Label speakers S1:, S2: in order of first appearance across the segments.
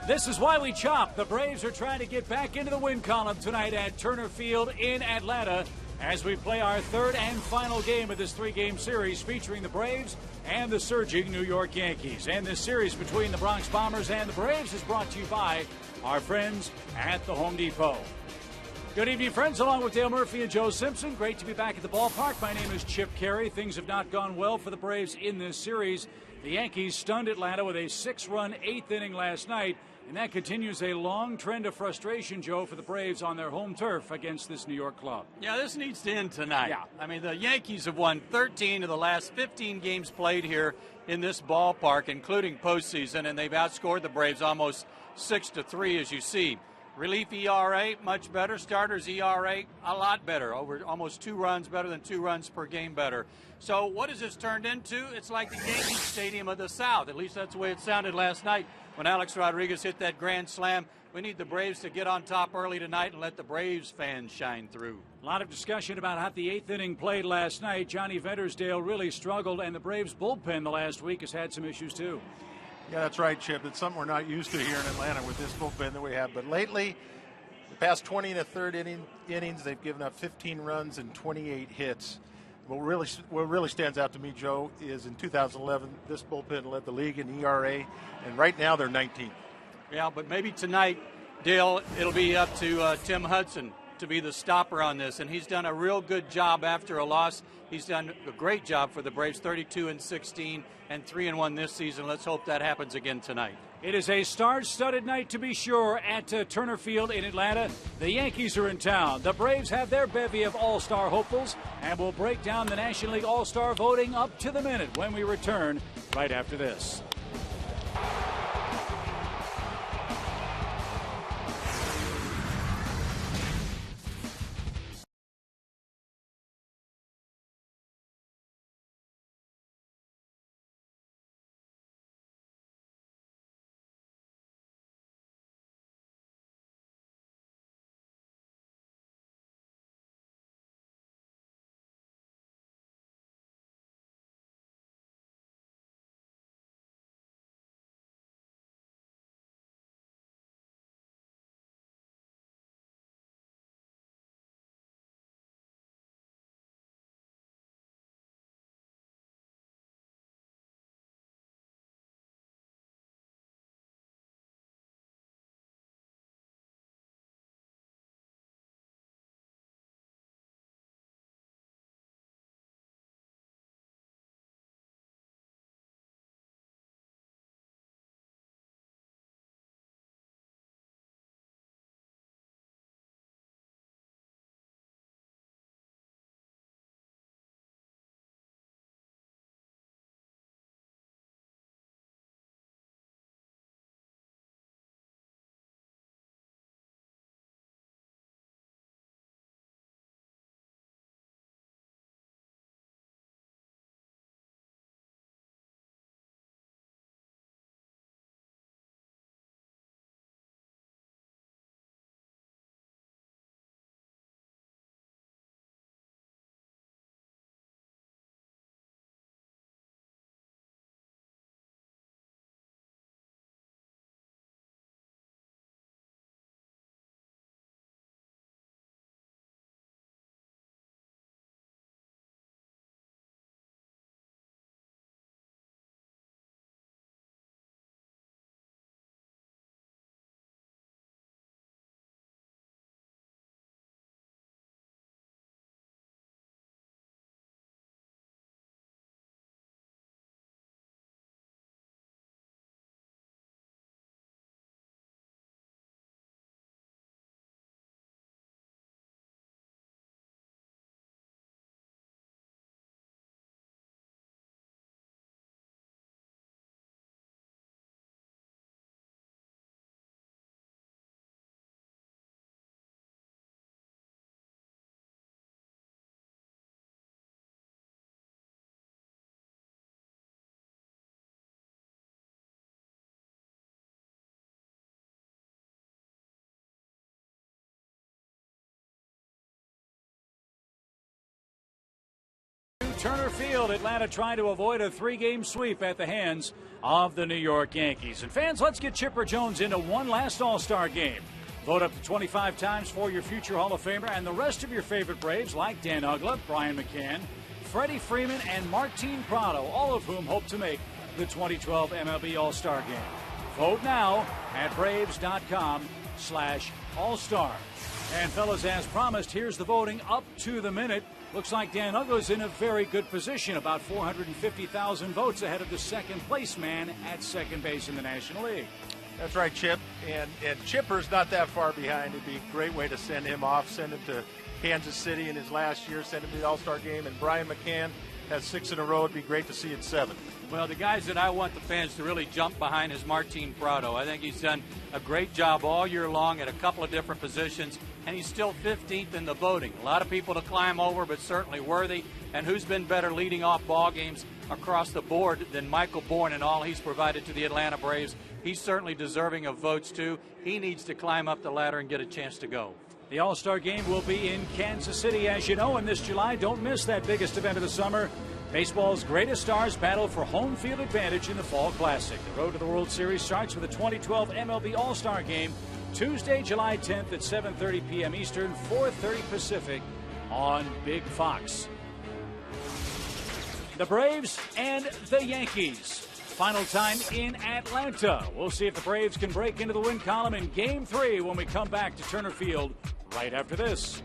S1: This is why we chop. The Braves are trying to get back into the win column tonight at Turner Field in Atlanta as we play our third and final game of this three-game series featuring the Braves and the surging New York Yankees. And this series between the Bronx Bombers and the Braves is brought to you by our friends at the Home Depot. Good evening, friends. Along with Dale Murphy and Joe Simpson, great to be back at the ballpark. My name is Chip Carey. Things have not gone well for the Braves in this series. The Yankees stunned Atlanta with a 6-run eighth inning last night, and that continues a long trend of frustration, Joe, for the Braves on their home turf against this New York club.
S2: Yeah, this needs to end tonight.
S1: Yeah.
S2: I mean, the Yankees have won 13 of the last 15 games played here in this ballpark, including postseason, and they've outscored the Braves almost 6-3, as you see. Relief ERA, much better. Starters ERA, a lot better. Over almost 2 runs, better than 2 runs per game better. So what has this turned into? It's like the Yankee Stadium of the South. At least that's the way it sounded last night when Alex Rodriguez hit that grand slam. We need the Braves to get on top early tonight and let the Braves fans shine through.
S1: A lot of discussion about how the eighth inning played last night. Johnny Ventersdale really struggled, and the Braves bullpen the last week has had some issues too.
S3: Yeah, that's right, Chip. It's something we're not used to here in Atlanta with this bullpen that we have. But lately, the past 20 and a third innings, they've given up 15 runs and 28 hits. What really stands out to me, Joe, is in 2011, this bullpen led the league in ERA, and right now they're 19th.
S2: Yeah, but maybe tonight, Dale, it'll be up to Tim Hudson to be the stopper on this, and he's done a real good job after a loss. He's done a great job for the Braves, 32-16 and 3-1 this season. Let's hope that happens again tonight.
S1: It is a star-studded night, to be sure, at Turner Field in Atlanta. The Yankees are in town. The Braves have their bevy of all-star hopefuls, and will break down the National League all-star voting up to the minute when we return right after this. Turner Field. Atlanta trying to avoid a 3-game sweep at the hands of the New York Yankees. And fans, let's get Chipper Jones into one last All-Star game. Vote up to 25 times for your future Hall of Famer and the rest of your favorite Braves like Dan Uggla, Brian McCann, Freddie Freeman, and Martin Prado, all of whom hope to make the 2012 MLB All-Star Game. Vote now at Braves.com/All-Star. And fellas, as promised, here's the voting up to the minute. Looks like Dan Uggla's in a very good position, about 450,000 votes ahead of the second place man at second base in the National League.
S3: That's right, Chip. And Chipper's not that far behind. It'd be a great way to send him off, send him to Kansas City in his last year, send him to the All-Star Game. And Brian McCann has 6 in a row. It'd be great to see it 7.
S2: Well, the guys that I want the fans to really jump behind is Martin Prado. I think he's done a great job all year long at a couple of different positions, and he's still 15th in the voting. A lot of people to climb over, but certainly worthy. And who's been better leading off ball games across the board than Michael Bourne and all he's provided to the Atlanta Braves? He's certainly deserving of votes, too. He needs to climb up the ladder and get a chance to go.
S1: The All-Star Game will be in Kansas City, as you know, and this July. Don't miss that biggest event of the summer. Baseball's greatest stars battle for home field advantage in the Fall Classic. The road to the World Series starts with the 2012 MLB All-Star Game, Tuesday, July 10th at 7:30 p.m. Eastern, 4:30 Pacific on Big Fox. The Braves and the Yankees. Final time in Atlanta. We'll see if the Braves can break into the win column in Game 3 when we come back to Turner Field right after this.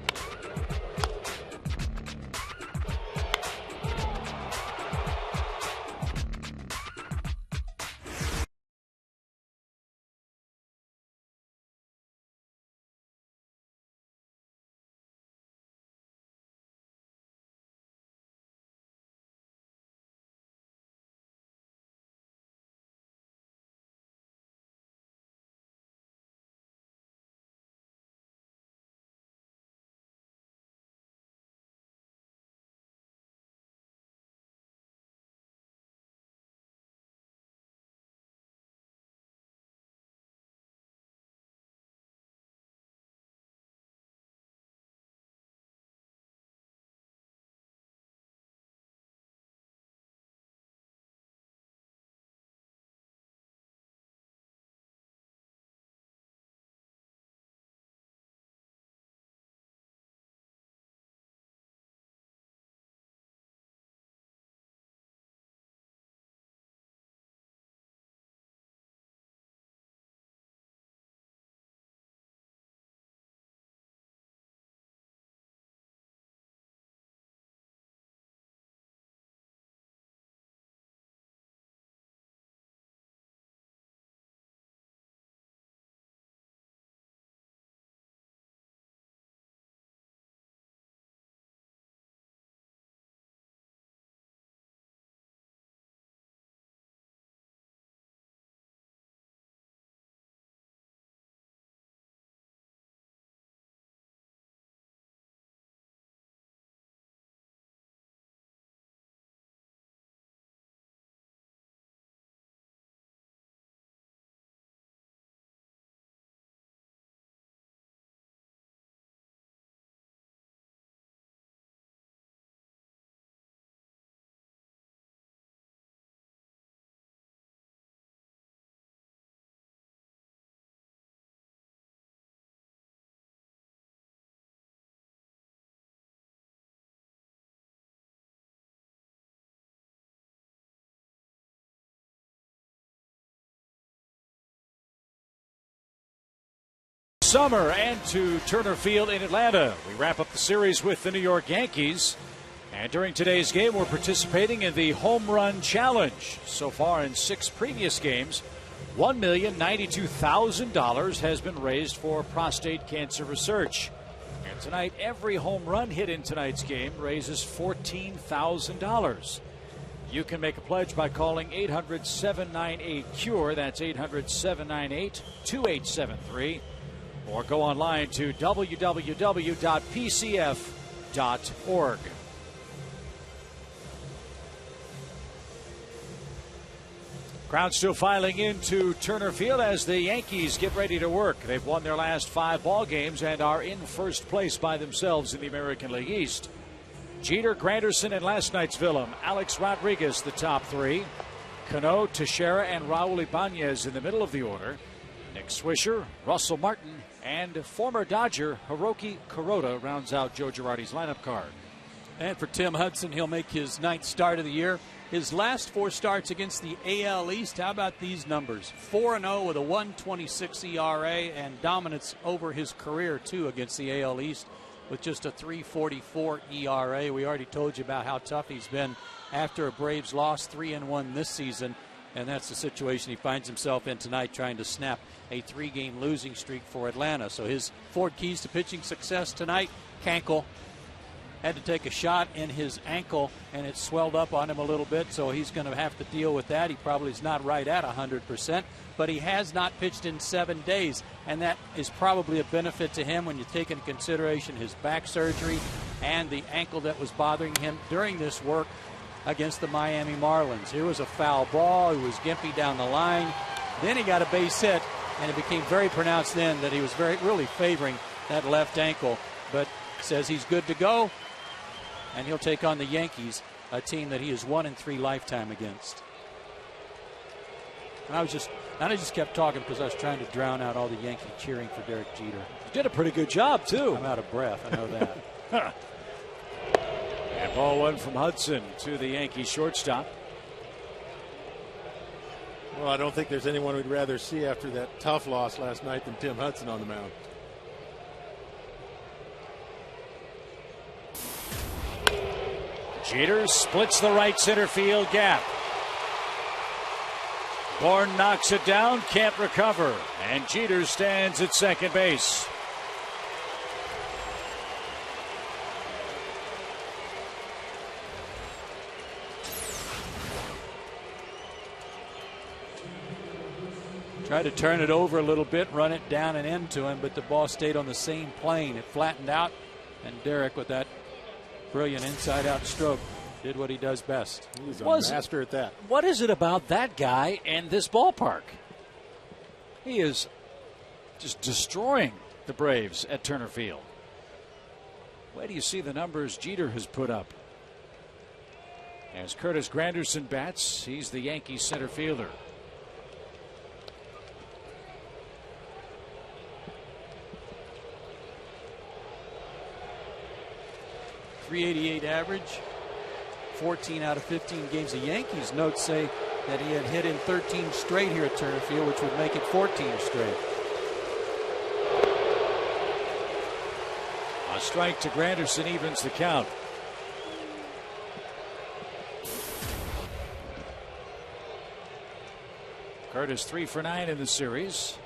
S1: Summer and to Turner Field in Atlanta. We wrap up the series with the New York Yankees. And during today's game, we're participating in the Home Run Challenge. So far in 6 previous games, $1,092,000 has been raised for prostate cancer research. And tonight, every home run hit in tonight's game raises $14,000. You can make a pledge by calling 800-798-CURE. That's 800-798-2873. Or go online to www.pcf.org. Crowd still filing into Turner Field as the Yankees get ready to work. They've won their last 5 ball games and are in first place by themselves in the American League East. Jeter, Granderson, and last night's villain, Alex Rodriguez, the top three. Cano, Teixeira, and Raul Ibanez in the middle of the order. Nick Swisher, Russell Martin, and former Dodger Hiroki Kuroda rounds out Joe Girardi's lineup card.
S2: And for Tim Hudson, he'll make his 9th start of the year. His last 4 starts against the AL East, how about these numbers? 4-0 with a 1.26 ERA and dominance over his career, too, against the AL East with just a 3.44 ERA. We already told you about how tough he's been after a Braves loss, 3-1 this season. And that's the situation he finds himself in tonight, trying to snap a 3-game losing streak for Atlanta. So his 4 keys to pitching success tonight: Cankle had to take a shot in his ankle, and it swelled up on him a little bit, so he's going to have to deal with that. He probably is not right at 100%, but he has not pitched in 7 days, and that is probably a benefit to him when you take into consideration his back surgery and the ankle that was bothering him during this work against the Miami Marlins. Here was a foul ball. He was gimpy down the line. Then he got a base hit, and it became very pronounced then that he was really favoring that left ankle, but says he's good to go. And he'll take on the Yankees, a team that he has 1-3 lifetime against. And I just kept talking because I was trying to drown out all the Yankee cheering for Derek Jeter.
S1: You did a pretty good job, too.
S2: I'm out of breath, I know that.
S1: And ball 1 from Hudson to the Yankees shortstop.
S3: Well, I don't think there's anyone we'd rather see after that tough loss last night than Tim Hudson on the mound.
S1: Jeter splits the right center field gap. Bourne knocks it down, can't recover, and Jeter stands at second base.
S2: Tried to turn it over a little bit, run it down and into him, but the ball stayed on the same plane. It flattened out, and Derek, with that brilliant inside-out stroke, did what he does best.
S3: He's a master at that.
S1: What is it about that guy and this ballpark? He is just destroying the Braves at Turner Field. Where do you see the numbers Jeter has put up? As Curtis Granderson bats, he's the Yankees center fielder.
S2: .388 average, 14 out of 15 games. The Yankees notes say that he had hit in 13 straight here at Turner Field, which would make it 14 straight.
S1: A strike to Granderson evens the count. Curtis 3 for 9 in the series.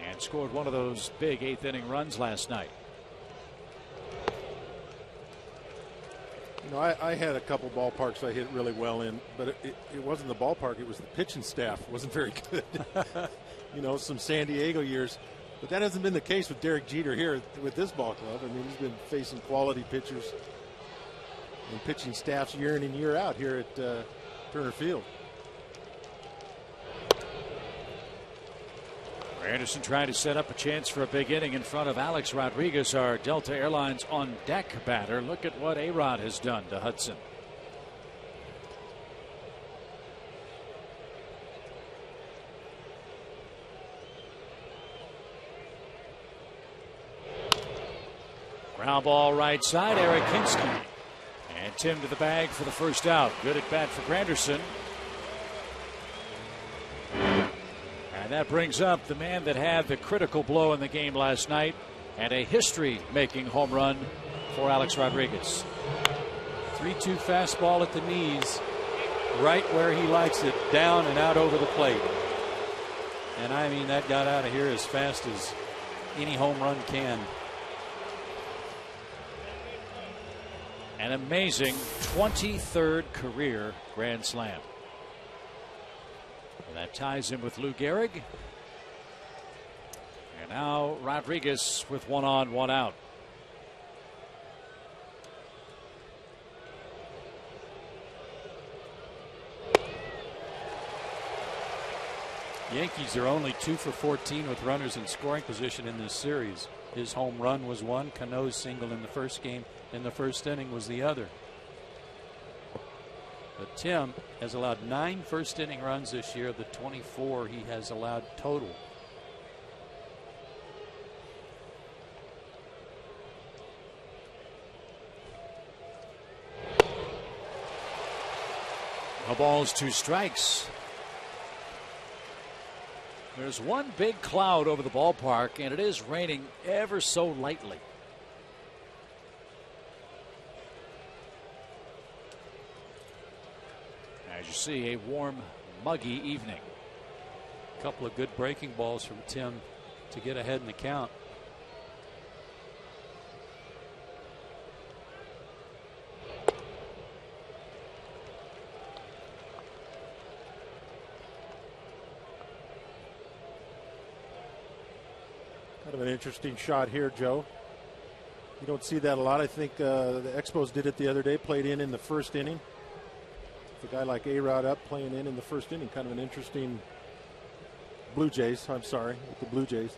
S1: And scored one of those big 8th inning runs last night.
S3: You know, I had a couple ballparks I hit really well in, but it wasn't the ballpark, it was the pitching staff. It wasn't very good. You know, some San Diego years. But that hasn't been the case with Derek Jeter here with this ball club. I mean, he's been facing quality pitchers and pitching staffs year in and year out here at Turner Field.
S1: Anderson trying to set up a chance for a big inning in front of Alex Rodriguez, our Delta Airlines on deck batter. Look at what A-Rod has done to Hudson. Ground ball right side, Eric Kinski. And Tim to the bag for the first out. Good at bat for Granderson. And that brings up the man that had the critical blow in the game last night and a history-making home run for Alex Rodriguez.
S2: 3-2 fastball at the knees, right where he likes it, down and out over the plate. And I mean, that got out of here as fast as any home run can.
S1: An amazing 23rd career grand slam. And that ties him with Lou Gehrig. And now Rodriguez with 1 on, 1 out.
S2: Yankees are only 2 for 14 with runners in scoring position in this series.
S4: His home run was one. Cano's single in the first game in the first inning was the other. But Tim has allowed 9 first inning runs this year of the 24 he has allowed total.
S1: No balls, 2 strikes. There's one big cloud over the ballpark, and it is raining ever so lightly. As you see, a warm, muggy evening.
S4: A couple of good breaking balls from Tim to get ahead in the count.
S3: Kind of an interesting shot here, Joe. You don't see that a lot. I think the Expos did it the other day, played in the first inning. With a guy like A-Rod up playing in the first inning. Kind of an interesting Blue Jays. I'm sorry, with the Blue Jays.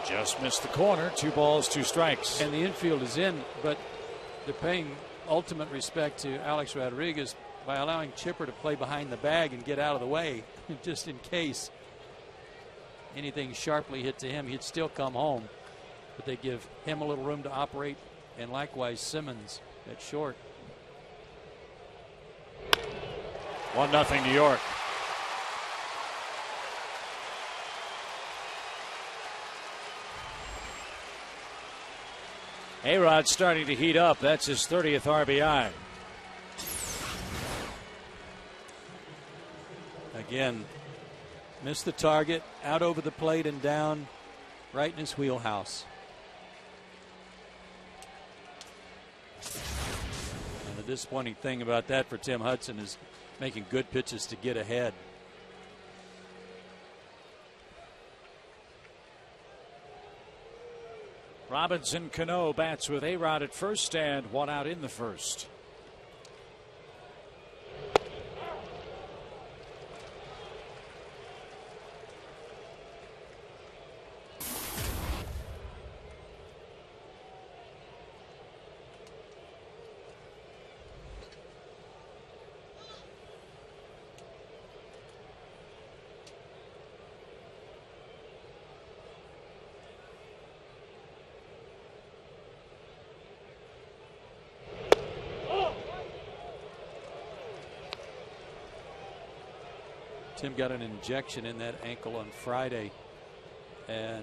S1: Just missed the corner. 2 balls, 2 strikes.
S4: And the infield is in, but they're paying ultimate respect to Alex Rodriguez by allowing Chipper to play behind the bag and get out of the way, just in case anything sharply hit to him, he'd still come home. But they give him a little room to operate, and likewise Simmons at short.
S1: 1-0 New York. A-Rod starting to heat up. That's his 30th RBI.
S4: Again, missed the target, out over the plate and down, right in his wheelhouse. And the disappointing thing about that for Tim Hudson is making good pitches to get ahead.
S1: Robinson Cano bats with A-Rod at first and 1 out in the first.
S4: Tim got an injection in that ankle on Friday and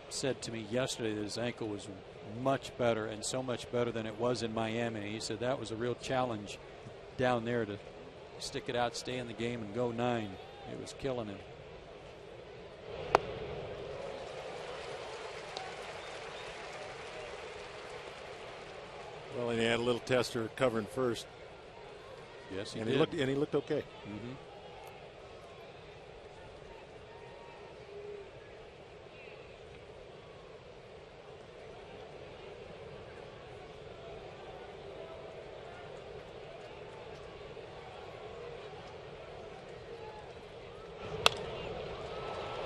S4: said to me yesterday that his ankle was much better, and so much better than it was in Miami. He said that was a real challenge down there to stick it out, stay in the game, and go 9. It was killing him.
S3: Well, and he had a little tester covering first.
S4: Yes, he
S3: did. He looked okay.
S4: Mm-hmm.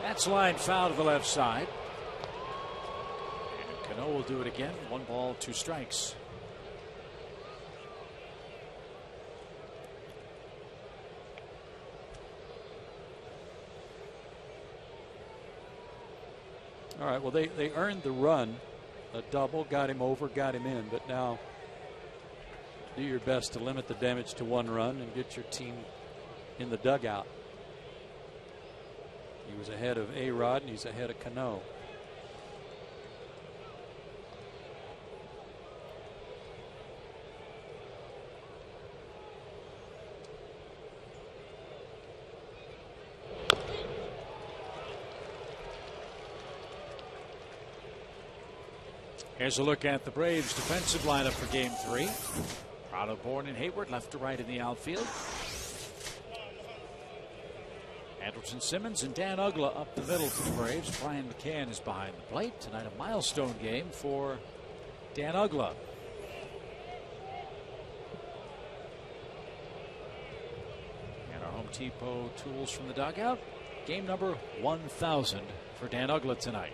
S1: That's line foul to the left side. And Cano will do it again. 1 ball, 2 strikes.
S4: All right, well, they earned the run. A double, got him over, got him in. But now do your best to limit the damage to 1 run and get your team in the dugout. He was ahead of A-Rod, and he's ahead of Cano.
S1: Here's a look at the Braves' defensive lineup for Game 3. Prado, Bourne, and Hayward left to right in the outfield. Anderson, Simmons, and Dan Uggla up the middle for the Braves. Brian McCann is behind the plate. Tonight a milestone game for Dan Uggla. And our home Tipo tools from the dugout. Game number 1,000 for Dan Uggla tonight.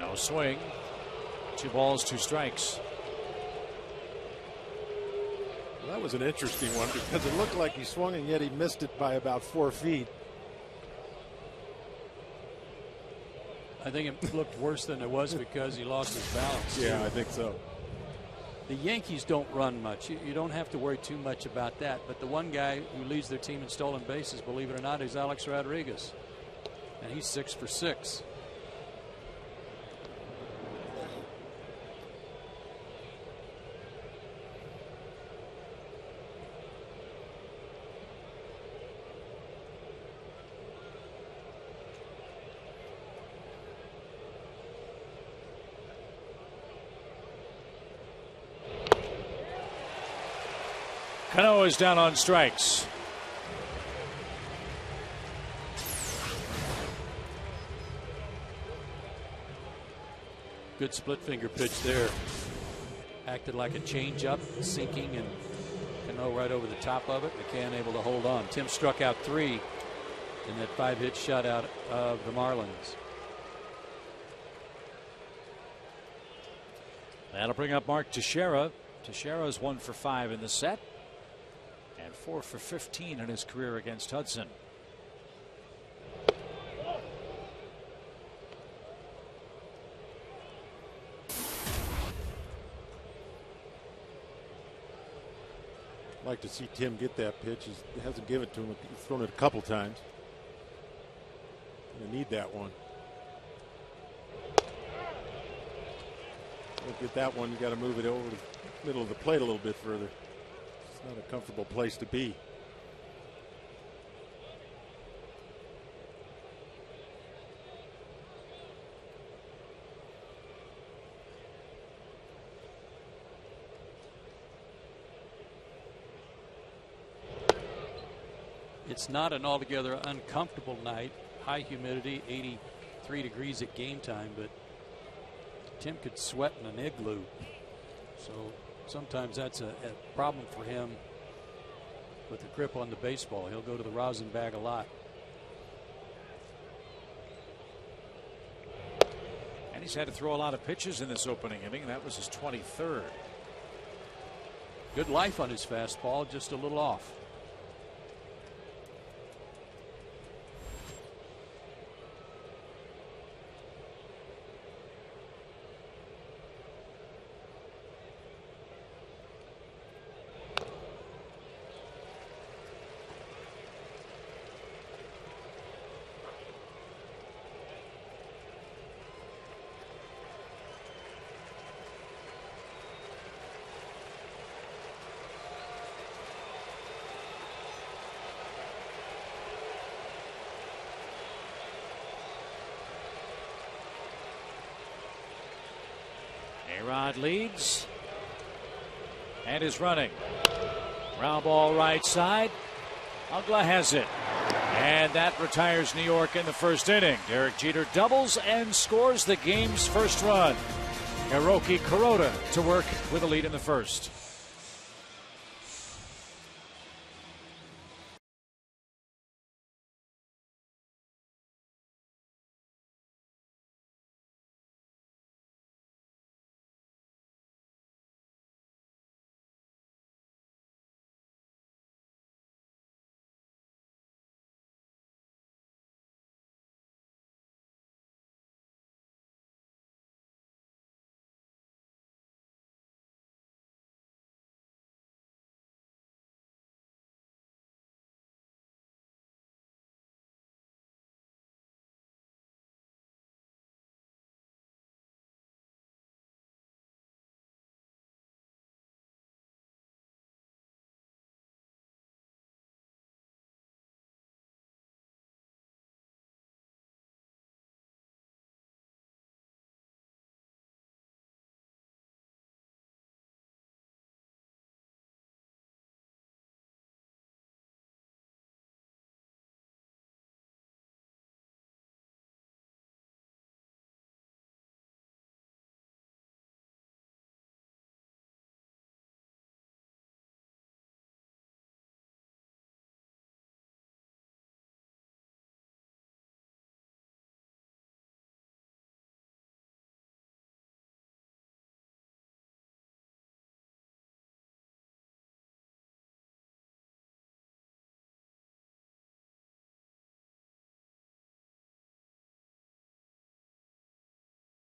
S1: No swing. 2 balls, 2 strikes.
S5: Well, that was an interesting one because it looked like he swung and yet he missed it by about 4 feet.
S4: I think it looked worse than it was because he lost his balance.
S5: Yeah, I think so.
S4: The Yankees don't run much. You don't have to worry too much about that. But the one guy who leads their team in stolen bases, believe it or not, is Alex Rodriguez. And he's 6 for 6.
S1: Cano is down on strikes.
S4: Good split finger pitch there. Acted like a changeup, sinking, and Cano right over the top of it. McCann able to hold on. Tim struck out 3 in that 5-hit shutout of the Marlins.
S1: That'll bring up Mark Teixeira. Teixeira is 1 for 5 in the set and 4 for 15 in his career against Hudson.
S5: I'd like to see Tim get that pitch. He hasn't given it to him. He's thrown it a couple times. Gonna need that one. Don't get that one. You got to move it over the middle of the plate a little bit further. It's not a comfortable place to be.
S4: It's not an altogether uncomfortable night. High humidity, 83 degrees at game time, but Tim could sweat in an igloo. So sometimes that's a problem for him with the grip on the baseball. He'll go to the rosin bag a lot.
S1: And he's had to throw a lot of pitches in this opening inning. That was his 23rd.
S4: Good life on his fastball, just a little off.
S1: A-Rod leads and is running. Ground ball right side. Uggla has it. And that retires New York in the first inning. Derek Jeter doubles and scores the game's first run. Hiroki Kuroda to work with a lead in the first.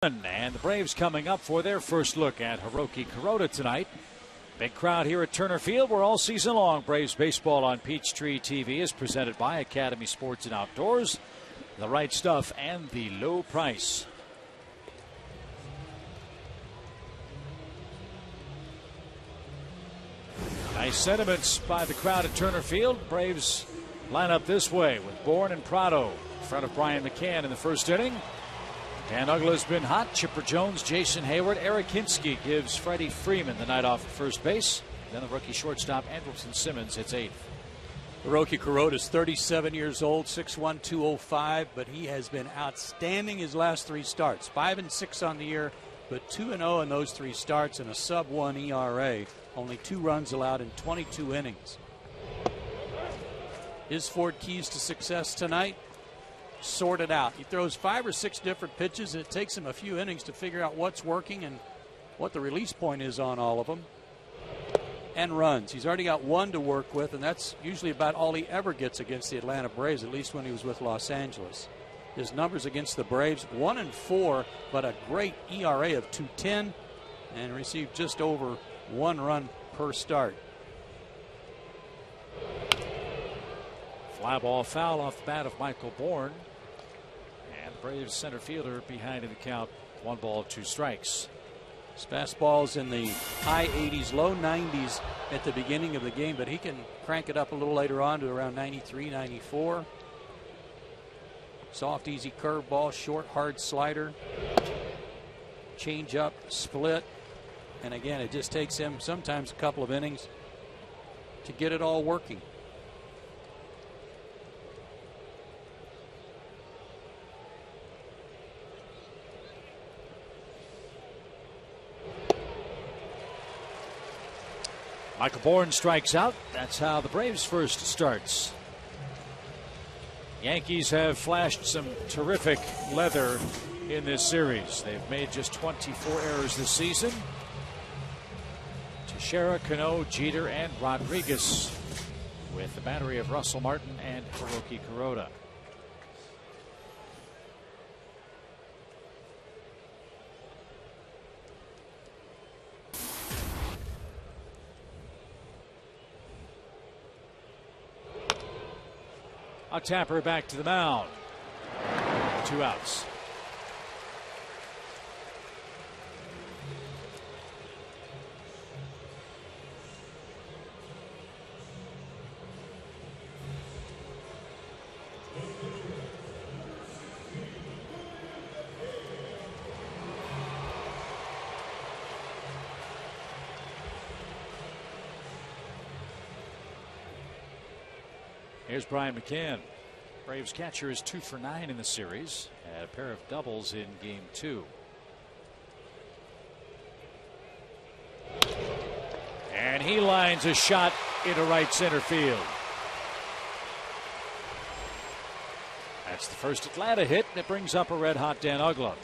S1: And the Braves coming up for their first look at Hiroki Kuroda tonight. Big crowd here at Turner Field, where all season long Braves baseball on Peachtree TV is presented by Academy Sports and Outdoors, the right stuff and the low price. Nice sentiments by the crowd at Turner Field. Braves line up this way with Bourne and Prado in front of Brian McCann in the first inning. Dan Uggla's been hot. Chipper Jones, Jason Hayward, Eric Hinsky gives Freddie Freeman the night off at first base. Then the rookie shortstop Andrelton Simmons hits eighth.
S4: Hiroki Kuroda is 37 years old, 6'1", 205, but he has been outstanding his last three starts. 5-6 on the year, but 2-0 in those three starts and a sub-1 ERA. Only 2 runs allowed in 22 innings. His 4 keys to success tonight: sort it out. He throws 5 or 6 different pitches, and it takes him a few innings to figure out what's working and what the release point is on all of them. And runs. He's already got 1 to work with, and that's usually about all he ever gets against the Atlanta Braves, at least when he was with Los Angeles. His numbers against the Braves: 1-4, but a great ERA of 2.10, and received just over 1 run per start.
S1: Fly ball foul off the bat of Michael Bourne. And the Braves center fielder behind in the count. 1 ball, 2 strikes.
S4: His fastball's in the high 80s, low 90s at the beginning of the game, but he can crank it up a little later on to around 93, 94. Soft, easy curveball, short, hard slider, change up, split. And again, it just takes him sometimes a couple of innings to get it all working.
S1: Michael Bourne strikes out. That's how the Braves first starts. Yankees have flashed some terrific leather in this series. They've made just 24 errors this season. Teixeira, Cano, Jeter, and Rodriguez, with the battery of Russell Martin and Hiroki Kuroda. A Tapper back to the mound. 2 outs. Here's Brian McCann. Braves catcher is 2 for 9 in the series. Had a pair of doubles in game 2. And he lines a shot into right center field. That's the first Atlanta hit, and it brings up a red-hot Dan Uggla.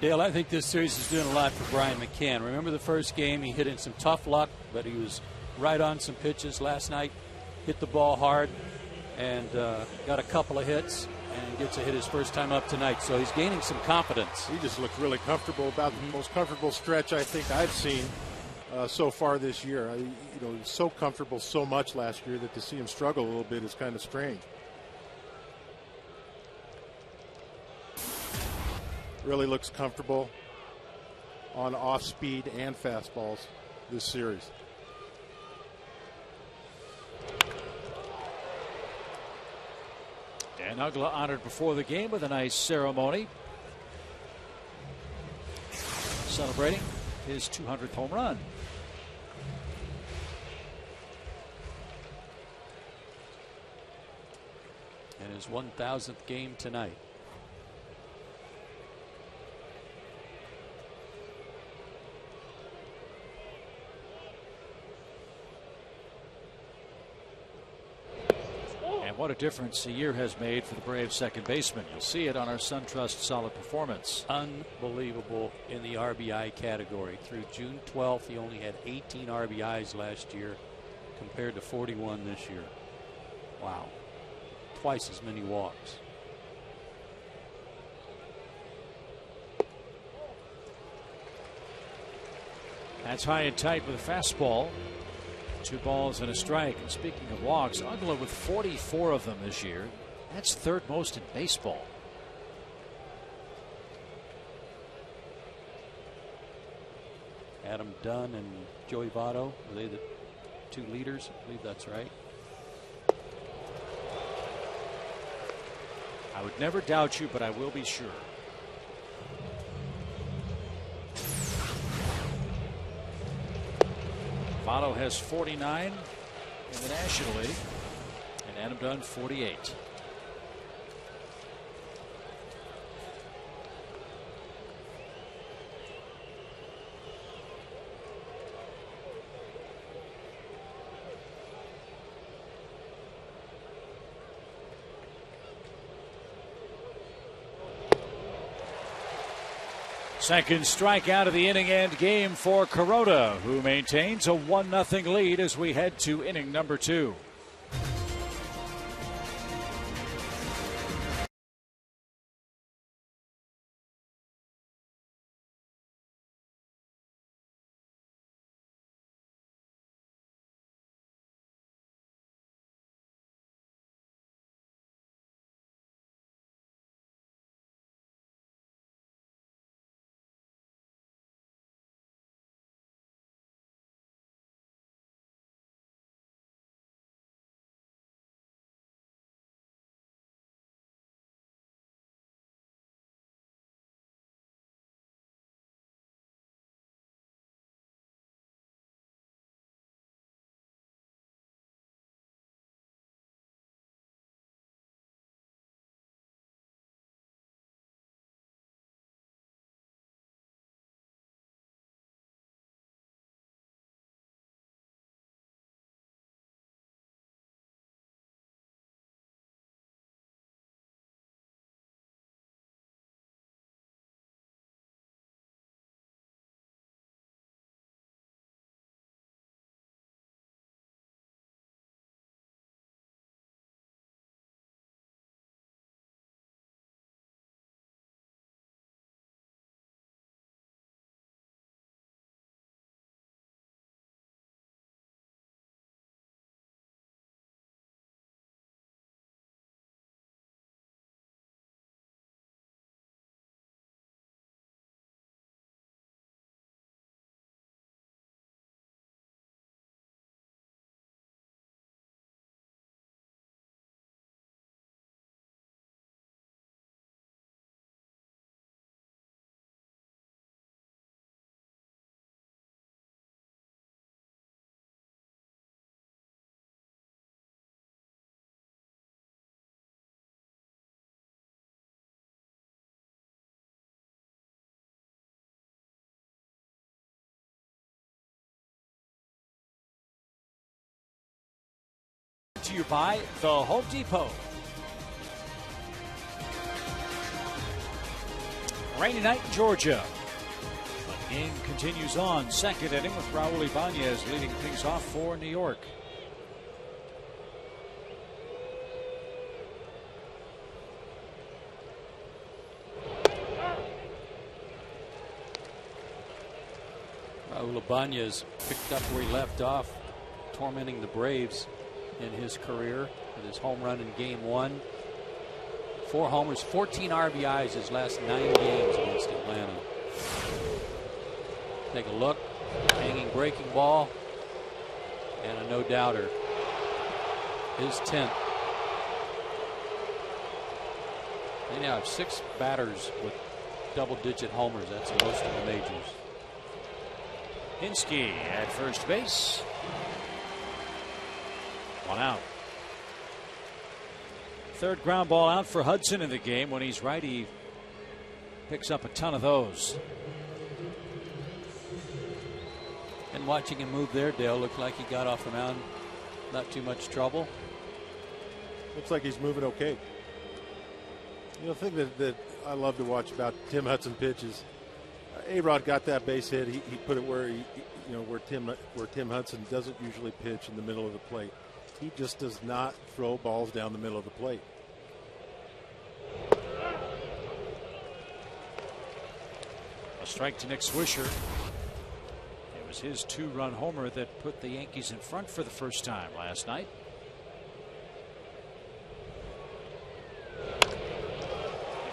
S4: Dale, I think this series is doing a lot for Brian McCann. Remember the first game, he hit in some tough luck, but he was right on some pitches last night. Hit the ball hard and got a couple of hits and gets a hit his first time up tonight. So he's gaining some confidence.
S5: He just looked really comfortable. About the most comfortable stretch I think I've seen so far this year. He was so comfortable so much last year that to see him struggle a little bit is kind of strange. Really looks comfortable on off speed and fastballs this series.
S1: Dan Uggla honored before the game with a nice ceremony, celebrating his 200th home run.
S4: And his 1,000th game tonight.
S1: What a difference a year has made for the Braves second baseman. You'll see it on our SunTrust solid performance.
S4: Unbelievable in the RBI category. Through June 12th, he only had 18 RBIs last year compared to 41 this year. Wow. Twice as many walks.
S1: That's high and tight with a fastball. 2 balls and a strike. And speaking of walks, Uggla with 44 of them this year. That's 3rd most in baseball.
S4: Adam Dunn and Joey Votto, are they the 2 leaders? I believe that's right.
S1: I would never doubt you, but I will be sure. Votto has 49 in the National League, and Adam Dunn 48. Second strikeout of the inning and game for Kuroda, who maintains a 1-0 lead as we head to inning number 2. To you by the Home Depot. Rainy night in Georgia. But the game continues on. Second inning with Raul Ibanez leading things off for New York.
S4: Raul Ibanez picked up where he left off, tormenting the Braves in his career with his home run in game 1. 4 homers, 14 RBIs his last 9 games against Atlanta. Take a look. Hanging breaking ball. And a no-doubter. His 10th. They now have 6 batters with double-digit homers. That's the most in the majors.
S1: Hinske at first base. 1 out. Third ground ball out for Hudson in the game. When he's right, he picks up a ton of those.
S4: And watching him move there, Dale, looked like he got off the mound. Not too much trouble.
S5: Looks like he's moving okay. You know, the thing that I love to watch about Tim Hudson pitches, A-Rod got that base hit. He put it where where Tim Hudson doesn't usually pitch in the middle of the plate. He just does not throw balls down the middle of the plate.
S1: A strike to Nick Swisher. It was his 2-run homer that put the Yankees in front for the first time last night.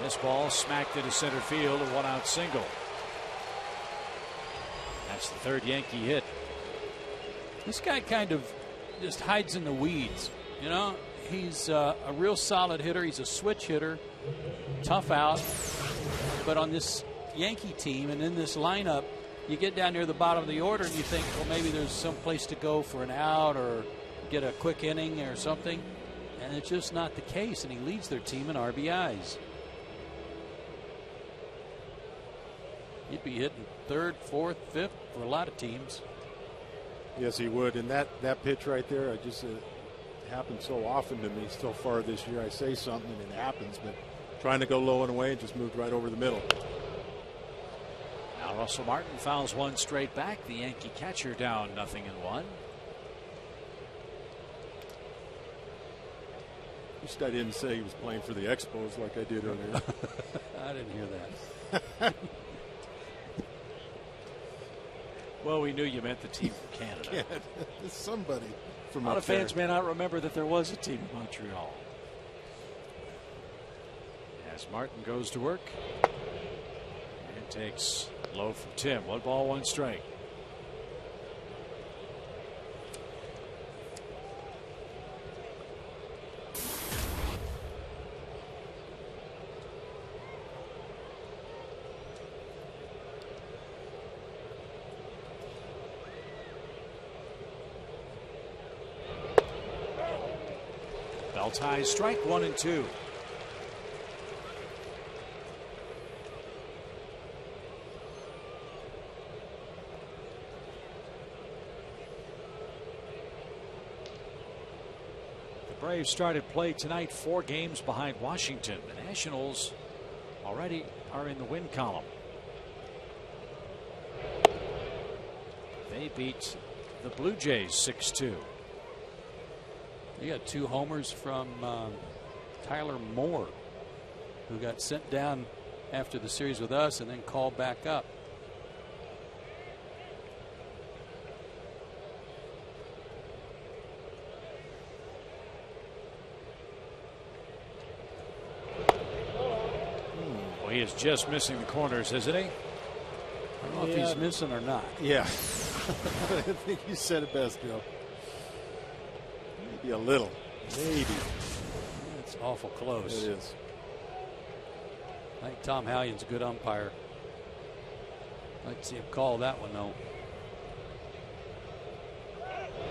S1: This ball smacked into center field, a 1-out single. That's the 3rd Yankee hit.
S4: This guy kind of just hides in the weeds. You know, he's a real solid hitter. He's a switch hitter, tough out. But on this Yankee team and in this lineup, you get down near the bottom of the order and you think, well, maybe there's some place to go for an out or get a quick inning or something. And it's just not the case. And he leads their team in RBIs. He'd be hitting 3rd, 4th, 5th for a lot of teams.
S5: Yes, he would. And that pitch right there, it happens so often to me so far this year. I say something and it happens, but trying to go low and away and just moved right over the middle.
S1: Now Russell Martin fouls one straight back. The Yankee catcher down 0-1.
S5: At least I didn't say he was playing for the Expos like I did earlier.
S4: I didn't hear that.
S1: Well, we knew you meant the team from Canada.
S5: Yeah, somebody from
S1: a lot
S5: up
S1: of fans
S5: there.
S1: may not remember that there was a team in Montreal. As Martin goes to work and takes low from Tim. 1 ball, 1 strike. Bell ties strike 1 and 2. The Braves started play tonight 4 games behind Washington. The Nationals already are in the win column. They beat the Blue Jays 6-2.
S4: You got 2 homers from Tyler Moore, who got sent down after the series with us and then called back up.
S1: Well, he is just missing the corners, isn't he?
S4: I don't know if he's missing or not.
S5: Yeah. I think you said it best, Bill. Maybe a little. Maybe.
S4: It's awful close.
S5: It is.
S4: I think Tom Hallion's a good umpire. I'd like to see him call that one, though.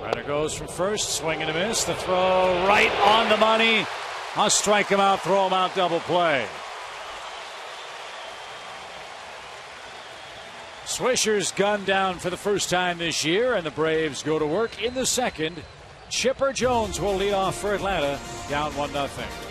S1: Runner goes from first, swing and a miss. The throw right on the money. I'll strike him out, throw him out, double play. Swisher's gunned down for the first time this year, and the Braves go to work in the 2nd. Chipper Jones will lead off for Atlanta, down 1-0.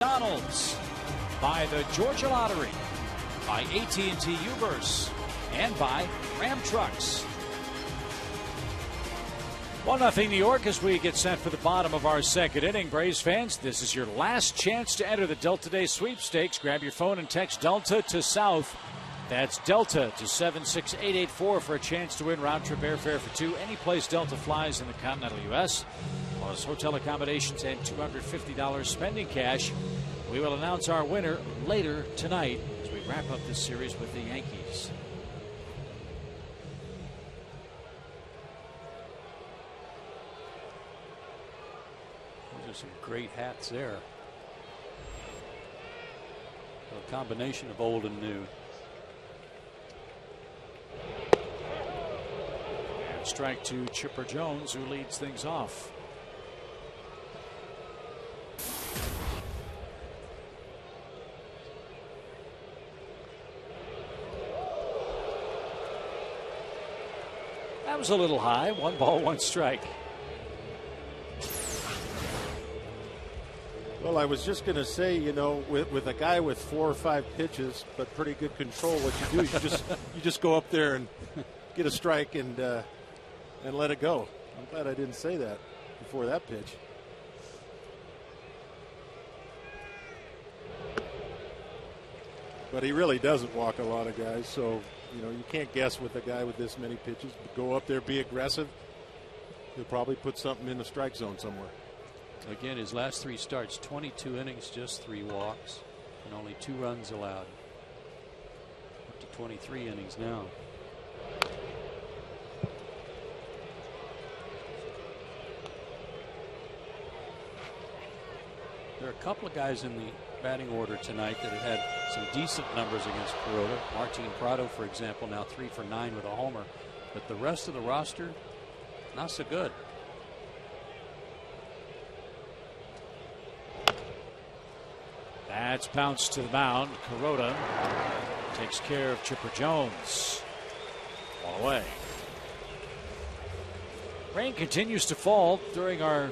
S1: McDonald's, by the Georgia Lottery, by AT&T Uverse, and by Ram Trucks. 1-0 New York as we get set for the bottom of our second inning. Braves fans, this is your last chance to enter the Delta Day sweepstakes. Grab your phone and text Delta to South. That's Delta to 76884 for a chance to win round-trip airfare for two any place Delta flies in the continental U.S., plus hotel accommodations and $250 spending cash. We will announce our winner later tonight as we wrap up this series with the Yankees.
S4: Those are some great hats there. A combination of old and new.
S1: And strike to Chipper Jones, who leads things off. That was a little high. 1 ball, 1 strike.
S5: Well, I was just going to say, you know, with a guy with 4 or 5 pitches, but pretty good control, what you do is you just go up there and get a strike and let it go. I'm glad I didn't say that before that pitch. But he really doesn't walk a lot of guys, so you know you can't guess with a guy with this many pitches. But go up there, be aggressive. He'll probably put something in the strike zone somewhere.
S4: Again, his last 3 starts, 22 innings, just 3 walks, and only 2 runs allowed. Up to 23 innings now. There are a couple of guys in the batting order tonight that have had some decent numbers against Kuroda. Martin Prado, for example, now 3 for 9 with a homer. But the rest of the roster, not so good.
S1: That's bounced to the mound. Kuroda takes care of Chipper Jones. 1 away. Rain continues to fall during our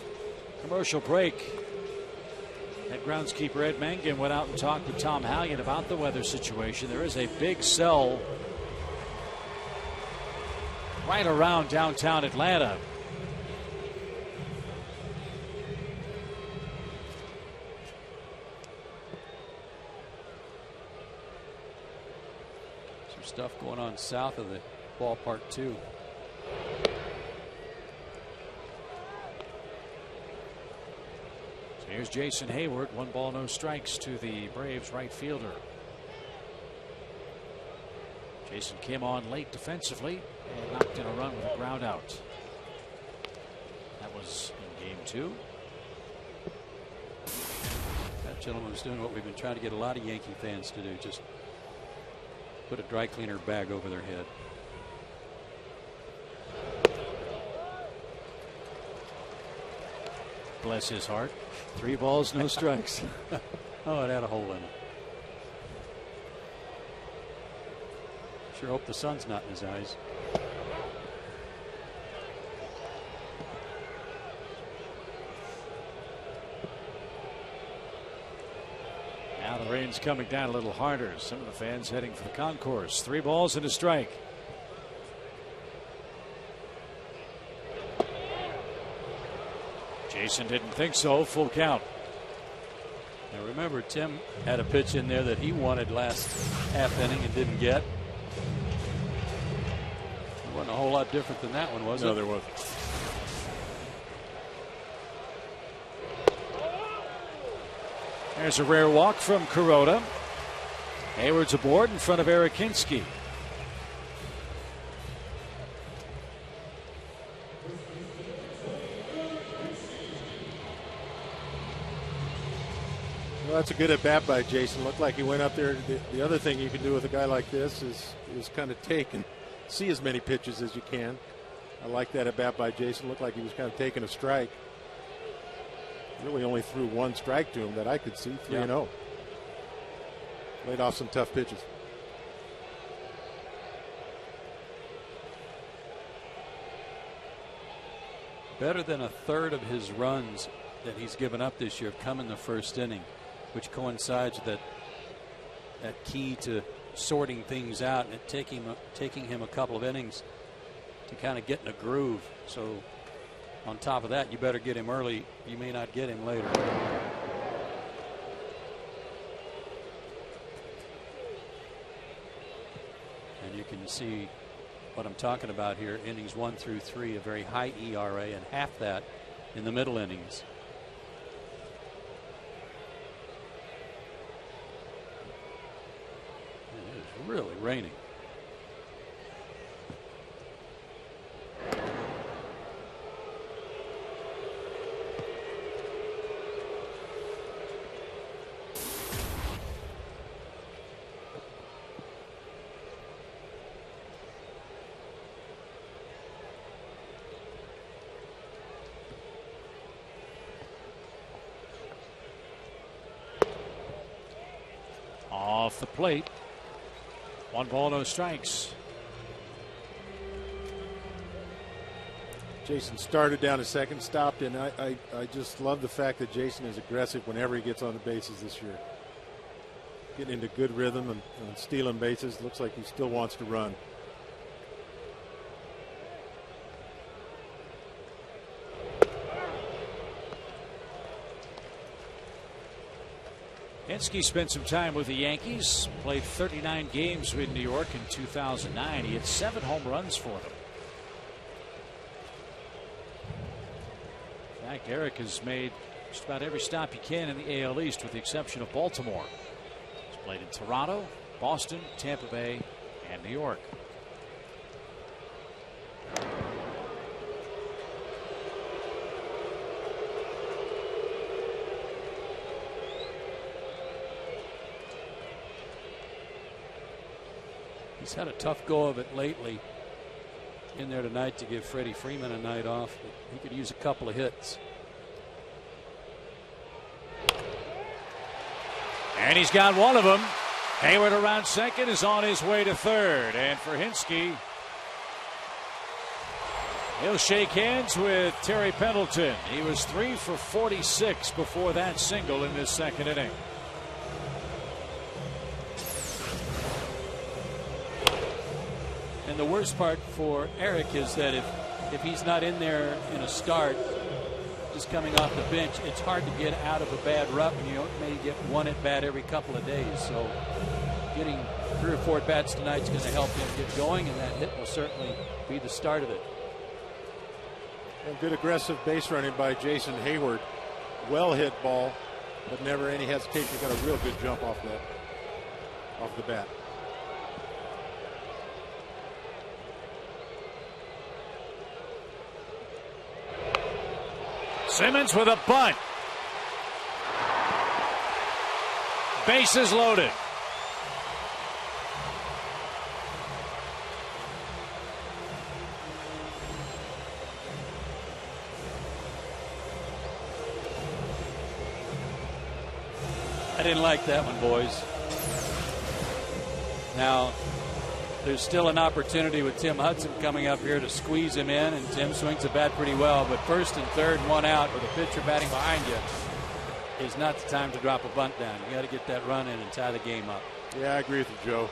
S1: commercial break. Head groundskeeper Ed Mangan went out and talked with Tom Hallion about the weather situation. There is a big cell right around downtown Atlanta.
S4: Some stuff going on south of the ballpark too.
S1: Here's Jason Hayward. 1 ball, no strikes to the Braves right fielder. Jason came on late defensively and knocked in a run with a ground out. That was in game 2.
S4: That gentleman was doing what we've been trying to get a lot of Yankee fans to do, just put a dry cleaner bag over their head.
S1: Bless his heart. 3 balls, no strikes.
S4: Oh, it had a hole in it. Sure hope the sun's not in his eyes.
S1: Now the rain's coming down a little harder. Some of the fans heading for the concourse. 3 balls and a strike. Jason didn't think so. Full count.
S4: Now remember, Tim had a pitch in there that he wanted last half inning and didn't get. It wasn't a whole lot different than that one, was it?
S5: No, there wasn't.
S1: There's a rare walk from Kuroda. Hayward's aboard in front of Arakinski.
S5: Well, that's a good at bat by Jason. Looked like he went up there. The other thing you can do with a guy like this is kind of take and see as many pitches as you can. I like that at bat by Jason. Looked like he was kind of taking a strike. Really only threw 1 strike to him that I could see. 3-0. Laid off some tough pitches.
S4: Better than a third of his runs that he's given up this year have come in the first inning. which coincides with that key to sorting things out, and it taking him a couple of innings to kind of get in a groove. So on top of that, you better get him early. You may not get him later. And you can see what I'm talking about here. Innings 1 through 3, a very high ERA, and half that in the middle innings. And it is really raining.
S1: Off the plate. 1 ball, no strikes.
S5: Jason started down a second, stopped, and I just love the fact that Jason is aggressive whenever he gets on the bases this year. Getting into good rhythm and stealing bases. Looks like he still wants to run.
S1: Hensky spent some time with the Yankees, played 39 games with New York in 2009. He had 7 home runs for them. In fact, Eric has made just about every stop he can in the AL East with the exception of Baltimore. He's played in Toronto, Boston, Tampa Bay, and New York.
S4: He's had a tough go of it lately. In there tonight to give Freddie Freeman a night off. But he could use a couple of hits.
S1: And he's got one of them. Hayward around second is on his way to third. And for Hensky, he'll shake hands with Terry Pendleton. He was 3 for 46 before that single in this second inning.
S4: And the worst part for Eric is that if he's not in there in a start, just coming off the bench, it's hard to get out of a bad rut when you may get 1 at bat every couple of days. So getting 3 or 4 at bats tonight is going to help him get going, and that hit will certainly be the start of it.
S5: And good aggressive base running by Jason Hayward. Well hit ball, but never any hesitation. Got a real good jump off the bat.
S1: Simmons with a bunt. Bases loaded.
S4: I didn't like that one, boys. Now, there's still an opportunity with Tim Hudson coming up here to squeeze him in, and Tim swings the bat pretty well. But first and third, 1 out with a pitcher batting behind you is not the time to drop a bunt down. You got to get that run in and tie the game up.
S5: Yeah, I agree with you, Joe.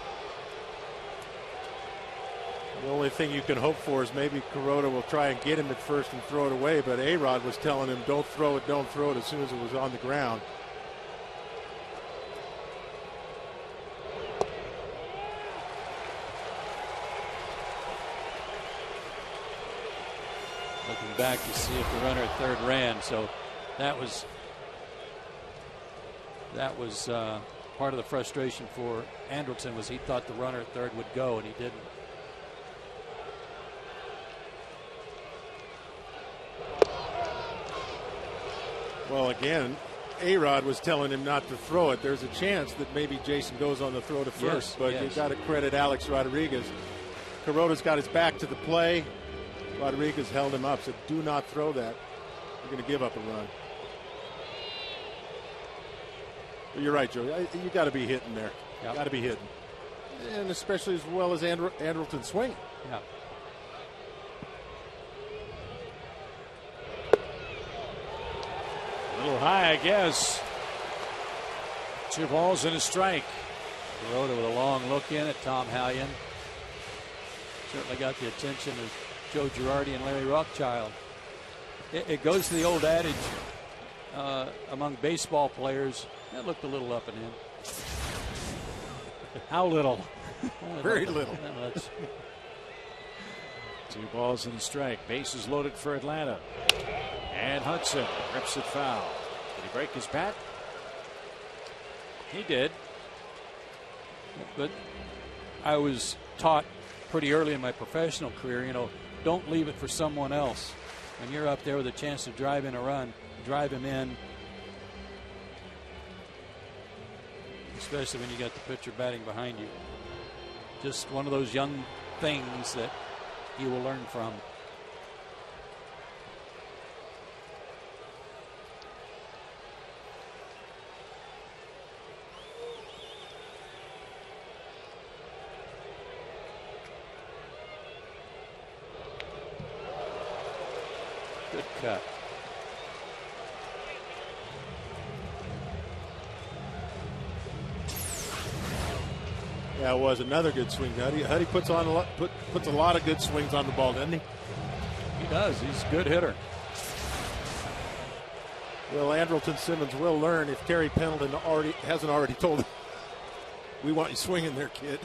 S5: The only thing you can hope for is maybe Kuroda will try and get him at first and throw it away. But A-Rod was telling him, don't throw it as soon as it was on the ground.
S4: Looking back to see if the runner at third ran. So that was part of the frustration for Anderson, was he thought the runner at third would go, and he didn't.
S5: Well, again, A-Rod was telling him not to throw it. There's a chance that maybe Jason goes on the throw to first, but you got to credit Alex Rodriguez. Kuroda's got his back to the play. Rodriguez held him up, said, do not throw that. You're going to give up a run. But you're right, Joe. You got to be hitting there.
S4: Yep.
S5: Got to be hitting. And especially as well as Anderson swing.
S4: Yeah.
S1: A little high, I guess. 2 balls and a strike.
S4: Rhoda with a long look in at Tom Hallion. Certainly got the attention of Joe Girardi and Larry Rothschild. It goes to the old adage among baseball players, that looked a little up and in.
S1: How little?
S5: Very little.
S4: Not much.
S1: 2 balls and a strike. Bases loaded for Atlanta. And Hudson rips it foul. Did he break his bat? He did.
S4: But I was taught pretty early in my professional career, you know, don't leave it for someone else. When you're up there with a chance to drive in a run, drive him in. Especially when you got the pitcher batting behind you. Just one of those young things that you will learn from. Good cut.
S5: Yeah, it was another good swing. Huddy puts on puts a lot of good swings on the ball, doesn't he?
S4: He does. He's a good hitter.
S5: Well, Andrelton Simmons will learn if Terry Pendleton hasn't already told him, we want you swinging there, kid.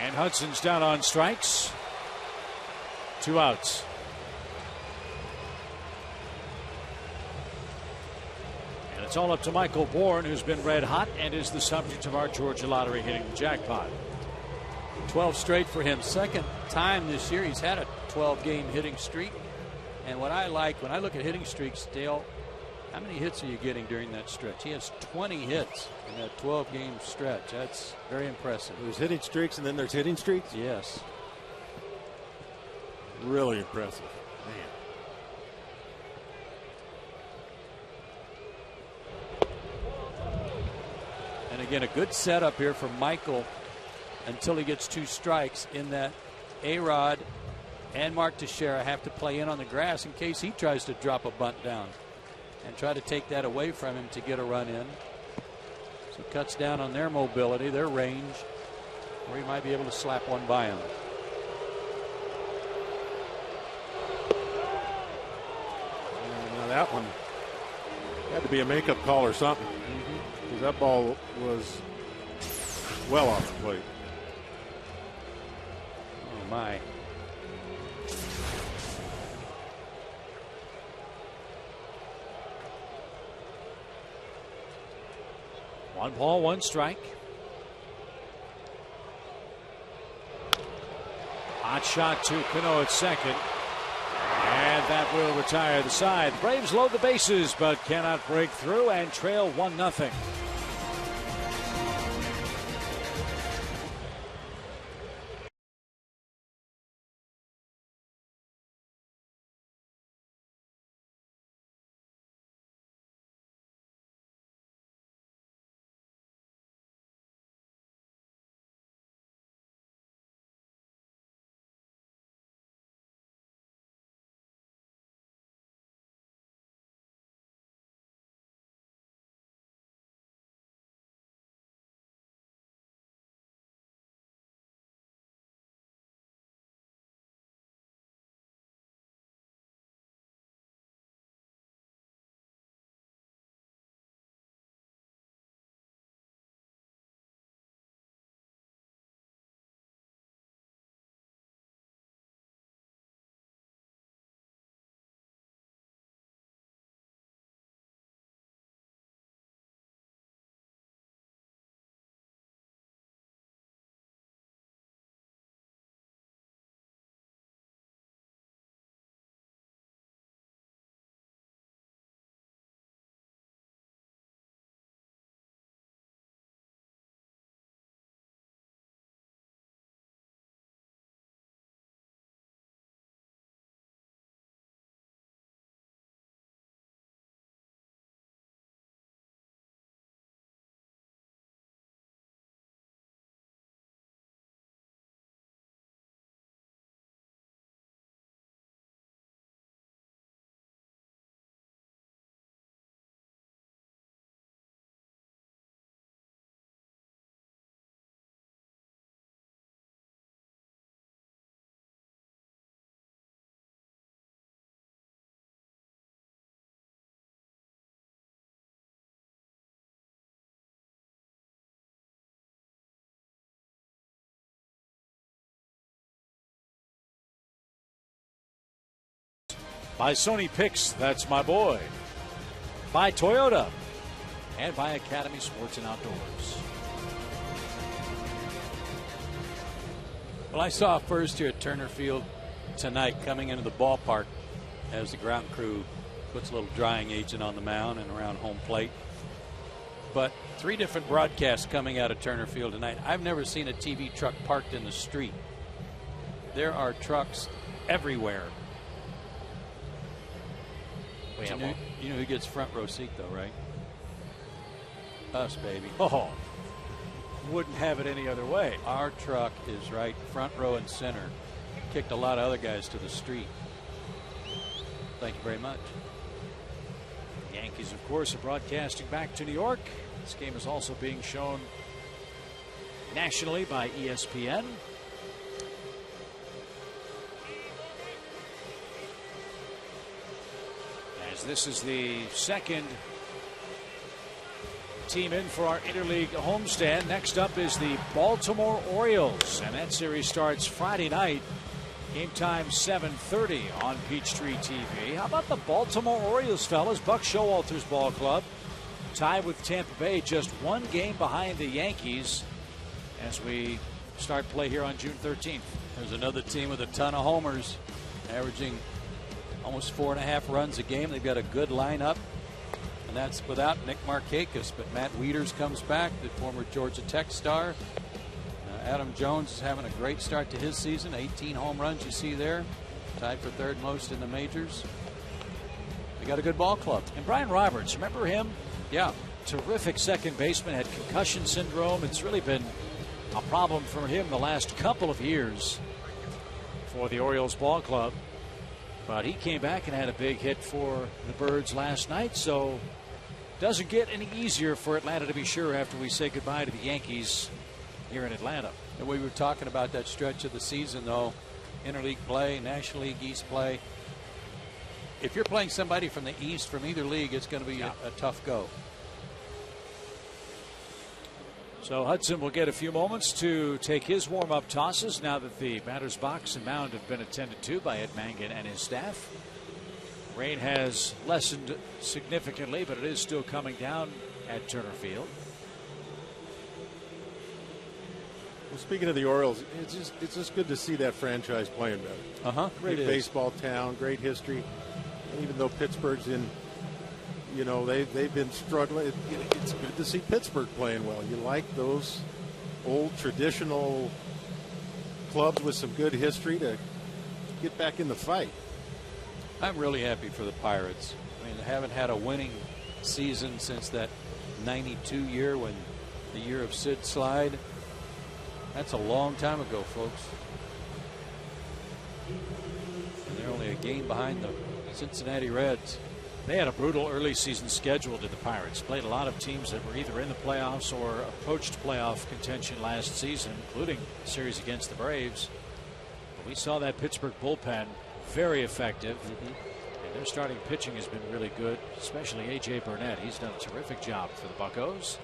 S1: And Hudson's down on strikes. 2 outs. And it's all up to Michael Bourne, who's been red hot and is the subject of our Georgia Lottery hitting the jackpot.
S4: 12 straight for him. Second time this year he's had a 12-game hitting streak. And what I like when I look at hitting streaks, Dale, how many hits are you getting during that stretch? He has 20 hits in that 12-game stretch. That's very impressive.
S5: There's hitting streaks and then there's hitting streaks?
S4: Yes.
S5: Really impressive. Man.
S4: And again, a good setup here for Michael until he gets 2 strikes in that A-Rod and Mark Teixeira have to play in on the grass in case he tries to drop a bunt down and try to take that away from him to get a run in. So it cuts down on their mobility, their range, where he might be able to slap one by him.
S5: Now that one had to be a makeup call or something. Because that ball was well off the plate.
S4: Oh, my.
S1: One ball, 1 strike. Hot shot to Cano at second. And that will retire the side. The Braves load the bases but cannot break through and trail 1-0. By Sony Picks, that's my boy. By Toyota. And by Academy Sports and Outdoors.
S4: Well, I saw first here at Turner Field tonight coming into the ballpark as the ground crew puts a little drying agent on the mound and around home plate. But 3 different broadcasts coming out of Turner Field tonight. I've never seen a TV truck parked in the street. There are trucks everywhere. You know who gets front row seat, though, right? Us, baby.
S1: Oh, wouldn't have it any other way.
S4: Our truck is right front row and center. Kicked a lot of other guys to the street. Thank you very much.
S1: The Yankees, of course, are broadcasting back to New York. This game is also being shown nationally by ESPN. As this is the second team in for our interleague homestand. Next up is the Baltimore Orioles, and that series starts Friday night. Game time 7:30 on Peachtree TV. How about the Baltimore Orioles, fellas? Buck Showalter's ball club tied with Tampa Bay, just 1 game behind the Yankees as we start play here on June 13th.
S4: There's another team with a ton of homers, averaging almost 4.5 runs a game. They've got a good lineup, and that's without Nick Markakis. But Matt Wieters comes back, the former Georgia Tech star. Adam Jones is having a great start to his season. 18 home runs you see there. Tied for 3rd most in the majors. They got a good ball club.
S1: And Brian Roberts, remember him?
S4: Yeah.
S1: Terrific second baseman, had concussion syndrome. It's really been a problem for him the last couple of years for the Orioles ball club. But he came back and had a big hit for the Birds last night, so doesn't get any easier for Atlanta, to be sure, after we say goodbye to the Yankees here in Atlanta.
S4: And we were talking about that stretch of the season, though. Interleague play, National League East play. If you're playing somebody from the East from either league, it's going to be a tough go.
S1: So Hudson will get a few moments to take his warm-up tosses now that the batter's box and mound have been attended to by Ed Mangan and his staff. Rain has lessened significantly, but it is still coming down at Turner Field.
S5: Well, speaking of the Orioles, it's just good to see that franchise playing better. Great baseball town, great history. Even though Pittsburgh's in, they've been struggling. It's good to see Pittsburgh playing well. You like those old traditional clubs with some good history to get back in the fight.
S4: I'm really happy for the Pirates. I mean, they haven't had a winning season since that 92 year, when the year of Sid Slide. That's a long time ago, folks. And they're only a game behind the Cincinnati Reds.
S1: They had a brutal early season schedule to the Pirates. Played a lot of teams that were either in the playoffs or approached playoff contention last season, including a series against the Braves. But we saw that Pittsburgh bullpen very effective. And their starting pitching has been really good, especially A.J. Burnett. He's done a terrific job for the Buccos.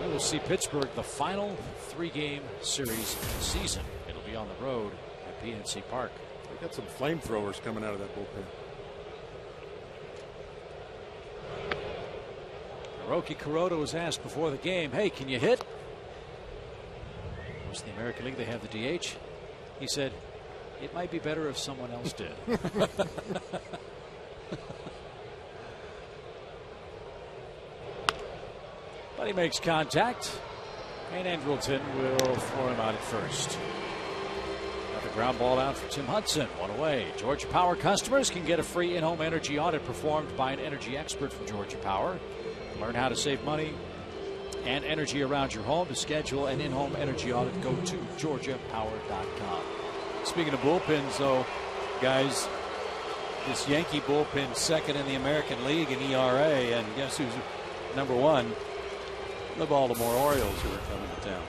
S1: We will see Pittsburgh the final 3-game series of the season. It'll be on the road at PNC Park.
S5: They got some flamethrowers coming out of that bullpen.
S1: Hiroki Kuroda was asked before the game, hey, can you hit? Of course, in the American League, they have the DH. He said, it might be better if someone else did. But he makes contact, and Andrelton will throw him out at first. Another ground ball out for Tim Hudson. One away. Georgia Power customers can get a free in-home energy audit performed by an energy expert from Georgia Power. Learn how to save money and energy around your home. To schedule an in-home energy audit, go to georgiapower.com.
S4: Speaking of bullpens, though, guys, this Yankee bullpen second in the American League in ERA, and guess who's number 1? The Baltimore Orioles, who are coming to town.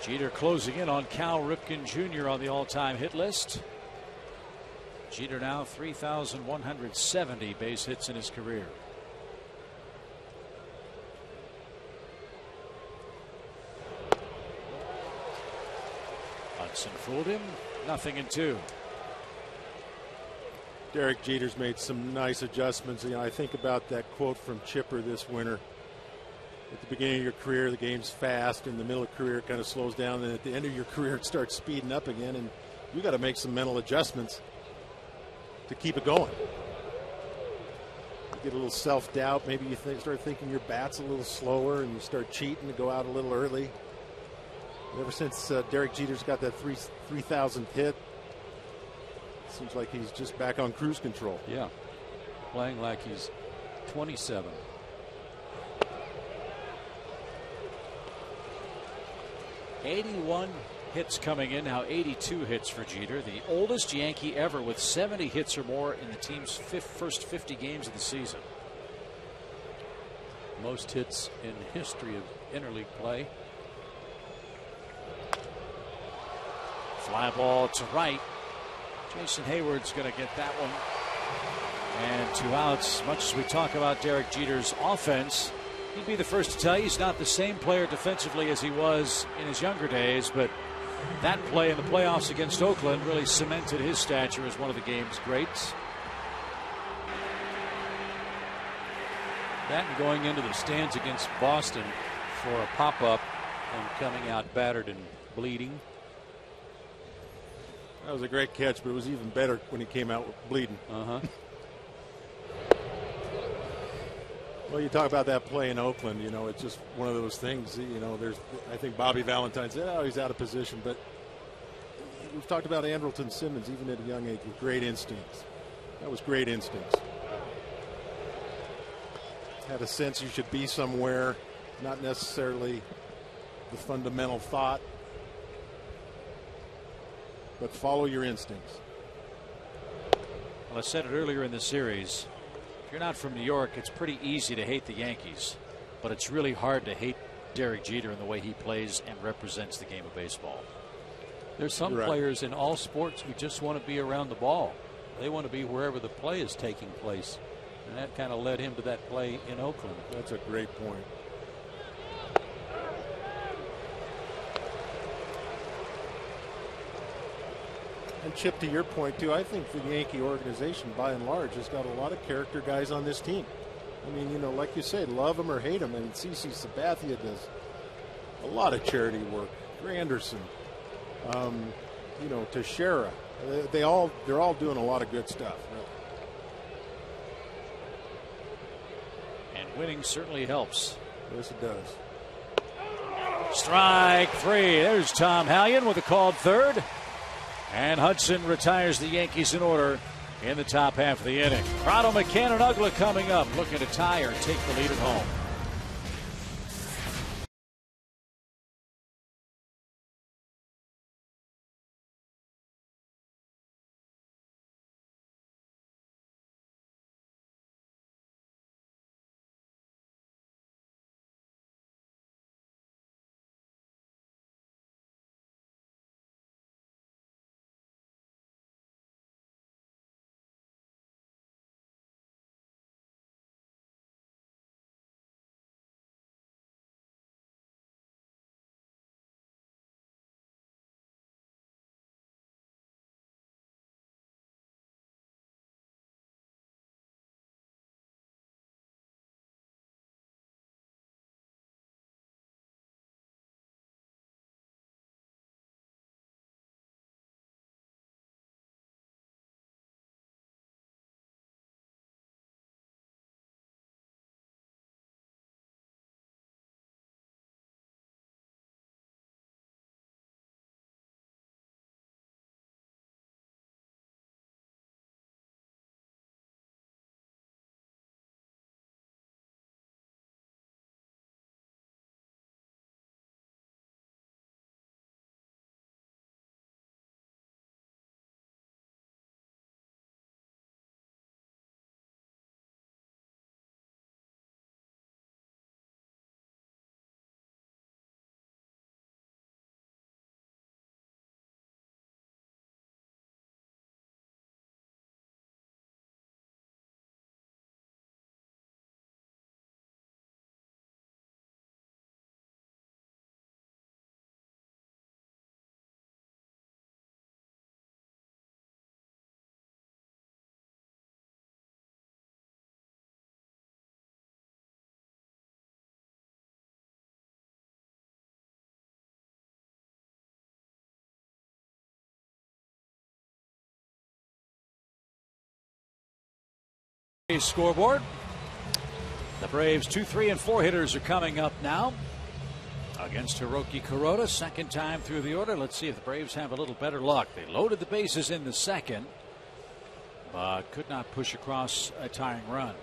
S1: Jeter closing in on Cal Ripken Jr. on the all-time hit list. Jeter now 3,170 base hits in his career. Hudson fooled him. 0-2.
S5: Derek Jeter's made some nice adjustments. You know, I think about that quote from Chipper this winter. At the beginning of your career, the game's fast. In the middle of career, it kind of slows down. And at the end of your career, it starts speeding up again. And you got to make some mental adjustments to keep it going. You get a little self-doubt. Maybe you start thinking your bat's a little slower, and you start cheating to go out a little early. Ever since Derek Jeter's got that 3,000th hit, seems like he's just back on cruise control.
S4: Yeah, playing like he's 27.
S1: '81 hits coming in, now 82 hits for Jeter, the oldest Yankee ever with 70 hits or more in the team's first 50 games of the season.
S4: Most hits in the history of interleague play.
S1: Fly ball to right. Jason Hayward's going to get that one. And 2 outs. Much as we talk about Derek Jeter's offense, he'd be the first to tell you he's not the same player defensively as he was in his younger days, but that play in the playoffs against Oakland really cemented his stature as one of the game's greats.
S4: That and going into the stands against Boston for a pop-up and coming out battered and bleeding.
S5: That was a great catch, but it was even better when he came out bleeding. Well, you talk about that play in Oakland, you know, it's just one of those things, you know, I think Bobby Valentine said, oh, he's out of position, but we've talked about Andrelton Simmons, even at a young age, with great instincts. That was great instincts. Had a sense you should be somewhere, not necessarily the fundamental thought, but follow your instincts.
S1: Well, I said it earlier in the series. If you're not from New York, it's pretty easy to hate the Yankees, but it's really hard to hate Derek Jeter in the way he plays and represents the game of baseball.
S4: There's some players in all sports who just want to be around the ball. They want to be wherever the play is taking place. And that kind of led him to that play in Oakland.
S5: That's a great point. And Chip, to your point too, I think the Yankee organization by and large has got a lot of character guys on this team. I mean, you know, like you say, love them or hate them. And CC Sabathia does a lot of charity work. Granderson, you know, Teixeira, they're all doing a lot of good stuff. Really.
S1: And winning certainly helps.
S5: Yes, it does.
S1: Strike 3. There's Tom Hallion with a called third. And Hudson retires the Yankees in order in the top half of the inning. Prado, McCann, and Uggla coming up, looking to tie or take the lead at home. Scoreboard. The Braves 2, 3, and 4 hitters are coming up now against Hiroki Kuroda. Second time through the order. Let's see if the Braves have a little better luck. They loaded the bases in the second, but could not push across a tying run.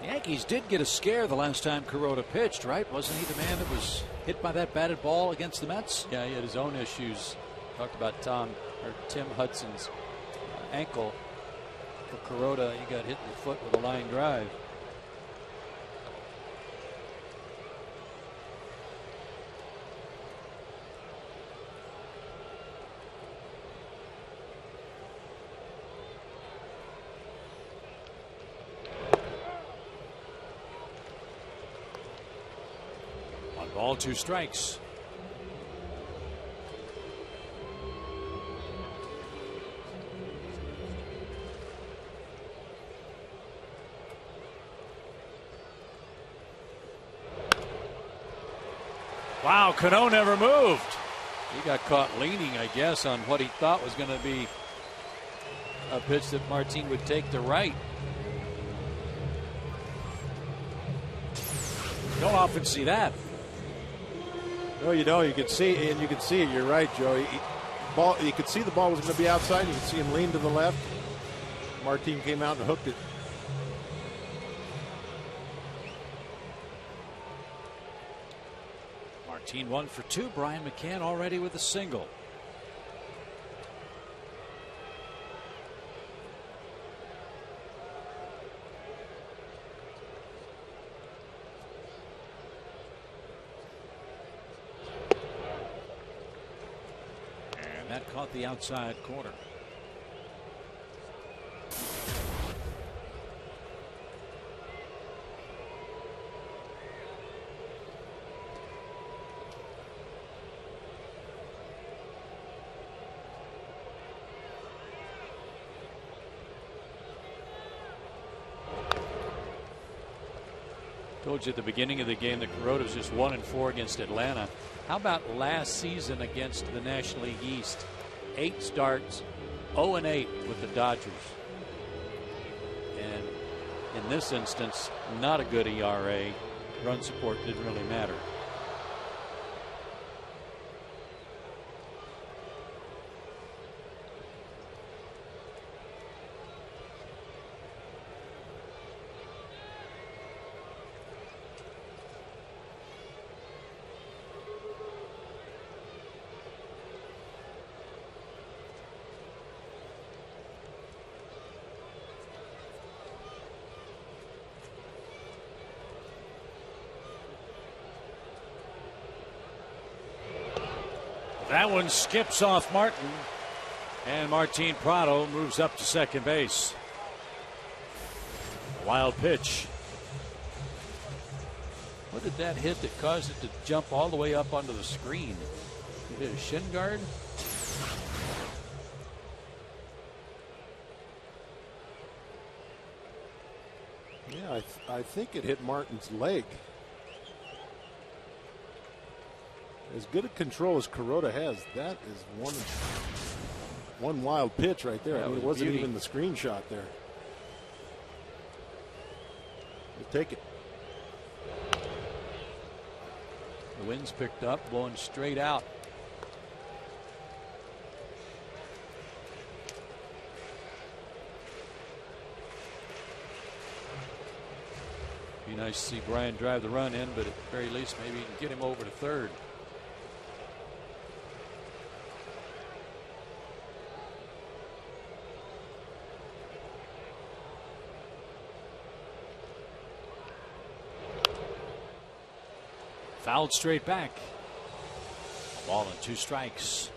S1: The Yankees did get a scare the last time Kuroda pitched, right? Wasn't he the man that was hit by that batted ball against the Mets?
S4: Yeah, he had his own issues. Talked about Tim Hudson's ankle. For Kuroda, he got hit in the foot with a line drive.
S1: Ball, 2 strikes. Wow, Cano never moved.
S4: He got caught leaning, I guess, on what he thought was going to be a pitch that Martin would take to right.
S1: You don't often see that.
S5: No, you don't. You can see, and you can see it. You're right, Joe. You could see the ball was going to be outside. You could see him lean to the left. Martin came out and hooked it.
S1: Martin 1 for 2. Brian McCann already with a single. That caught the outside corner.
S4: Told you at the beginning of the game that Kuroda was just 1 and 4 against Atlanta. How about last season against the National League East? 8 starts, 0 and 8 with the Dodgers. And in this instance, not a good ERA. Run support didn't really matter.
S1: That one skips off Martin, and Martin Prado moves up to second base. Wild pitch.
S4: What did that hit that caused it to jump all the way up onto the screen? It hit a shin guard?
S5: Yeah, I think it hit Martin's leg. As good a control as Kuroda has, that is one wild pitch right there. I mean, it wasn't even the screenshot there. We'll take it.
S4: The wind's picked up, blowing straight out. Be nice to see Brian drive the run in, but at the very least, maybe you can get him over to third.
S1: Fouled straight back. A ball and 2 strikes.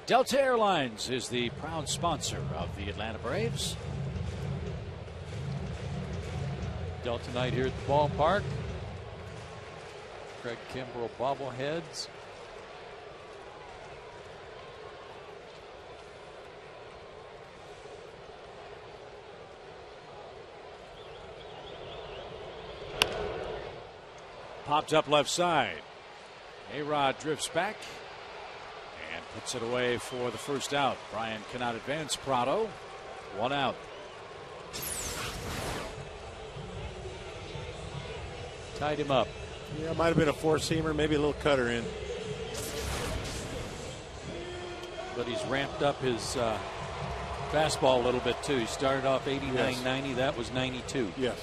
S1: Delta Airlines is the proud sponsor of the Atlanta Braves.
S4: Delta night here at the ballpark. Craig Kimbrell bobbleheads.
S1: Popped up left side. A-Rod drifts back. Puts it away for the first out. Bryan cannot advance Prado. 1 out.
S4: Tied him up.
S5: Yeah, might have been a four-seamer, maybe a little cutter in.
S4: But he's ramped up his fastball a little bit too. He started off 89,
S5: Yes.
S4: 90. That was 92.
S5: Yes.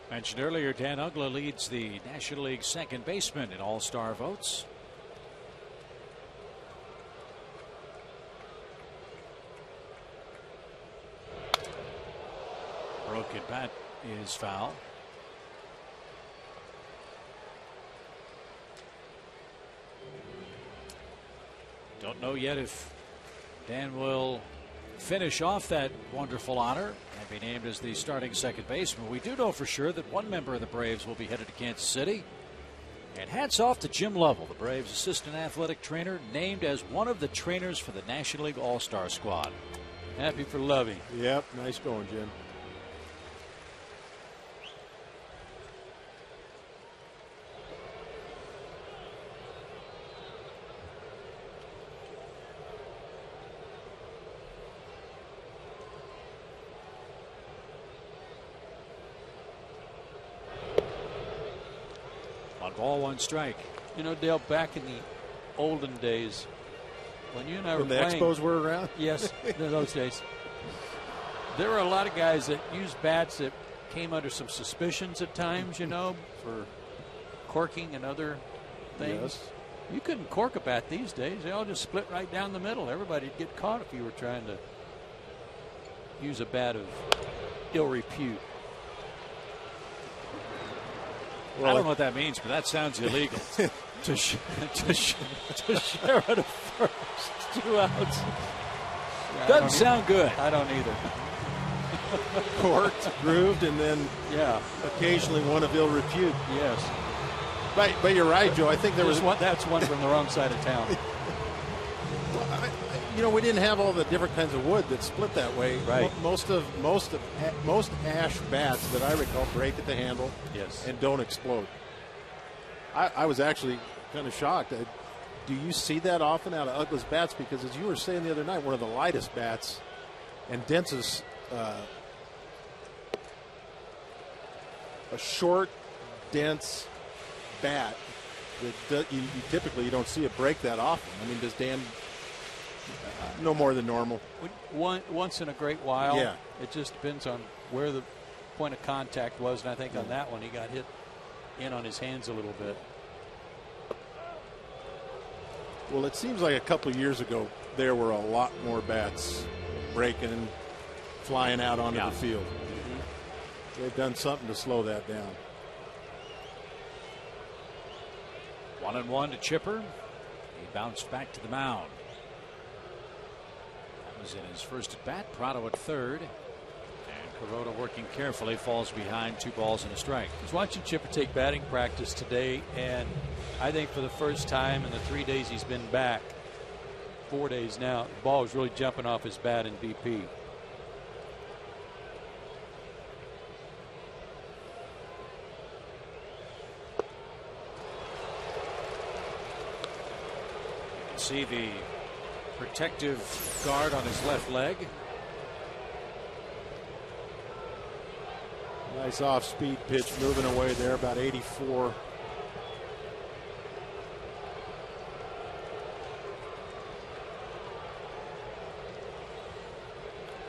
S1: Mentioned earlier, Dan Uggla leads the National League second baseman in All-Star votes. Broken bat is foul. Don't know yet if Dan will finish off that wonderful honor and be named as the starting second baseman. We do know for sure that one member of the Braves will be headed to Kansas City. And hats off to Jim Lovell, the Braves assistant athletic trainer, named as one of the trainers for the National League All-Star squad.
S4: Happy for Lovey.
S5: Yep, nice going, Jim.
S1: Ball, 1 strike.
S4: You know, Dale, back in the olden days, when you and I were
S5: When the
S4: playing,
S5: Expos were around?
S4: yes, in those days, there were a lot of guys that used bats that came under some suspicions at times, you know, for corking and other things.
S5: Yes.
S4: You couldn't cork a bat these days. They all just split right down the middle. Everybody'd get caught if you were trying to use a bat of ill repute.
S1: Well, I don't know what that means, but that sounds illegal. to share it a first, 2 outs.
S4: Yeah,
S1: Doesn't sound good.
S4: I don't either.
S5: Corked, grooved, and then occasionally one of ill repute.
S4: Yes.
S5: But you're right, Joe. I think there was
S4: one. That's one from the wrong side of town.
S5: You know, we didn't have all the different kinds of wood that split that way.
S4: Right.
S5: Most ash bats that I recall break at the handle.
S4: Yes.
S5: And don't explode. I was actually kind of shocked. Do you see that often out of Uggla's bats? Because as you were saying the other night, one of the lightest bats and densest, a short, dense bat that you typically you don't see it break that often. I mean, does Dan? No more than normal.
S4: Once in a great while.
S5: Yeah.
S4: It just depends on where the point of contact was, and I think on that one he got hit in on his hands a little bit.
S5: Well, it seems like a couple of years ago there were a lot more bats breaking and flying out onto the field. Mm-hmm. They've done something to slow that down.
S1: 1-1 to Chipper. He bounced back to the mound. Was in his first at bat. Prado at third, and Kuroda working carefully, falls behind, 2 balls and a strike.
S4: I was watching Chipper take batting practice today, and I think for the first time in the 3 days he's been back, 4 days now, the ball is really jumping off his bat in BP.
S1: You can see the protective guard on his left leg.
S5: Nice off-speed pitch moving away there, about 84.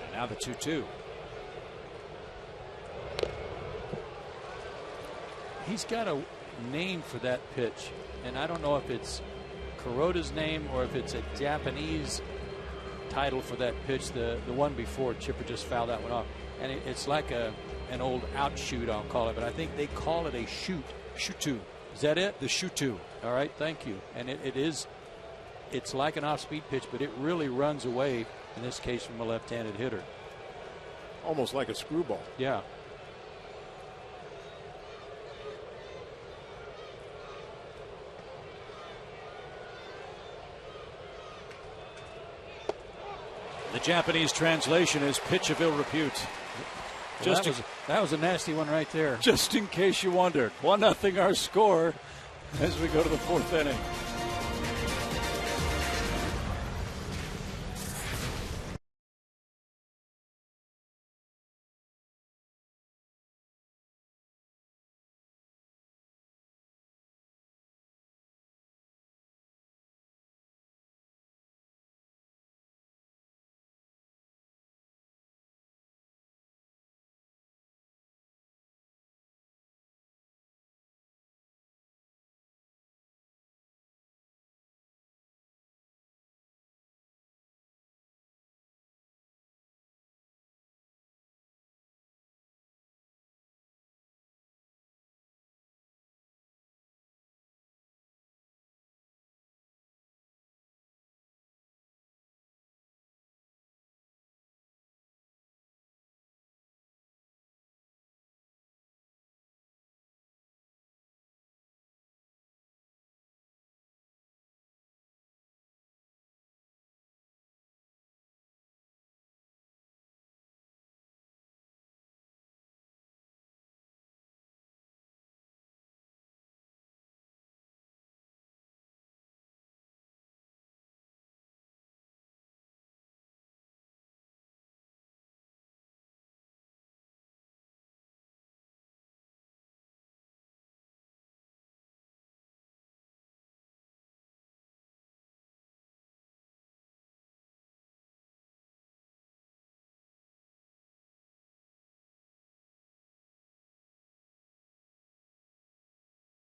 S1: And now the 2-2.
S4: He's got a name for that pitch, and I don't know if it's Kuroda's name or if it's a Japanese title for that pitch. The one before, Chipper just fouled that one off, and it's like an old outshoot, I'll call it, but I think they call it a shutu. Is that it?
S1: The shutu.
S4: All right, thank you. And it's like an off-speed pitch, but it really runs away, in this case from a left-handed hitter.
S5: Almost like a screwball.
S4: Yeah.
S1: The Japanese translation is pitch of ill repute.
S4: That was a nasty one right there.
S1: Just in case you wondered, 1-0 our score as we go to the 4th inning.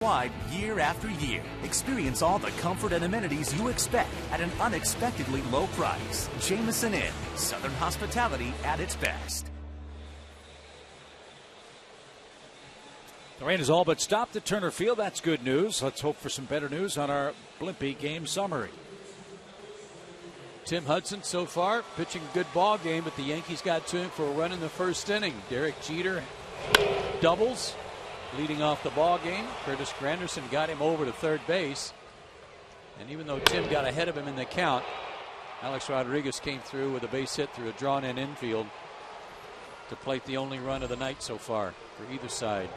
S6: Wide year after year. Experience all the comfort and amenities you expect at an unexpectedly low price. Jameson Inn, Southern hospitality at its best.
S1: The rain is all but stopped at Turner Field. That's good news. Let's hope for some better news on our Blimpie game summary.
S4: Tim Hudson so far pitching a good ball game, but the Yankees got to him for a run in the 1st inning. Derek Jeter doubles, leading off the ball game. Curtis Granderson got him over to 3rd base. And even though Tim got ahead of him in the count, Alex Rodriguez came through with a base hit through a drawn-in infield to plate the only run of the night so far for either side.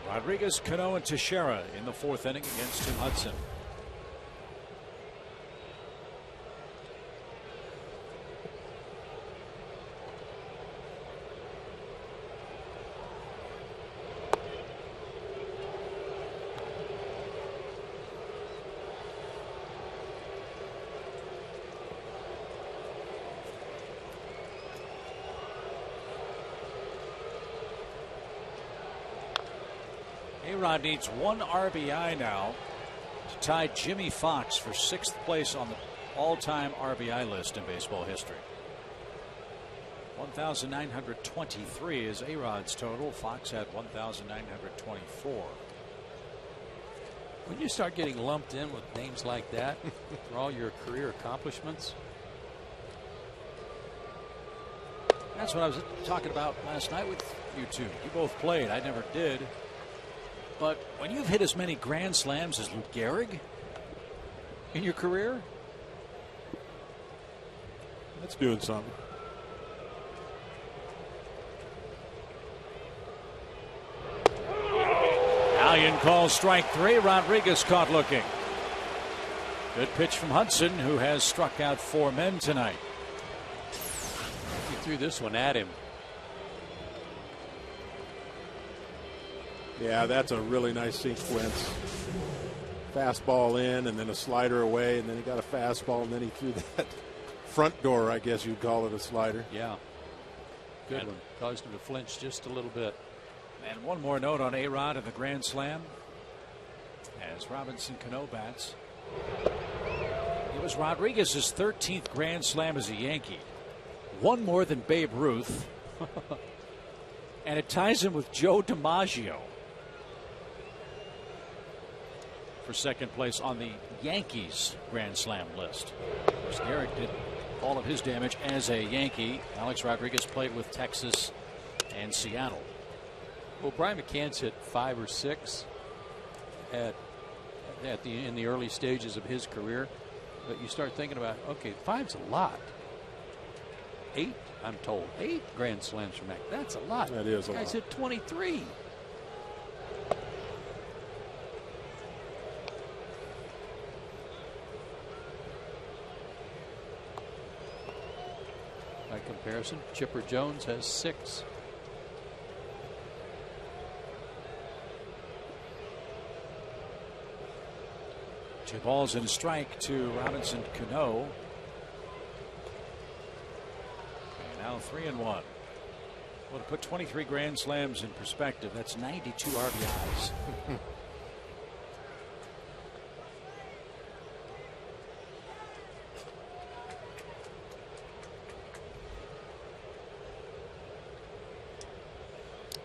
S1: Rodriguez, Cano, and Teixeira in the 4th inning against Tim Hudson. A-Rod needs 1 RBI now to tie Jimmy Fox for 6th place on the all-time RBI list in baseball history. 1,923 is A-Rod's total. Fox had 1,924.
S4: When you start getting lumped in with names like that for all your career accomplishments.
S1: That's what I was talking about last night with you two. You both played. I never did. But when you've hit as many grand slams as Lou Gehrig in your career,
S5: that's doing something.
S1: Allian calls strike 3. Rodriguez caught looking. Good pitch from Hudson, who has struck out 4 men tonight.
S4: He threw this one at him.
S5: Yeah, that's a really nice sequence. Fastball in and then a slider away, and then he got a fastball, and then he threw that front door, I guess you'd call it a slider.
S4: Yeah. Good one. Caused him to flinch just a little bit.
S1: And one more note on A-Rod and the Grand Slam. As Robinson Cano bats. It was Rodriguez's 13th Grand Slam as a Yankee. One more than Babe Ruth. And it ties him with Joe DiMaggio for 2nd place on the Yankees Grand Slam list. Of course, Gehrig did all of his damage as a Yankee. Alex Rodriguez played with Texas and Seattle.
S4: Well, Brian McCann's hit 5 or 6 in the early stages of his career. But you start thinking about, okay, 5's a lot. 8, I'm told, 8 grand slams from Mac. That's a lot.
S5: That is a lot.
S4: Guys hit 23. By comparison, Chipper Jones has 6.
S1: Two balls and a strike to Robinson Cano. And now 3-1. Well, to put 23 grand slams in perspective, that's 92 RBIs.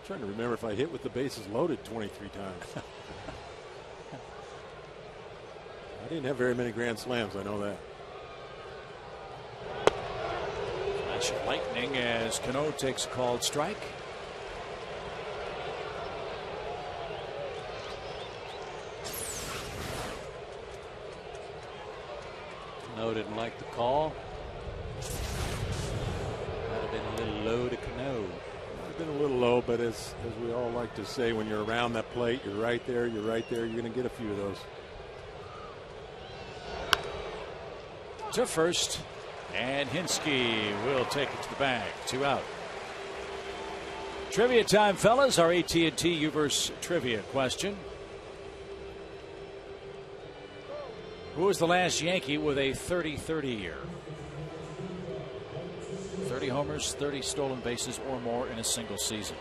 S5: Trying to remember if I hit with the bases loaded 23 times. I didn't have very many grand slams, I know that.
S1: Flash of lightning as Cano takes a called strike.
S4: Cano didn't like the call. Might have been a little low to Cano.
S5: Been a little low, but as we all like to say, when you're around that plate, you're right there, you're right there, you're going to get a few of those.
S1: To first, and Hinsky will take it to the bag. 2 out. Trivia time, fellas. Our AT&T Uverse trivia question. Who was the last Yankee with a 30-30 year? 30 homers, 30 stolen bases or more in a single season.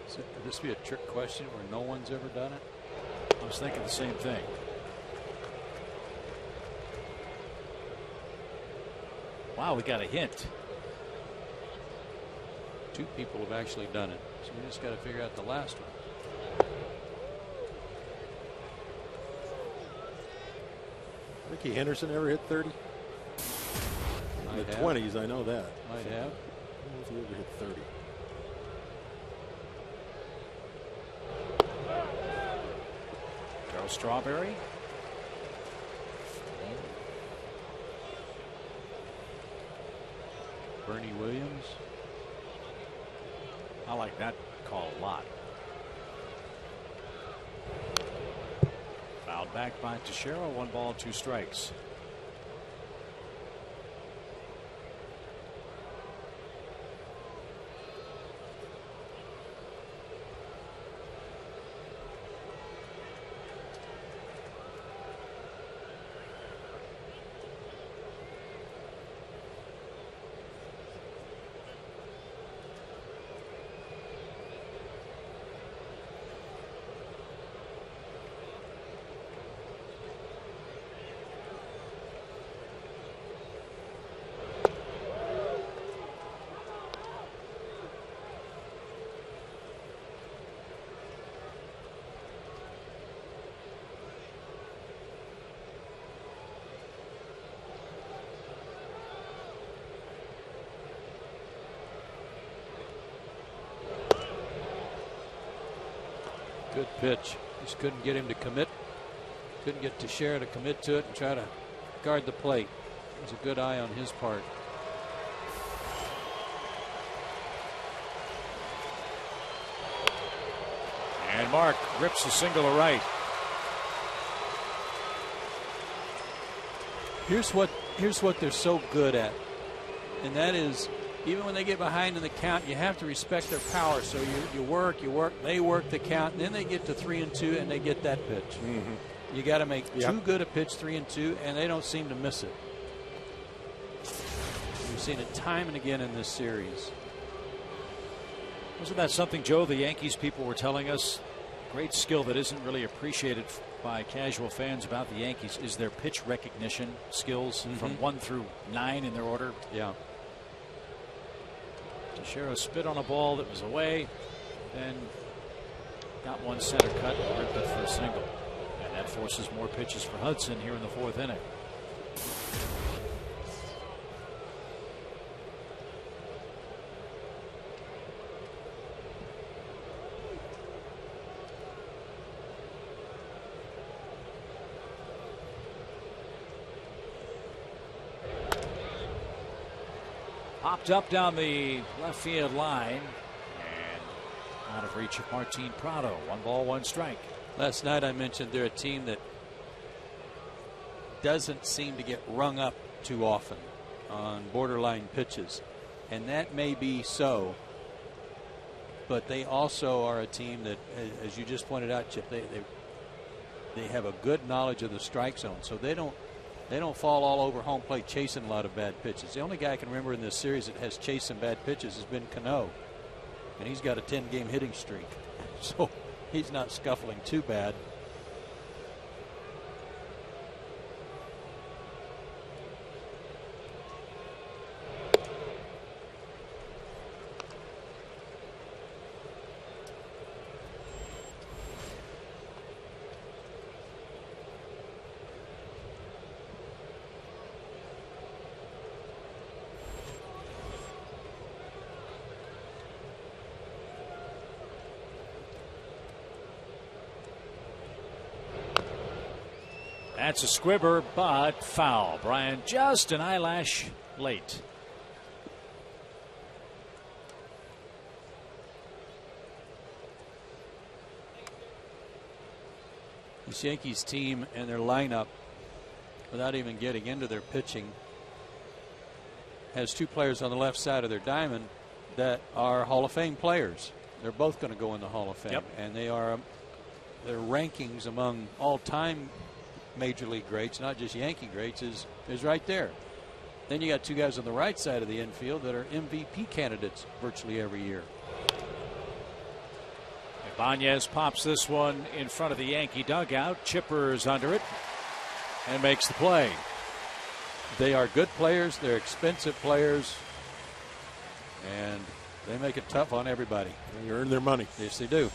S4: So could this be a trick question where no one's ever done it?
S1: I was thinking the same thing. Wow, we got a hint.
S4: 2 people have actually done it, so we just got to figure out the last one.
S5: Ricky Henderson ever hit 30? In the 20s, I know that.
S4: Might have.
S5: I don't know if he ever hit 30.
S1: Darryl Strawberry.
S4: Bernie Williams.
S1: I like that call a lot. Fouled back by Teixeira. 1 ball, 2 strikes.
S4: Good pitch. Just couldn't get him to commit. Couldn't get Teixeira to commit to it and try to guard the plate. It was a good eye on his part.
S1: And Mark rips a single to right.
S4: Here's what they're so good at, and that is, even when they get behind in the count, you have to respect their power. So you work, they work the count, and then they get to 3-2 and they get that pitch. Mm-hmm. You got to make too good a pitch, 3-2, and they don't seem to miss it. We've seen it time and again in this series.
S1: Wasn't that something, Joe, the Yankees people were telling us? Great skill that isn't really appreciated by casual fans about the Yankees is their pitch recognition skills from 1 through 9 in their order.
S4: Yeah.
S1: Teixeira spit on a ball that was away, then got one center cut and ripped it for a single. And that forces more pitches for Hudson here in the 4th inning. Popped up down the left field line. And out of reach of Martin Prado. 1 ball, 1 strike.
S4: Last night I mentioned they're a team that doesn't seem to get rung up too often on borderline pitches. And that may be so. But they also are a team that, as you just pointed out, Chip, they have a good knowledge of the strike zone. So they don't fall all over home plate chasing a lot of bad pitches. The only guy I can remember in this series that has chased some bad pitches has been Cano. And he's got a 10-game hitting streak. So he's not scuffling too bad.
S1: That's a squibber, but foul. Brian, just an eyelash late.
S4: This Yankees team and their lineup, without even getting into their pitching, has 2 players on the left side of their diamond that are Hall of Fame players. They're both going to go in the Hall of Fame.
S1: Yep.
S4: And their rankings among all-time Major League greats, not just Yankee greats, is right there. Then you got 2 guys on the right side of the infield that are MVP candidates virtually every year.
S1: Ibanez pops this one in front of the Yankee dugout. Chipper's under it and makes the play.
S4: They are good players. They're expensive players. And they make it tough on everybody.
S5: They earn their money.
S4: Yes, they do.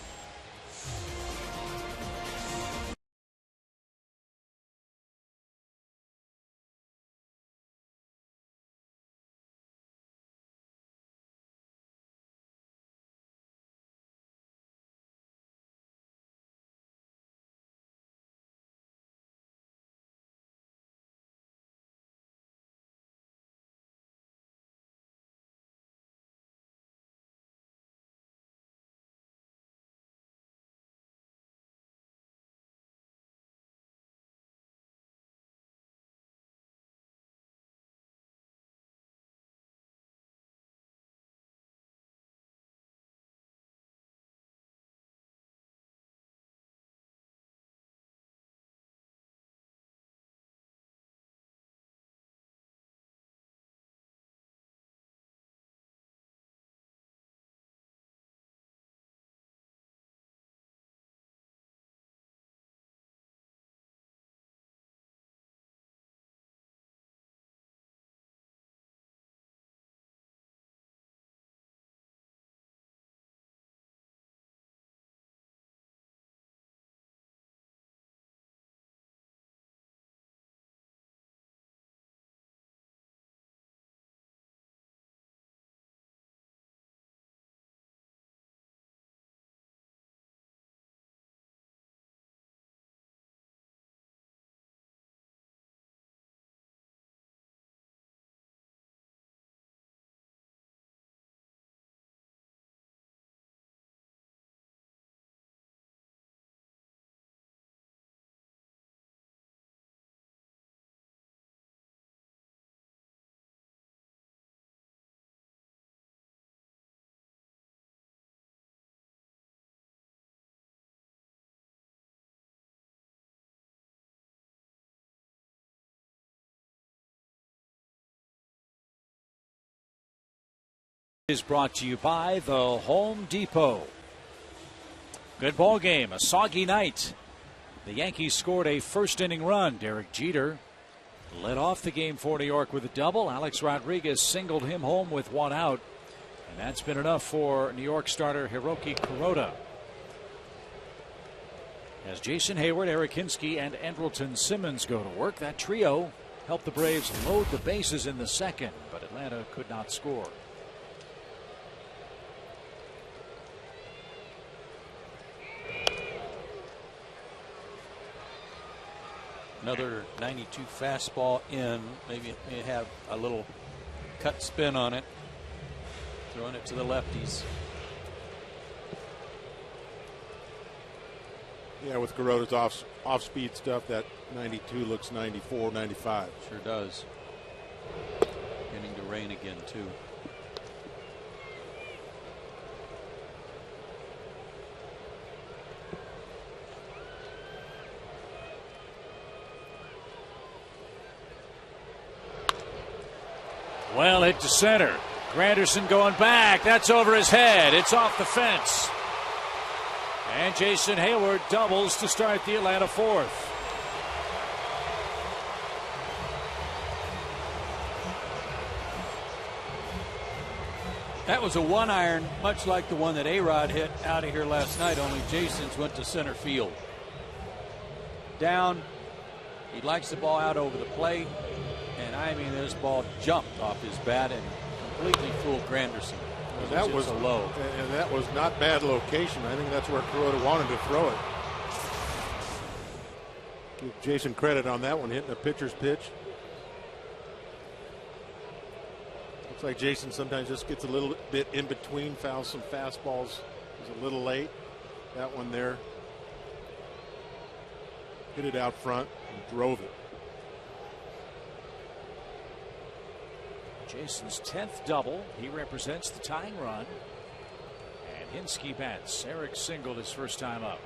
S1: Is brought to you by the Home Depot. Good ball game, a soggy night. The Yankees scored a first inning run. Derek Jeter led off the game for New York with a double. Alex Rodriguez singled him home with 1 out. And that's been enough for New York starter Hiroki Kuroda. As Jason Hayward, Eric Hinsky, and Andrelton Simmons go to work, that trio helped the Braves load the bases in the second, but Atlanta could not score.
S4: Another 92 fastball in. Maybe it may have a little cut spin on it. Throwing it to the lefties.
S5: Yeah, with Kuroda's off-speed stuff, that 92 looks 94, 95.
S4: Sure does. Beginning to rain again, too.
S1: Well hit to center. Granderson going back. That's over his head. It's off the fence. And Jason Hayward doubles to start the Atlanta fourth.
S4: That was a 1-iron, much like the one that A-Rod hit out of here last night, only Jason's went to center field. Down. He likes the ball out over the plate. And I mean, this ball jumped off his bat and completely fooled Granderson.
S5: That was
S4: low.
S5: And that was not bad location. I think that's where Kuroda wanted to throw it. Give Jason credit on that one, hitting a pitcher's pitch. Looks like Jason sometimes just gets a little bit in between, fouls some fastballs. He's a little late. That one there. Hit it out front and drove it.
S1: Jason's 10th double. He represents the tying run. And Hinske bats. Eric singled his first time up.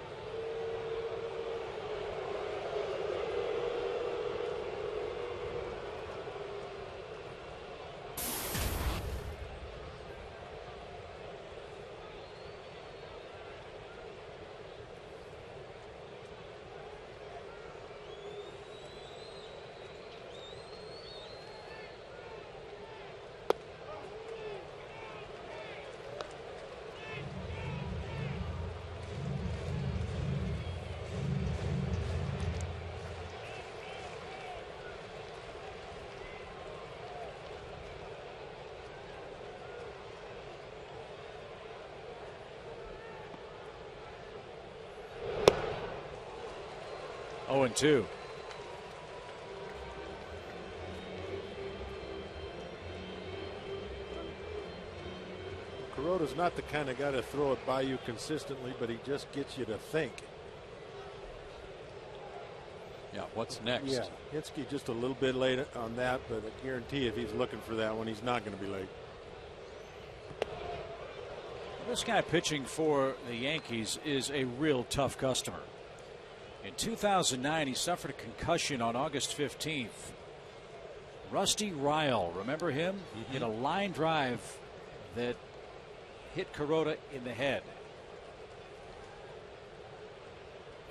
S1: Oh, and 2.
S5: Kuroda's not the kind of guy to throw it by you consistently, but he just gets you to think.
S4: Yeah, what's next?
S5: Yeah, Hinske just a little bit late on that, but I guarantee if he's looking for that one, he's not going to be late.
S1: This guy pitching for the Yankees is a real tough customer. In 2009, he suffered a concussion on August 15th. Rusty Ryle, remember him? He hit a line drive that hit Kuroda in the head.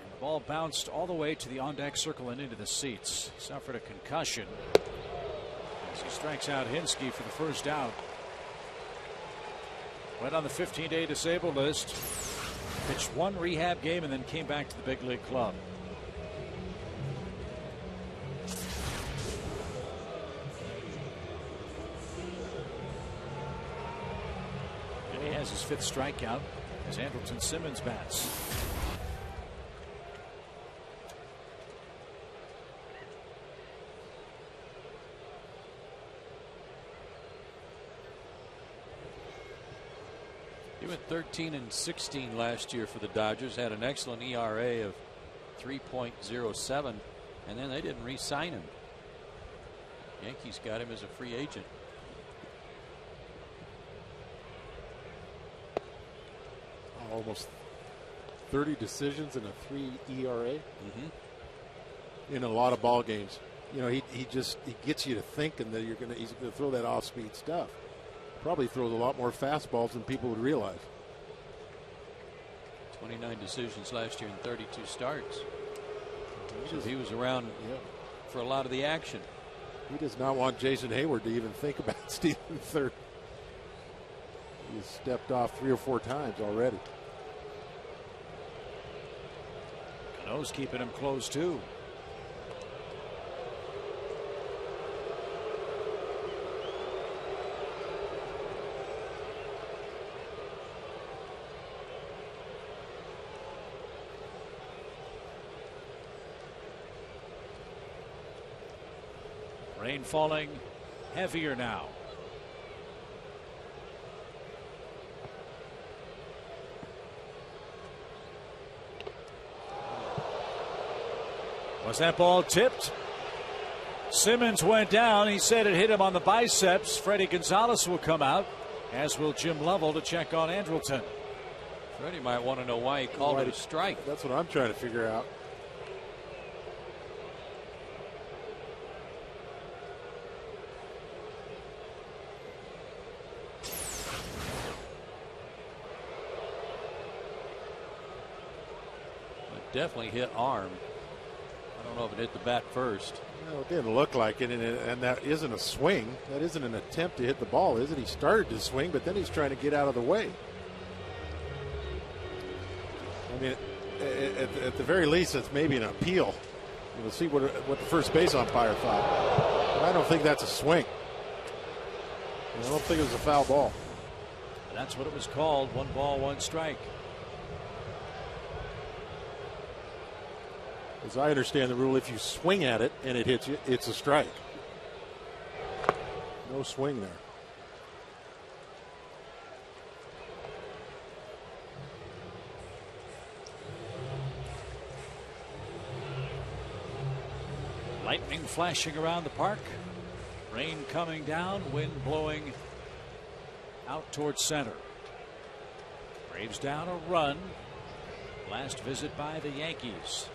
S1: And the ball bounced all the way to the on-deck circle and into the seats. He suffered a concussion as he strikes out Hinske for the first out. Went on the 15-day disabled list. Pitched one rehab game and then came back to the big league club. And he has his 5th strikeout as Andrelton Simmons bats.
S4: He went 13-16 last year for the Dodgers, had an excellent ERA of 3.07, and then they didn't re-sign him. Yankees got him as a free agent.
S5: Almost 30 decisions and a 3 ERA in a lot of ball games. You know, he gets you to thinking that he's gonna throw that off-speed stuff. Probably throws a lot more fastballs than people would realize.
S4: 29 decisions last year in 32 starts. So he was around for a lot of the action.
S5: He does not want Jason Hayward to even think about stealing third. He's stepped off 3 or 4 times already.
S1: Cano's keeping him close too. Rain falling heavier now. Was that ball tipped? Simmons went down. He said it hit him on the biceps. Freddie Gonzalez will come out, as will Jim Lovell to check on Andrelton.
S4: Freddie might want to know why he called it a strike.
S5: That's what I'm trying to figure out.
S4: It definitely hit arm. I don't know if it hit the bat first.
S5: No, it didn't look like it, and that isn't a swing. That isn't an attempt to hit the ball, is it? He started to swing, but then he's trying to get out of the way. I mean, at the very least, it's maybe an appeal. We'll see what the first base umpire thought. But I don't think that's a swing. I don't think it was a foul ball.
S1: That's what it was called. 1 ball, 1 strike.
S5: As I understand the rule, if you swing at it and it hits you, it's a strike. No swing there.
S1: Lightning flashing around the park. Rain coming down, wind blowing out towards center. Braves down a run. Last visit by the Yankees.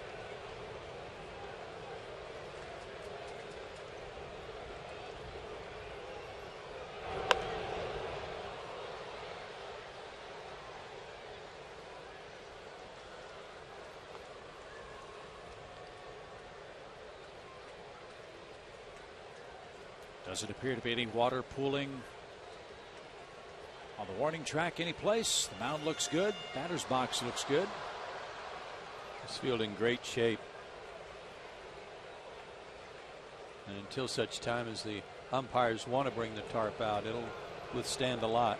S1: Doesn't appear to be any water pooling on the warning track any place. The mound looks good. Batter's box looks good.
S4: This field in great shape. And until such time as the umpires want to bring the tarp out, it'll withstand a lot.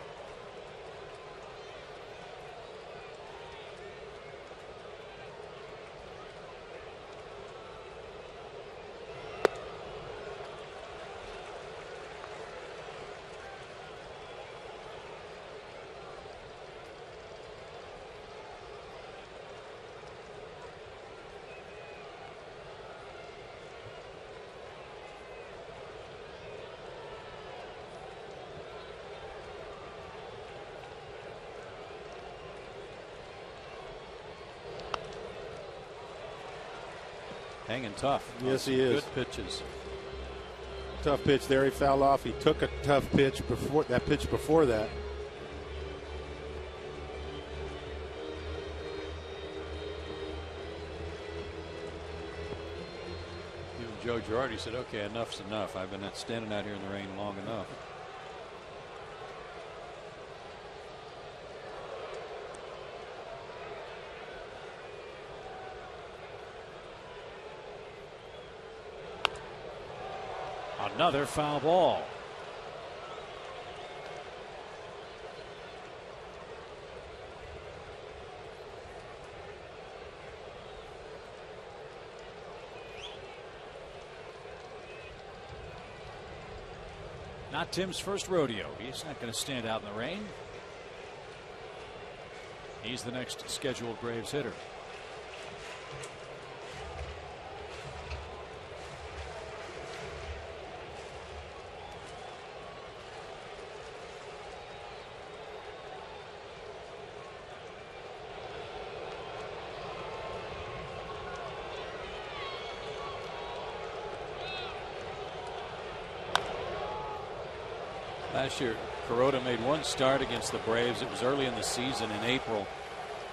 S4: Hanging tough.
S5: Yes, he is.
S4: Good pitches.
S5: Tough pitch there. He fouled off. He took a tough pitch before that.
S4: Even Joe Girardi said, okay, enough's enough. I've been standing out here in the rain long enough.
S1: Another foul ball. Not Tim's first rodeo. He's not going to stand out in the rain. He's the next scheduled Braves hitter.
S4: Last year, Kuroda made one start against the Braves. It was early in the season in April.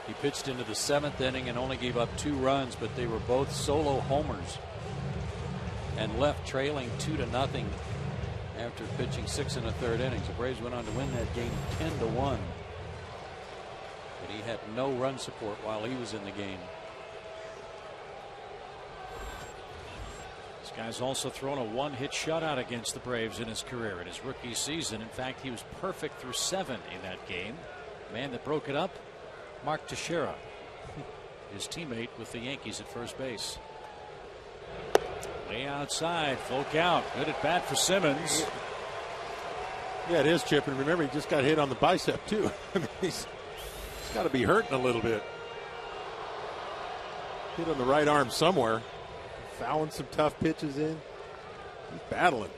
S4: He pitched into the 7th inning and only gave up 2 runs, but they were both solo homers and left trailing 2-0 after pitching 6 1/3 innings. The Braves went on to win that game 10-1. But he had no run support while he was in the game.
S1: This guy's also thrown a 1-hit shutout against the Braves in his career in his rookie season. In fact, he was perfect through 7 in that game. The man that broke it up, Mark Teixeira, his teammate with the Yankees at first base. Way outside, full count. Good at bat for Simmons.
S5: Yeah, it is, Chip. And remember, he just got hit on the bicep, too. I mean, he's got to be hurting a little bit. Hit on the right arm somewhere. fouling some tough pitches in. He's battling.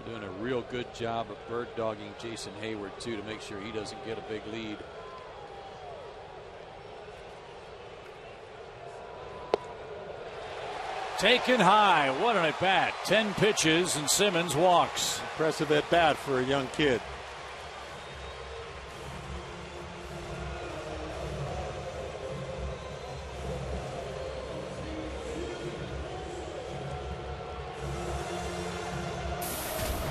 S4: They're doing a real good job of bird dogging Jason Hayward, too, to make sure he doesn't get a big lead.
S1: Taken high. What an at bat. 10 pitches and Simmons walks.
S5: Impressive at bat for a young kid.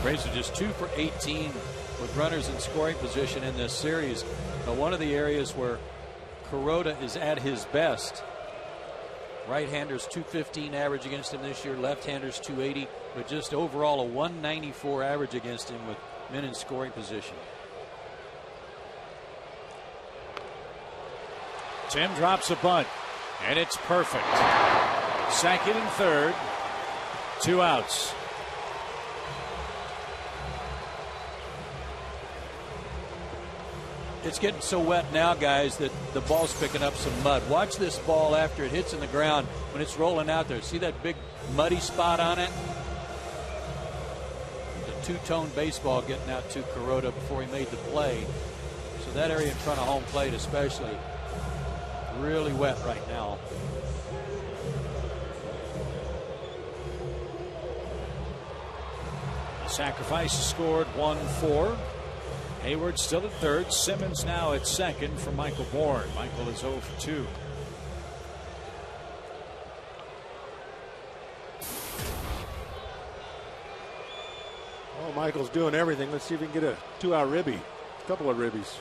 S4: Braves are just 2 for 18 with runners in scoring position in this series. But one of the areas where Kuroda is at his best. Right-handers 215 average against him this year. Left-handers 280, but just overall a 194 average against him with men in scoring position.
S1: Tim drops a bunt, and it's perfect. Second and third, 2 outs.
S4: It's getting so wet now, guys, that the ball's picking up some mud. Watch this ball after it hits in the ground when it's rolling out there. See that big muddy spot on it? The two-tone baseball getting out to Kuroda before he made the play. So that area in front of home plate especially really wet right now.
S1: The sacrifice scored 1-4. Hayward still at third. Simmons now at second for Michael Bourne. Michael is 0 for 2.
S5: Oh, Michael's doing everything. Let's see if we can get a 2-out ribby. A couple of ribbies.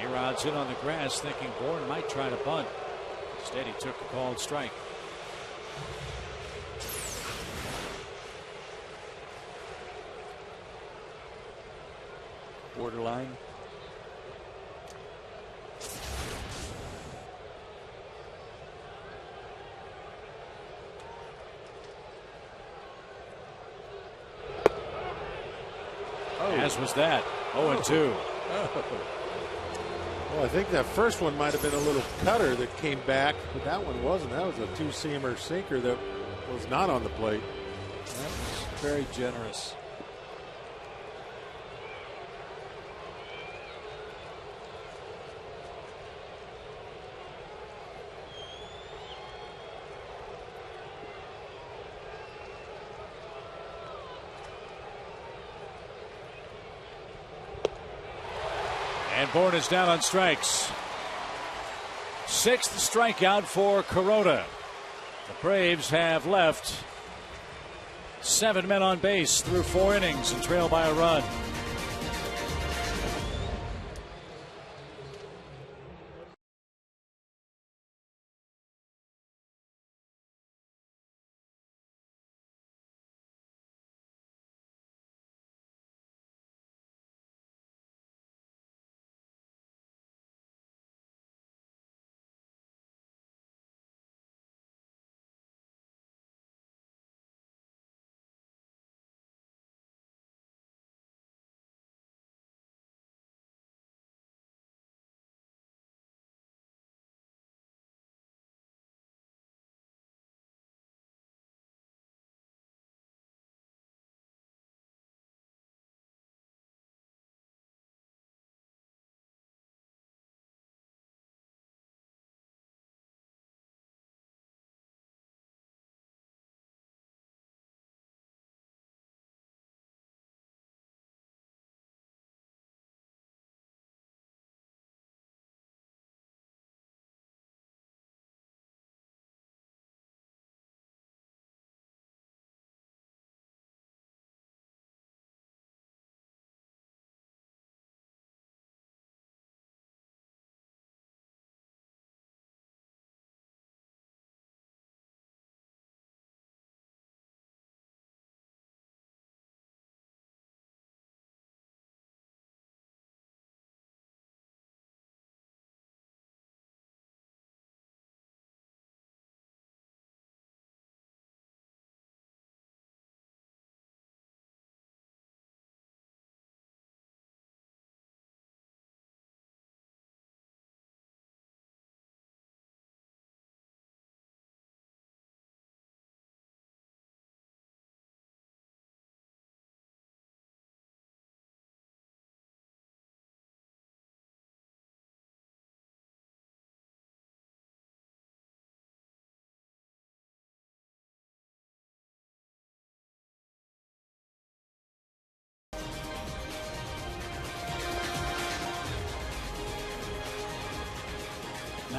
S1: A-Rod's in on the grass thinking Bourne might try to bunt. Instead he took a called strike.
S4: Borderline.
S1: As was that. 0-2.
S5: Well, I think that first one might have been a little cutter that came back, but that one wasn't. That was a two-seamer sinker that was not on the plate.
S4: That was very generous.
S1: And Bourne is down on strikes. 6th strikeout for Kuroda. The Braves have left 7 men on base through 4 innings and trail by a run.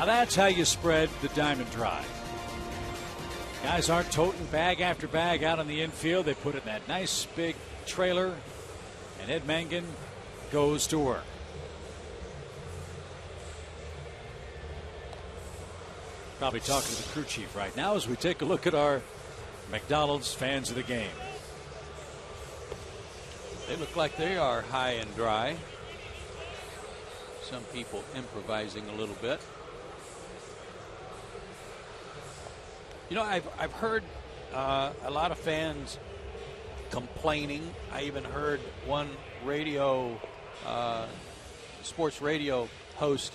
S1: Now that's how you spread the diamond drive. Guys aren't toting bag after bag out on the infield. They put it in that nice big trailer, and Ed Mangan goes to work. Probably talking to the crew chief right now as we take a look at our McDonald's fans of the game.
S4: They look like they are high and dry. Some people improvising a little bit. You know, I've heard a lot of fans complaining. I even heard one sports radio host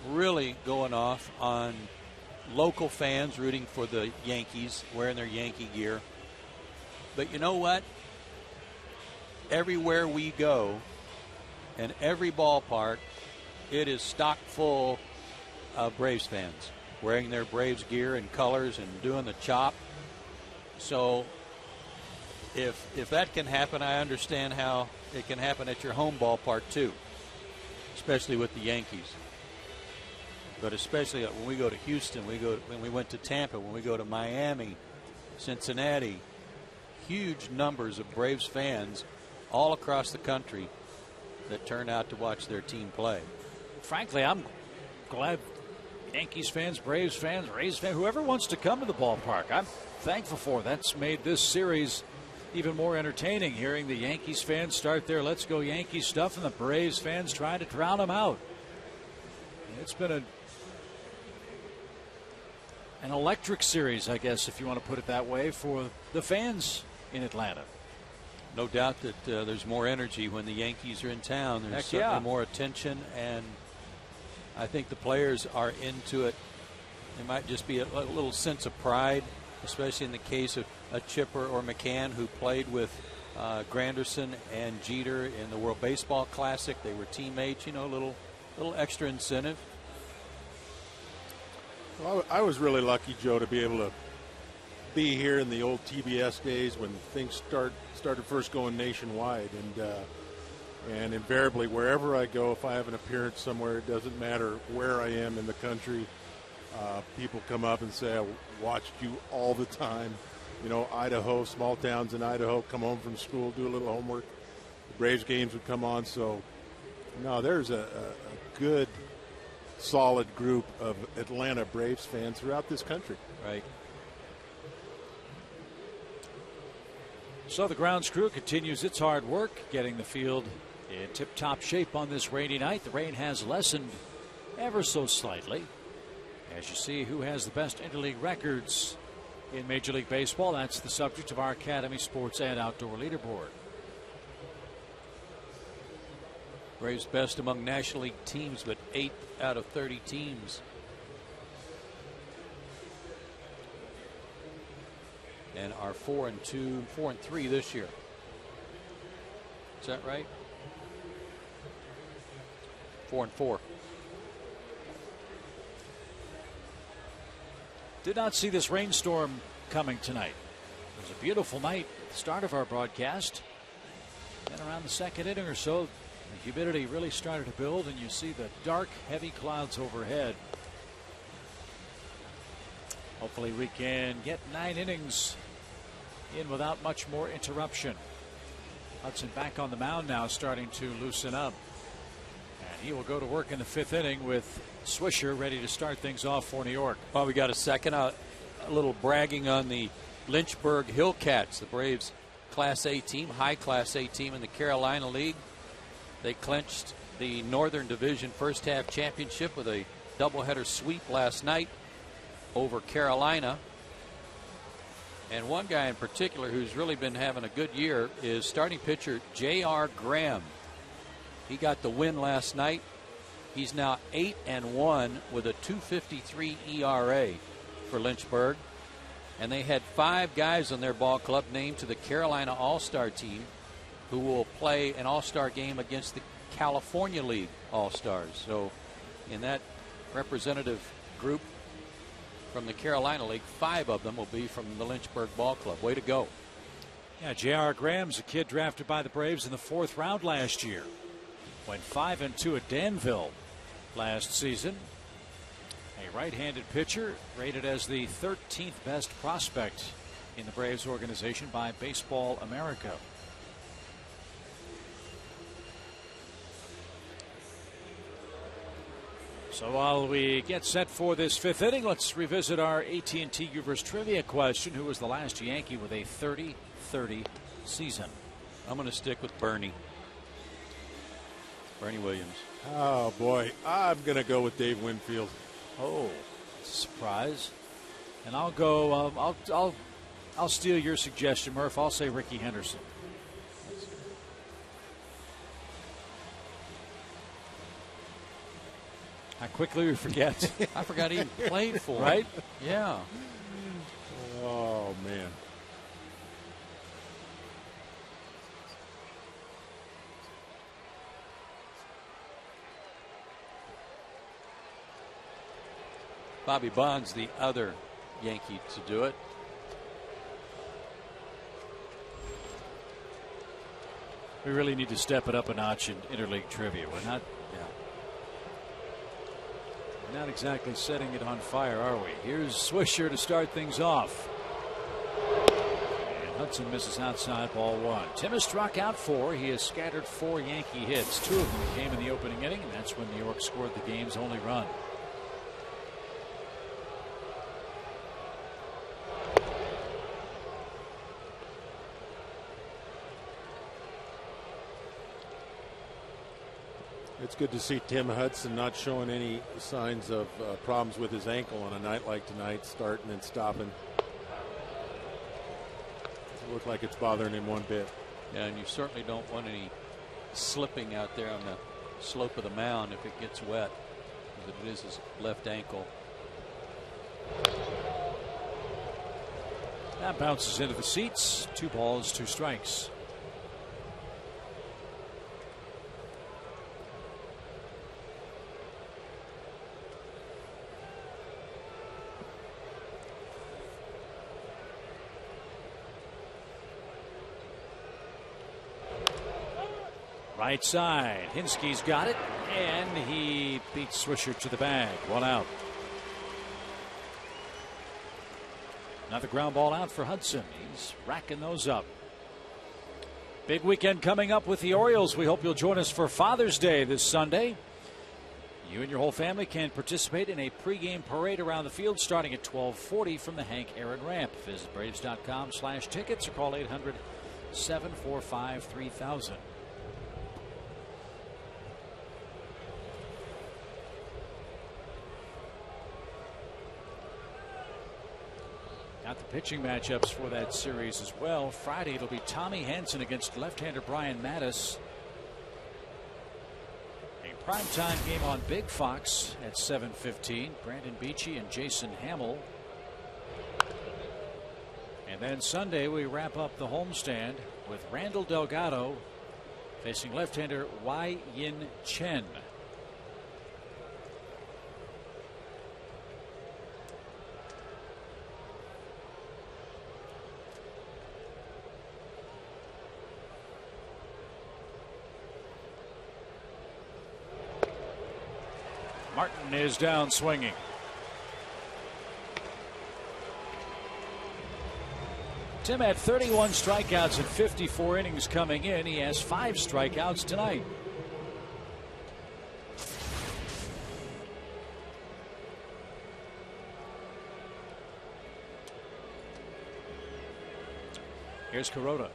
S4: really going off on local fans rooting for the Yankees, wearing their Yankee gear. But you know what? Everywhere we go, and every ballpark, it is stock full of Braves fans wearing their Braves gear and colors and doing the chop. So if that can happen, I understand how it can happen at your home ballpark too, especially with the Yankees. But especially when we go to Houston, when we went to Tampa, when we go to Miami, Cincinnati, huge numbers of Braves fans all across the country that turn out to watch their team play.
S1: Frankly, I'm glad Yankees fans, Braves fans, Rays fans, whoever wants to come to the ballpark, I'm thankful for. That's made this series even more entertaining, hearing the Yankees fans start their Let's Go Yankees stuff and the Braves fans trying to drown them out. It's been an electric series, I guess, if you want to put it that way, for the fans in Atlanta.
S4: No doubt that there's more energy when the Yankees are in town. There's certainly more attention, and I think the players are into it. There might just be a little sense of pride, especially in the case of a Chipper or McCann, who played with Granderson and Jeter in the World Baseball Classic. They were teammates, you know, a little extra incentive.
S5: Well, I was really lucky, Joe, to be able to be here in the old TBS days when things started first going nationwide, and invariably wherever I go, if I have an appearance somewhere, it doesn't matter where I am in the country, people come up and say, I watched you all the time. You know, Idaho, small towns in Idaho, come home from school, do a little homework. The Braves games would come on. So, no, there's a good, solid group of Atlanta Braves fans throughout this country.
S4: Right.
S1: So the grounds crew continues its hard work, getting the field in tip-top shape on this rainy night. The rain has lessened ever so slightly. As you see, who has the best interleague records in Major League Baseball? That's the subject of our Academy Sports and Outdoor Leaderboard.
S4: Braves best among National League teams, but 8 out of 30 teams. And are 4-2, 4-3 this year. Is that right? 4-4.
S1: Did not see this rainstorm coming tonight. It was a beautiful night at the start of our broadcast. Then around the second inning or so, the humidity really started to build, and you see the dark, heavy clouds overhead. Hopefully we can get 9 innings in without much more interruption. Hudson back on the mound now, starting to loosen up. And he will go to work in the 5th inning with Swisher ready to start things off for New York.
S4: Well, we got a second. A little bragging on the Lynchburg Hillcats, the Braves Class A team, high Class A team in the Carolina League. They clinched the Northern Division first half championship with a doubleheader sweep last night over Carolina. And one guy in particular who's really been having a good year is starting pitcher J.R. Graham. He got the win last night. He's now 8-1 with a 2.53 ERA for Lynchburg. And they had 5 guys on their ball club named to the Carolina All-Star team who will play an All-Star game against the California League All-Stars. So in that representative group from the Carolina League, 5 of them will be from the Lynchburg Ball Club. Way to go.
S1: Yeah, J.R. Graham's a kid drafted by the Braves in the 4th round last year. Went 5-2 at Danville last season. right-handed pitcher, rated as the 13th best prospect in the Braves organization by Baseball America. So while we get set for this 5th inning, let's revisit our AT&T Givers trivia question. Who was the last Yankee with a 30-30 season?
S4: I'm going to stick with Bernie Williams.
S5: Oh boy, I'm going to go with Dave Winfield.
S1: Oh, surprise! And I'll go. I'll steal your suggestion, Murph. I'll say Ricky Henderson. How quickly we forget.
S4: I forgot he played for him.
S1: Right?
S4: Yeah.
S5: Oh man.
S4: Bobby Bonds, the other Yankee to do it.
S1: We really need to step it up a notch in interleague trivia. We're not exactly setting it on fire, are we? Here's Swisher to start things off. And Hudson misses outside, ball 1. Tim has struck out 4. He has scattered 4 Yankee hits. 2 of them came in the opening inning, and that's when New York scored the game's only run.
S5: It's good to see Tim Hudson not showing any signs of problems with his ankle on a night like tonight, starting and stopping. Doesn't look like it's bothering him one bit.
S4: Yeah, and you certainly don't want any slipping out there on the slope of the mound if it gets wet, because it is his left ankle.
S1: That bounces into the seats. 2 balls, 2 strikes. Right side. Hinsky's got it, and he beats Swisher to the bag. 1 out. Another ground ball out for Hudson. He's racking those up. Big weekend coming up with the Orioles. We hope you'll join us for Father's Day this Sunday. You and your whole family can participate in a pregame parade around the field starting at 12:40 from the Hank Aaron ramp. Visit Braves.com/tickets or call 800-745-3000. Got the pitching matchups for that series as well. Friday it'll be Tommy Hanson against left-hander Brian Mattis. A primetime game on Big Fox at 7:15. Brandon Beachy and Jason Hamill. And then Sunday we wrap up the homestand with Randall Delgado facing left-hander Wai Yin Chen. Martin is down swinging. Tim had 31 strikeouts in 54 innings coming in. He has 5 strikeouts tonight. Here's Kuroda.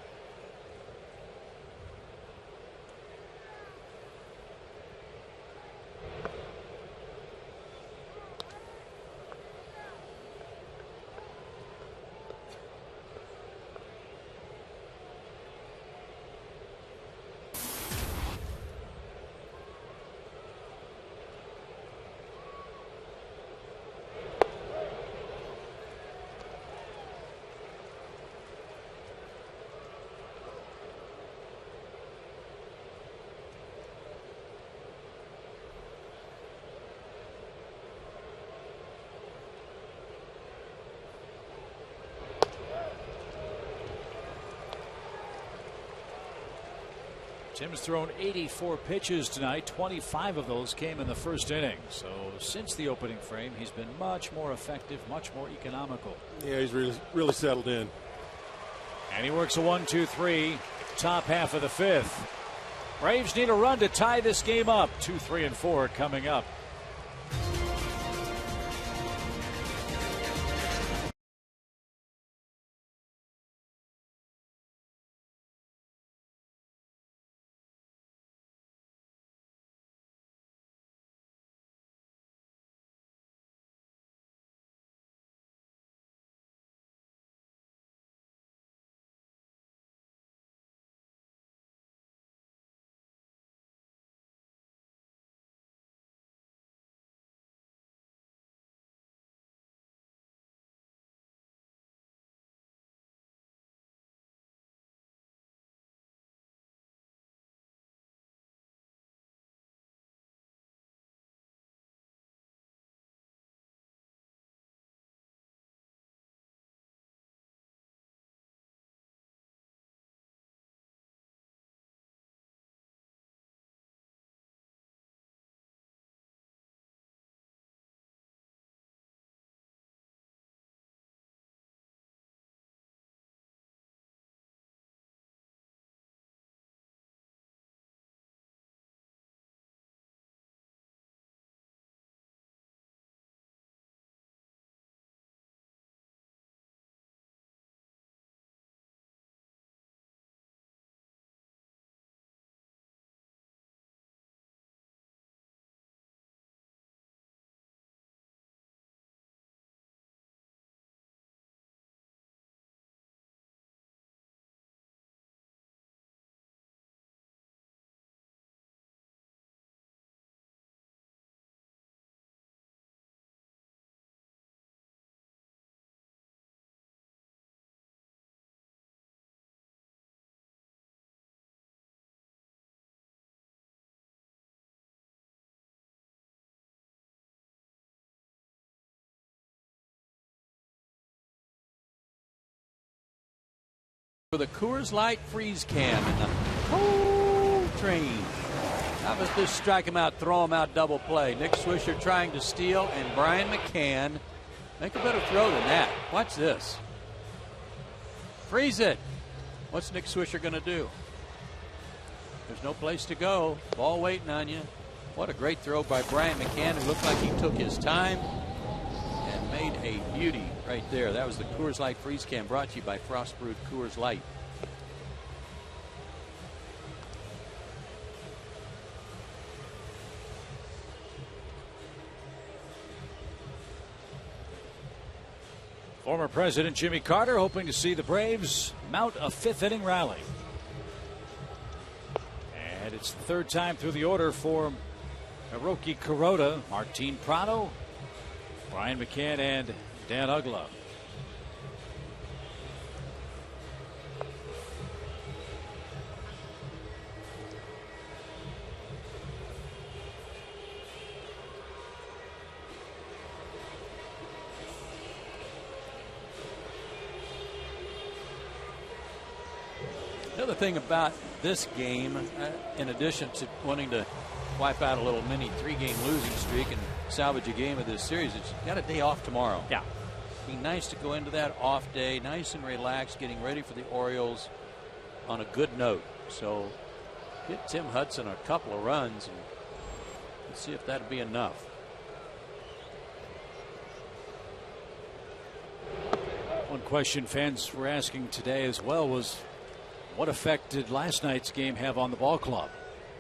S1: Tim's thrown 84 pitches tonight. 25 of those came in the first inning. So since the opening frame, he's been much more effective, much more economical.
S5: Yeah, he's really settled in.
S1: And he works a 1-2-3, top half of the fifth. Braves need a run to tie this game up. 2, 3, and 4 coming up.
S4: For the Coors Light freeze can in the whole train. How about this strike him out, throw him out, double play? Nick Swisher trying to steal, and Brian McCann make a better throw than that. Watch this. Freeze it. What's Nick Swisher going to do? There's no place to go. Ball waiting on you. What a great throw by Brian McCann. It looked like he took his time and made a beauty right there. That was the Coors Light freeze can, brought to you by Frost Brewed Coors Light.
S1: Former President Jimmy Carter hoping to see the Braves mount a fifth-inning rally. And it's the third time through the order for Hiroki Kuroda, Martin Prado, Brian McCann, and Dan Uggla.
S4: The other thing about this game, in addition to wanting to wipe out a little mini 3-game losing streak and salvage a game of this series, it's got a day off tomorrow.
S1: Yeah.
S4: Be nice to go into that off day, nice and relaxed, getting ready for the Orioles on a good note. So get Tim Hudson a couple of runs and let's see if that'll be enough.
S1: One question fans were asking today as well was, what effect did last night's game have on the ball club?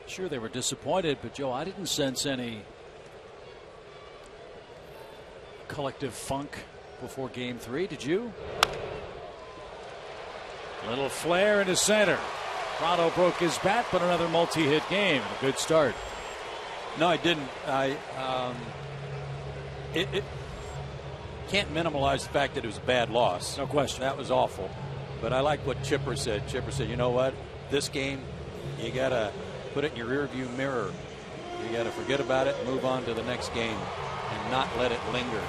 S1: Sure, they were disappointed, but Joe, I didn't sense any collective funk before game 3. Did you? Little flare into center. Prado broke his bat, but another multi-hit game and a good start.
S4: No, I didn't. It can't minimize the fact that it was a bad loss.
S1: No question.
S4: That was awful. But I like what Chipper said. Chipper said, you know what? This game, you got to put it in your rearview mirror. You got to forget about it, move on to the next game, and not let it linger.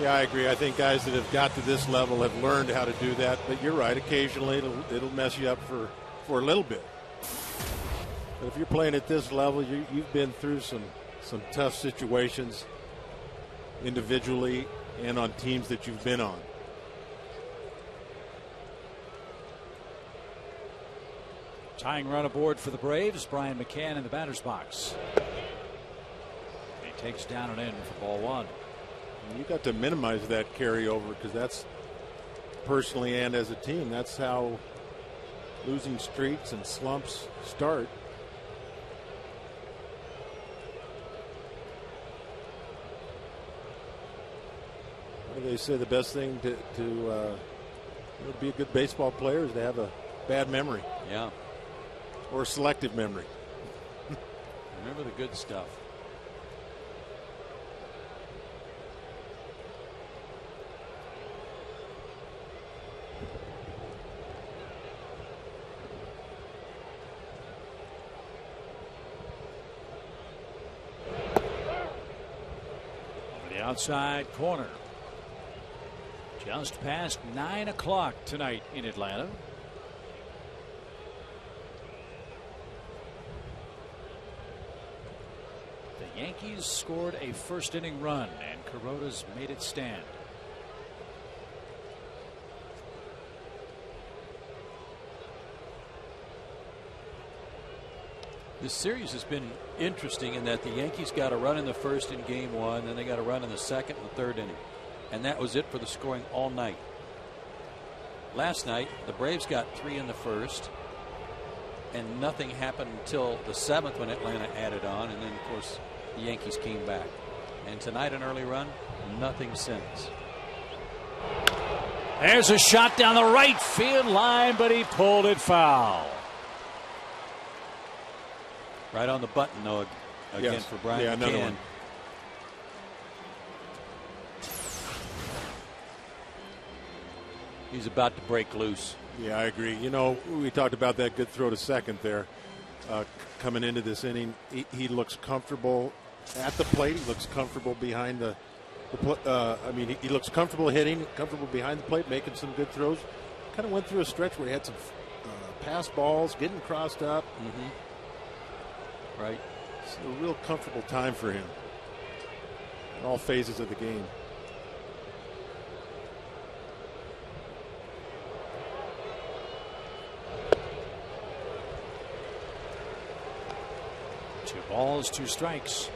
S5: Yeah, I agree. I think guys that have got to this level have learned how to do that. But you're right. Occasionally, it'll mess you up for a little bit. But if you're playing at this level, you've been through some tough situations individually and on teams that you've been on.
S1: Tying run aboard for the Braves. Brian McCann in the batter's box. He takes down and in for ball one.
S5: You got to minimize that carryover, because that's personally and as a team, that's how losing streaks and slumps start. They say the best thing to be a good baseball player is to have a bad memory.
S4: Yeah.
S5: Or selective memory.
S4: Remember the good stuff.
S1: Over the outside corner. Just past 9 o'clock tonight in Atlanta. The Yankees scored a first inning run, and Kuroda's made it stand.
S4: This series has been interesting in that the Yankees got a run in the first in game one, then they got a run in the second and the third inning. And that was it for the scoring all night. Last night, the Braves got 3 in the first, and nothing happened until the 7th when Atlanta added on, and then, of course, the Yankees came back. And tonight, an early run, nothing since.
S1: There's a shot down the right field line, but he pulled it foul.
S4: Right on the button, though, again for Brian McCann.
S5: Another one.
S4: He's about to break loose.
S5: Yeah, I agree. You know, we talked about that good throw to second there. Coming into this inning, he looks comfortable at the plate. He looks comfortable behind he looks comfortable hitting, comfortable behind the plate, making some good throws. Kind of went through a stretch where he had some pass balls, getting crossed up.
S4: Mm-hmm. Right.
S5: It's a real comfortable time for him in all phases of the game.
S1: Two balls, 2 strikes.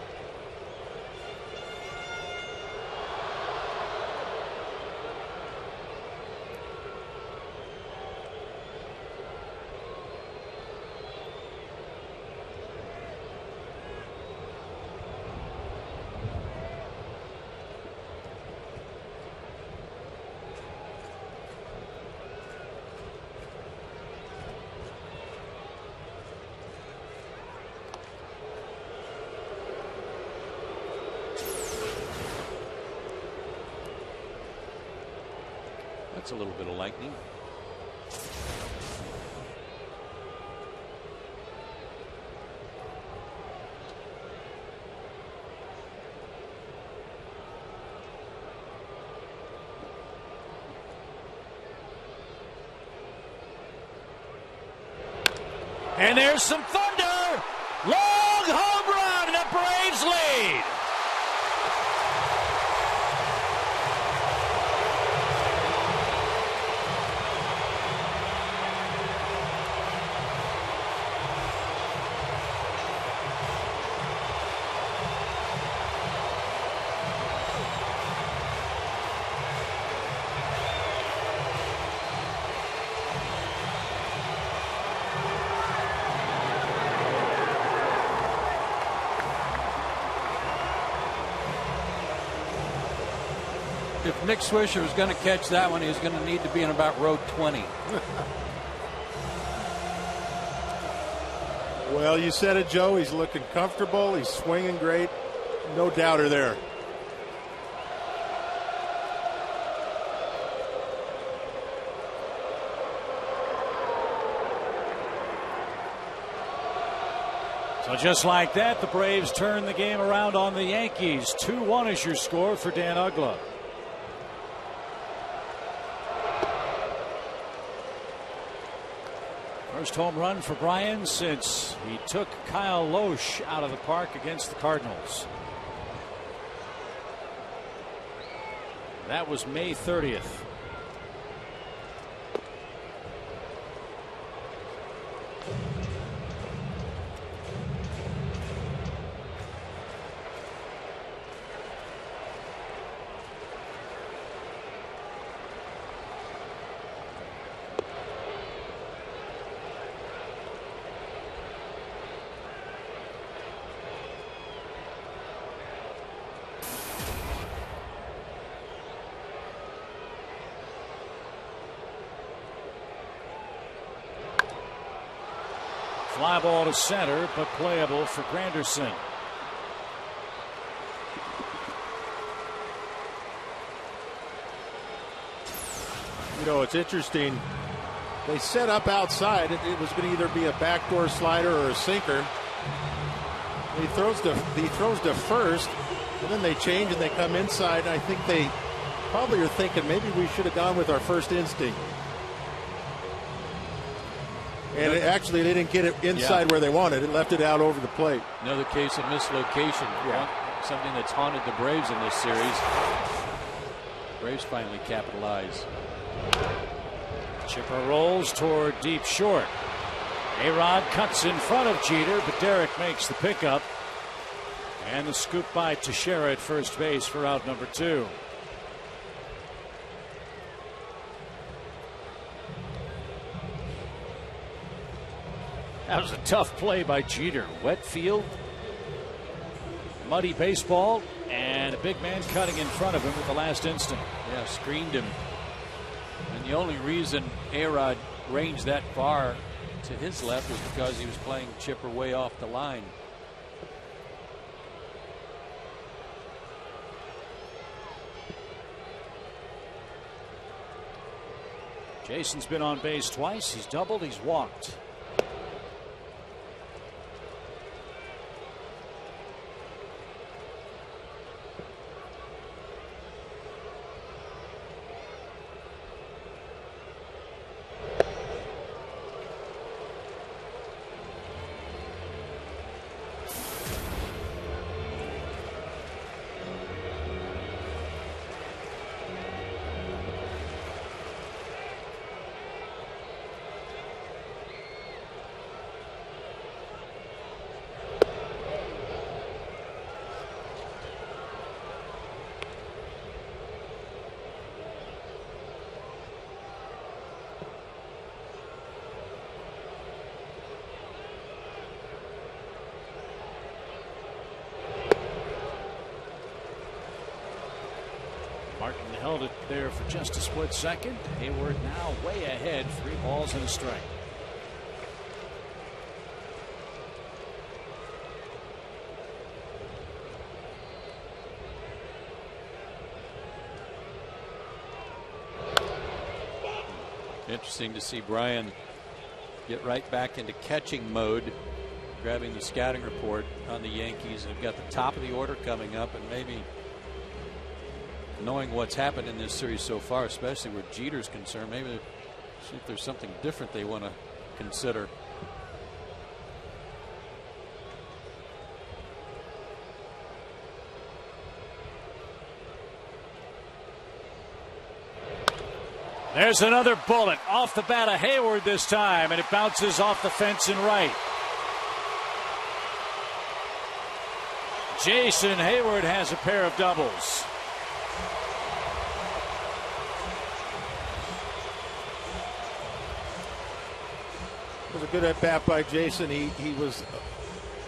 S4: That's a little bit of lightning.
S1: And there's some thunder. Long home run, and the Braves lead.
S4: If Nick Swisher was going to catch that one, he was going to need to be in about row 20.
S5: Well, you said it, Joe. He's looking comfortable. He's swinging great. No doubter there.
S1: So just like that, the Braves turn the game around on the Yankees. 2-1 is your score for Dan Uggla. First home run for Bryan since he took Kyle Loesch out of the park against the Cardinals. That was May 30th. Fly ball to center, but playable for Granderson.
S5: You know, it's interesting. They set up outside. It was going to either be a backdoor slider or a sinker. He throws to first, and then they change and they come inside. And I think they probably are thinking maybe we should have gone with our first instinct. And actually, they didn't get it inside where they wanted. It left it out over the plate.
S4: Another case of mislocation.
S5: Yeah.
S4: Something that's haunted the Braves in this series. Braves finally capitalize.
S1: Chipper rolls toward deep short. A-Rod cuts in front of Jeter, but Derek makes the pickup. And the scoop by Teixeira at first base for out number 2. That was a tough play by Jeter. Wet field, muddy baseball, and a big man cutting in front of him at the last instant.
S4: Yeah, screened him. And the only reason A-Rod ranged that far to his left was because he was playing Chipper way off the line.
S1: Jason's been on base twice. He's doubled, he's walked. Martin held it there for just a split second. Hayward now way ahead, 3 balls and a strike.
S4: Interesting to see Bryan get right back into catching mode, grabbing the scouting report on the Yankees. They've got the top of the order coming up, and maybe knowing what's happened in this series so far, especially where Jeter's concerned, maybe see if there's something different they want to consider.
S1: There's another bullet off the bat of Hayward this time, and it bounces off the fence and right. Jason Hayward has a pair of doubles.
S5: It was a good at bat by Jason. He was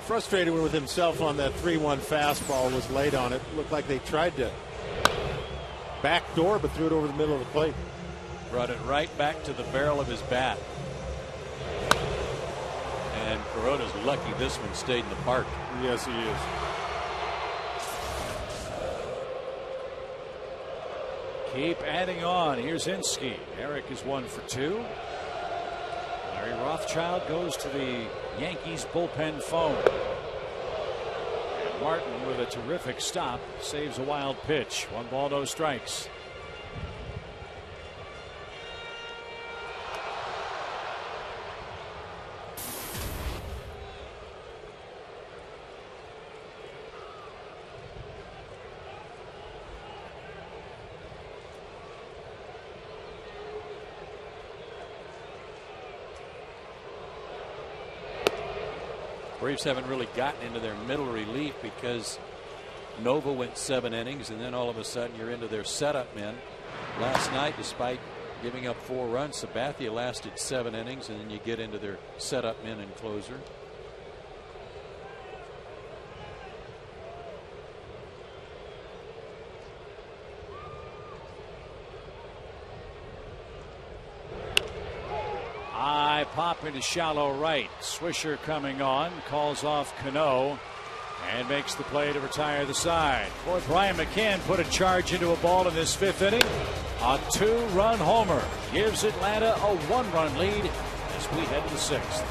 S5: frustrated with himself on that 3-1 fastball, was late on it. Looked like they tried to backdoor, but threw it over the middle of the plate.
S4: Brought it right back to the barrel of his bat. And Corona's lucky this one stayed in the park.
S5: Yes, he is.
S1: Keep adding on. Here's Hinsky. Eric is 1 for 2. Larry Rothschild goes to the Yankees bullpen phone. And Martin with a terrific stop saves a wild pitch. 1 ball, no strikes.
S4: Braves haven't really gotten into their middle relief because Nova went 7 innings, and then all of a sudden you're into their setup men. Last night, despite giving up 4 runs, Sabathia lasted 7 innings, and then you get into their setup men and closer.
S1: High pop into shallow right. Swisher coming on, calls off Cano, and makes the play to retire the side. Boy, Brian McCann put a charge into a ball in this 5th inning. A 2-run homer gives Atlanta a 1-run lead as we head to the 6th.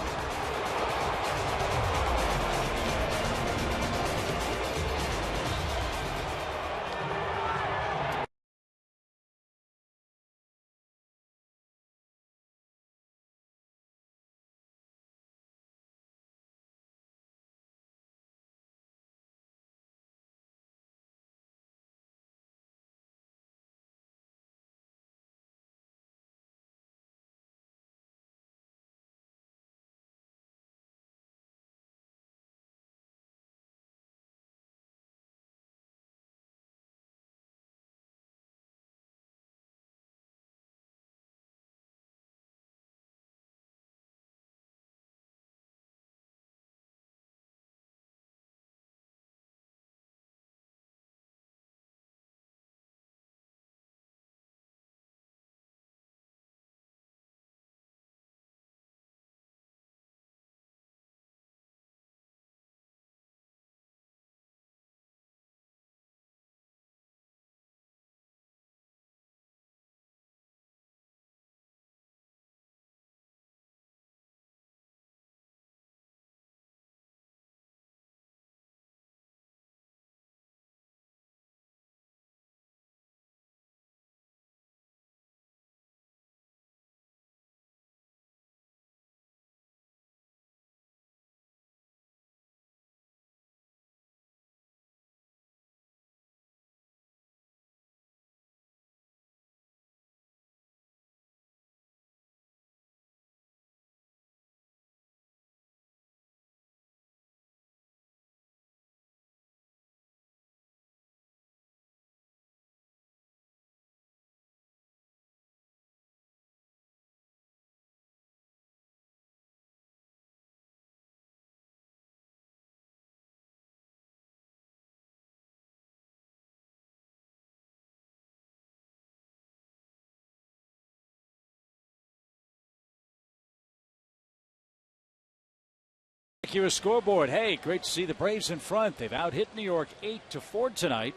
S1: Acura scoreboard. Hey, great to see the Braves in front. They've out-hit New York 8-4 tonight.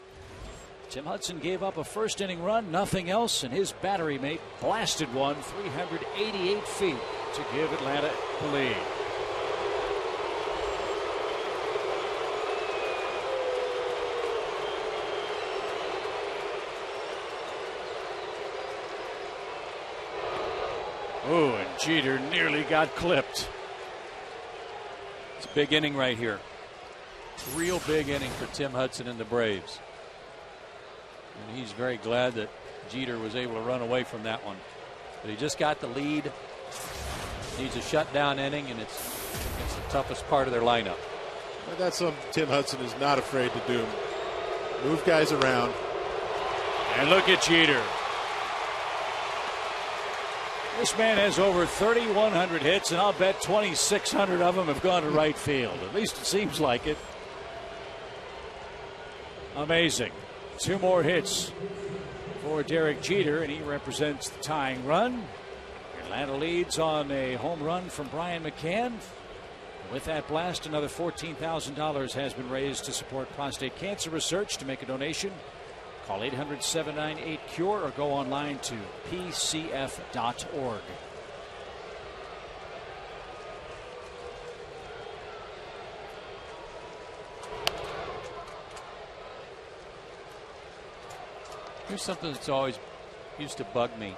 S1: Tim Hudson gave up a first-inning run, nothing else, and his battery mate blasted one 388 feet to give Atlanta the lead. Ooh, and Jeter nearly got clipped.
S4: It's a big inning right here. Real big inning for Tim Hudson and the Braves. And he's very glad that Jeter was able to run away from that one. But he just got the lead. Needs a shutdown inning, and it's the toughest part of their lineup.
S5: Well, that's something Tim Hudson is not afraid to do. Move guys around.
S1: And look at Jeter. This man has over 3,100 hits, and I'll bet 2,600 of them have gone to right field. At least it seems like it. Amazing. 2 more hits for Derek Jeter, and he represents the tying run. Atlanta leads on a home run from Brian McCann. With that blast, another $14,000 has been raised to support prostate cancer research. To make a donation, call 800-798-CURE or go online to pcf.org.
S4: Here's something that's always used to bug me.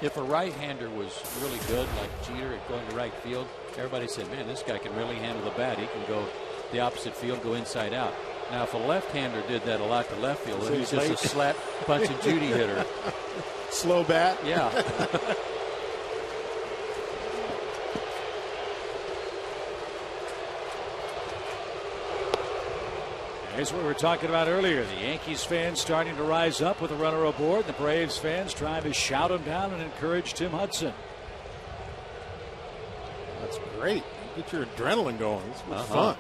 S4: If a right-hander was really good, like Jeter at going to right field, everybody said, man, this guy can really handle the bat. He can go the opposite field, go inside out. Now, if a left-hander did that a lot to left field, then he's just a slap, punch, and Judy hitter.
S5: Slow bat?
S4: Yeah.
S1: Here's what we were talking about earlier. The Yankees fans starting to rise up with a runner aboard. The Braves fans trying to shout him down and encourage Tim Hudson.
S5: That's great. Get your adrenaline going. This was fun.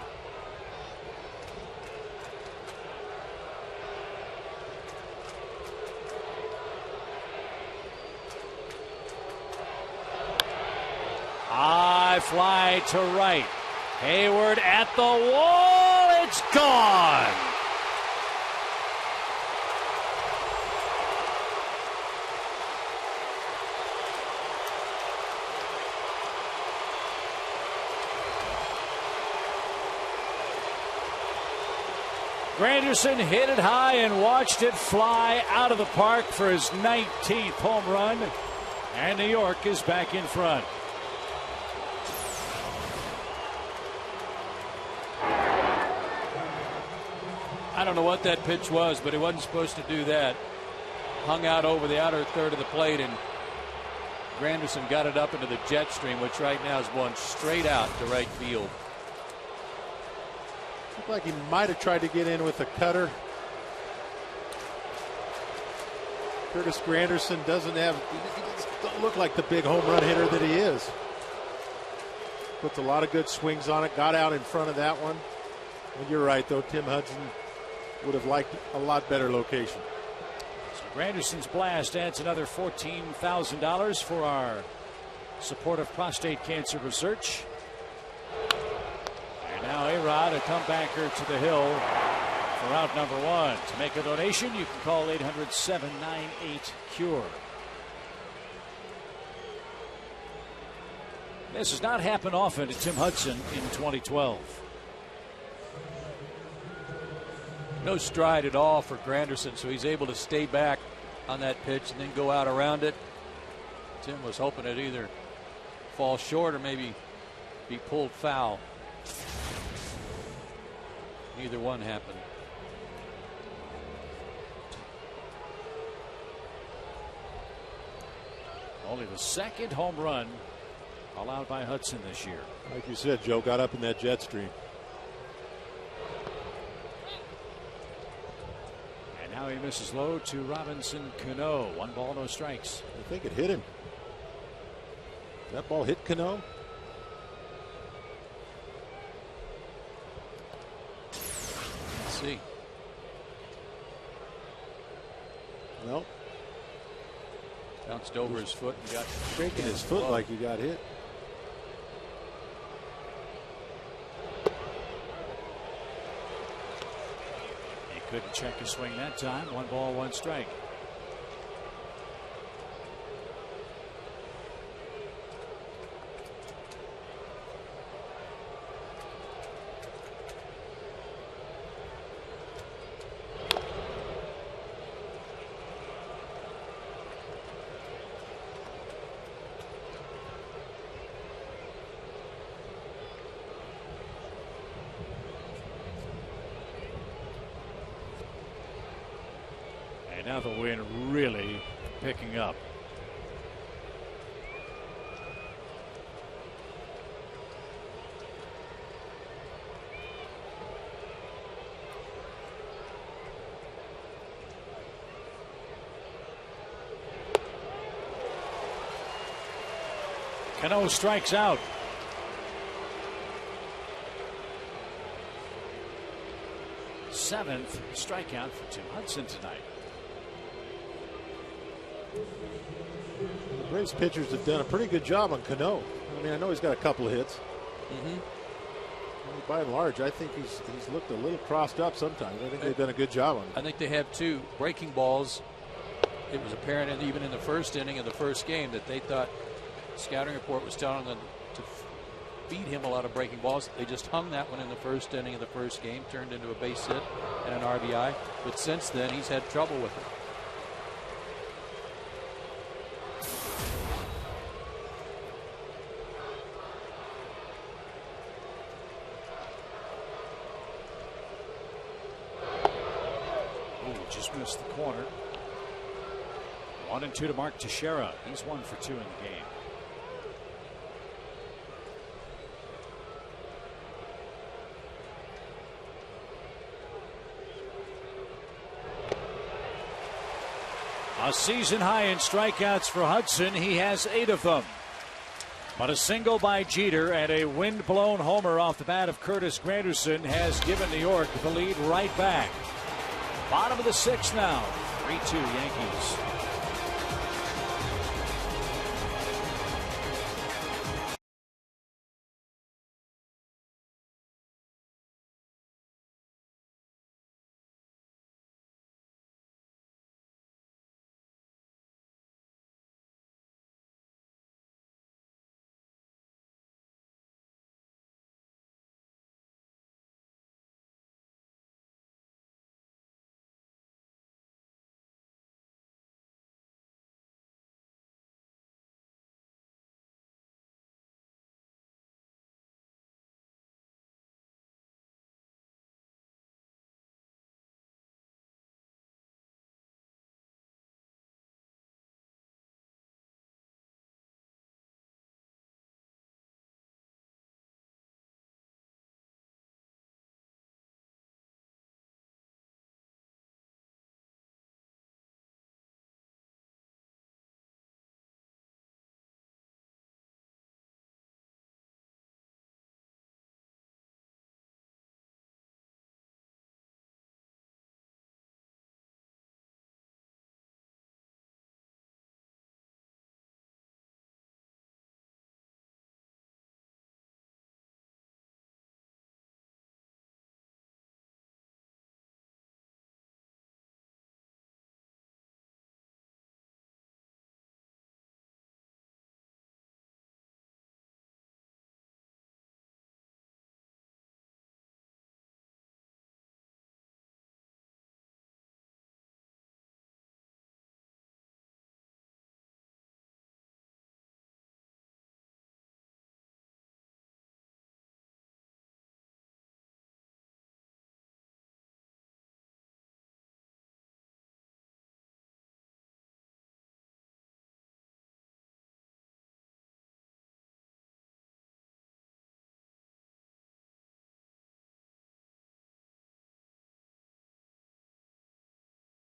S1: High fly to right. Hayward at the wall. It's gone. Granderson hit it high and watched it fly out of the park for his 19th home run. And New York is back in front.
S4: I don't know what that pitch was, but he wasn't supposed to do that. Hung out over the outer third of the plate, and Granderson got it up into the jet stream, which right now is going straight out to right field.
S5: Looked like he might have tried to get in with a cutter. Curtis Granderson he doesn't look like the big home run hitter that he is. Puts a lot of good swings on it, got out in front of that one. And you're right, though, Tim Hudson would have liked a lot better location.
S1: So Granderson's blast adds another $14,000 for our support of prostate cancer research. And now A-Rod, a comebacker to the hill for out number one. To make a donation, you can call 800-798-CURE. This has not happened often to Tim Hudson in 2012.
S4: No stride at all for Granderson, so he's able to stay back on that pitch and then go out around it. Tim was hoping it either fall short or maybe be pulled foul. Neither one happened.
S1: Only the second home run allowed by Hudson this year.
S5: Like you said, Joe, got up in that jet stream.
S1: Now he misses low to Robinson Cano. 1 ball, no strikes.
S5: I think it hit him. That ball hit Cano.
S4: Let's see.
S5: No.
S4: Bounced over his foot and got
S5: shaking his foot like he got hit.
S1: Couldn't check his swing that time. 1 ball, 1 strike. Now the wind really picking up. Cano strikes out. Seventh strikeout for Tim Hudson tonight.
S5: The Braves pitchers have done a pretty good job on Cano. I mean, I know he's got a couple of hits. By and large, I think he's looked a little crossed up sometimes. I think they've done a good job on him.
S4: I think they have 2 breaking balls. It was apparent even in the first inning of the first game that they thought the scouting report was telling them to feed him a lot of breaking balls. They just hung that one in the first inning of the first game, turned into a base hit and an RBI. But since then, he's had trouble with it.
S1: Just missed the corner. 1-2 to Mark Teixeira. He's 1 for 2 in the game. A season high in strikeouts for Hudson. He has 8 of them. But a single by Jeter and a wind-blown homer off the bat of Curtis Granderson has given New York the lead right back. Bottom of the 6th now. 3-2 Yankees.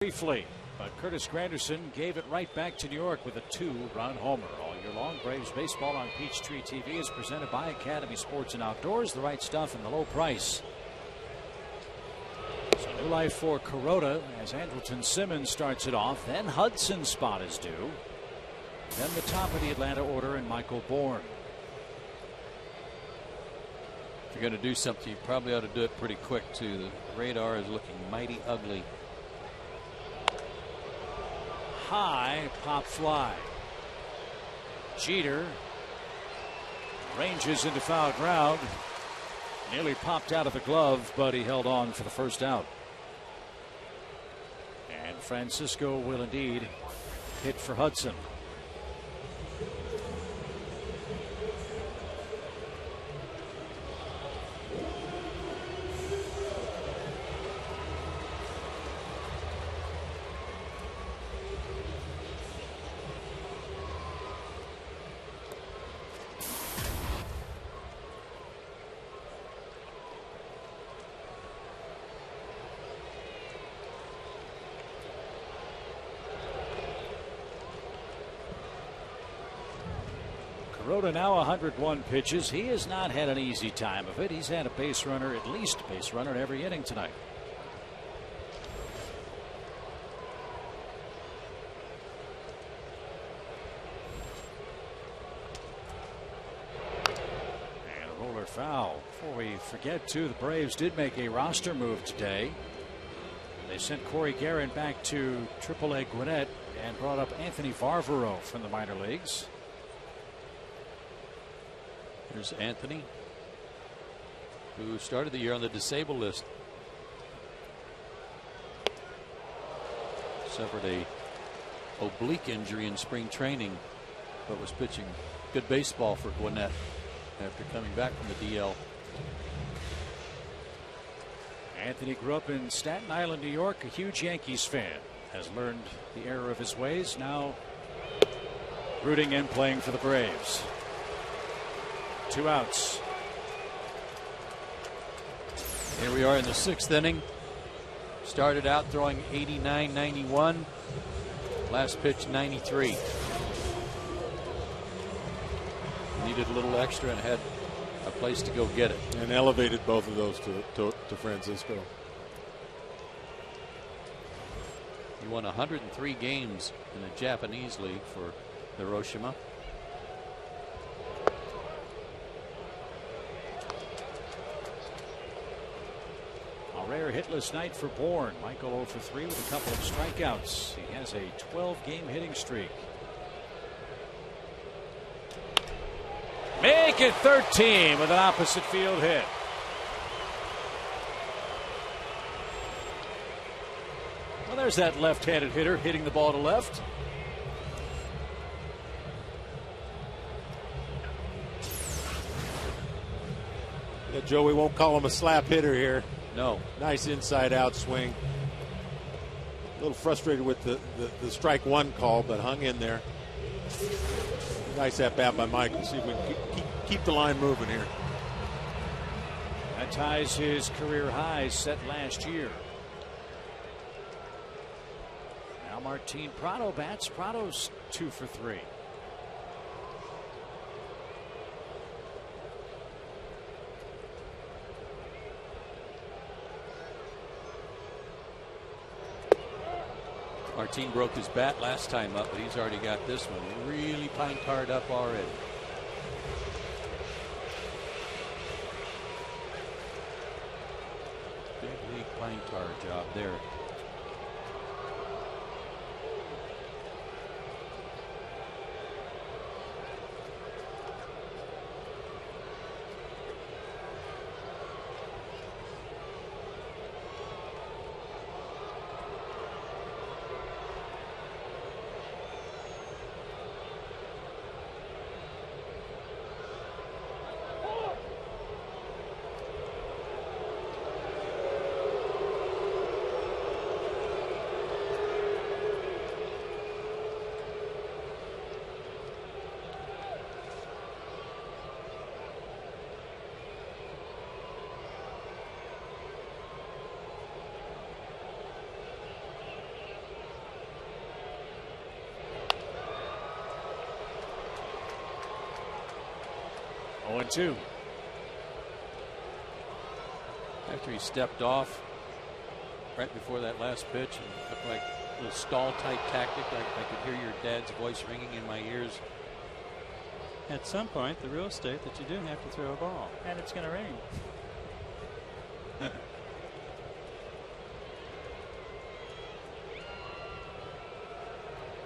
S1: Briefly, but Curtis Granderson gave it right back to New York with a 2-run homer. All year long, Braves baseball on Peachtree TV is presented by Academy Sports and Outdoors, the right stuff and the low price. So new life for Kuroda as Andrelton Simmons starts it off. Then Hudson's spot is due. Then the top of the Atlanta order and Michael Bourne.
S4: If you're going to do something, you probably ought to do it pretty quick too. The radar is looking mighty ugly.
S1: High pop fly. Jeter ranges into foul ground. Nearly popped out of the glove, but he held on for the first out. And Francisco will indeed hit for Hudson. Kuroda now 101 pitches. He has not had an easy time of it. He's had a base runner, at least a base runner, in every inning tonight. And a roller foul. Before we forget, too, the Braves did make a roster move today. They sent Corey Guerin back to AAA Gwinnett and brought up Anthony Varvaro from the minor leagues.
S4: Here's Anthony, who started the year on the disabled list. Suffered a oblique injury in spring training, but was pitching good baseball for Gwinnett after coming back from the DL.
S1: Anthony grew up in Staten Island, New York, a huge Yankees fan. Has learned the error of his ways, now rooting and playing for the Braves. 2 outs.
S4: Here we are in the 6th inning. Started out throwing 89-91. Last pitch 93. Needed a little extra and had a place to go get it.
S5: And elevated both of those to Francisco.
S4: He won 103 games in the Japanese league for Hiroshima.
S1: A rare hitless night for Bourne. Michael 0 for 3 with a couple of strikeouts. He has a 12-game hitting streak. Make it 13 with an opposite field hit. Well, there's that left-handed hitter hitting the ball to left.
S5: Yeah, Joe, we won't call him a slap hitter here.
S4: No.
S5: Nice inside-out swing. A little frustrated with the strike one call, but hung in there. Nice at bat by Mike. Let's see if we can keep the line moving here.
S1: That ties his career highs set last year. Now Martin Prado bats. Prado's 2 for 3.
S4: Martin broke his bat last time up, but he's already got this one really pine-tarred up already. Big league pine-tar job there.
S1: Oh, 2.
S4: After he stepped off right before that last pitch, and looked like a little stall type tactic. I could hear your dad's voice ringing in my ears.
S7: At some point, the real estate that you do have to throw a ball, and it's going to rain.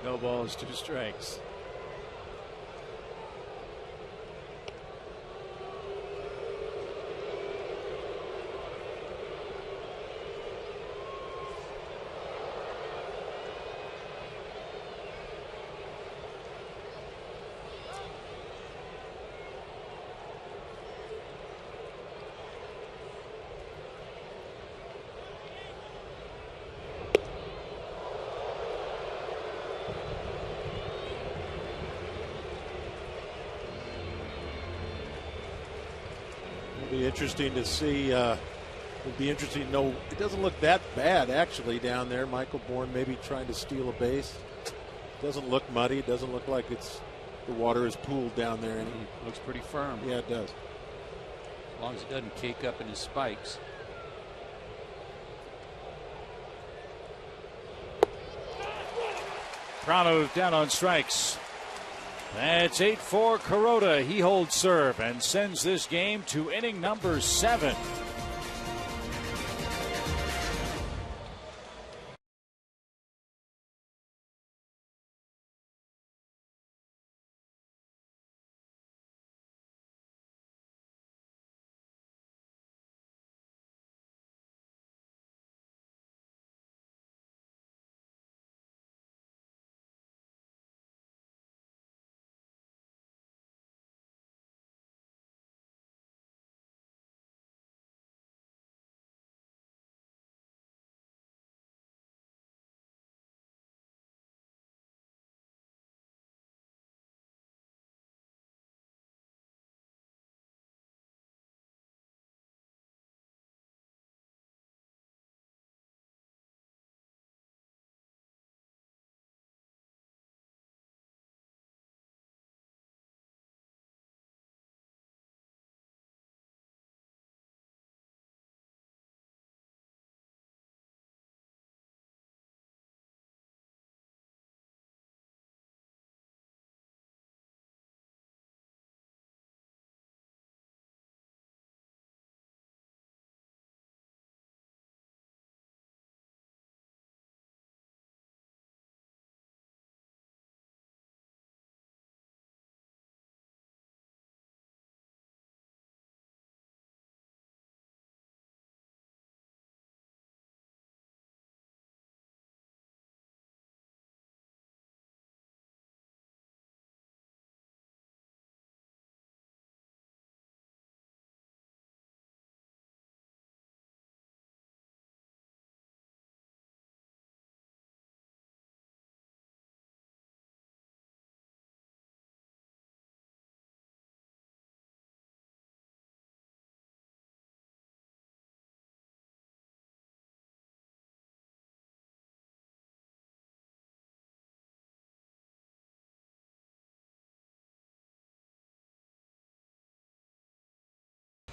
S1: No balls, 2 strikes.
S5: It'll be interesting to see. It'll be interesting to know. It doesn't look that bad actually down there. Michael Bourne maybe trying to steal a base. Doesn't look muddy. It doesn't look like the water is pooled down there. And
S4: Looks pretty firm.
S5: yeah, it does.
S4: As long as it doesn't cake up in his spikes.
S1: Prado down on strikes. That's 8 for Kuroda. He holds serve and sends this game to inning number 7.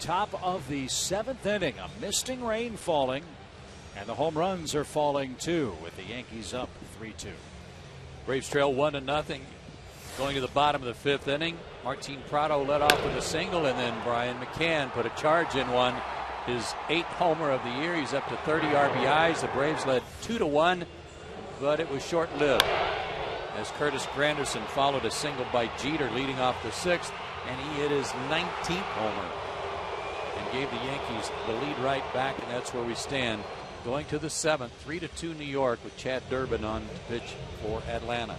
S1: top of the 7th inning. A misting rain falling, and the home runs are falling too, with the Yankees up 3-2.
S4: Braves trail 1-0. Going to the bottom of the 5th inning. Martin Prado led off with a single, and then Brian McCann put a charge in one. His 8th homer of the year. He's up to 30 RBIs. The Braves led 2-1, but it was short-lived as Curtis Granderson followed a single by Jeter leading off the 6th, and he hit his 19th homer and gave the Yankees the lead right back, and that's where we stand. Going to the 7th, 3-2 New York with Chad Durbin on to pitch for Atlanta.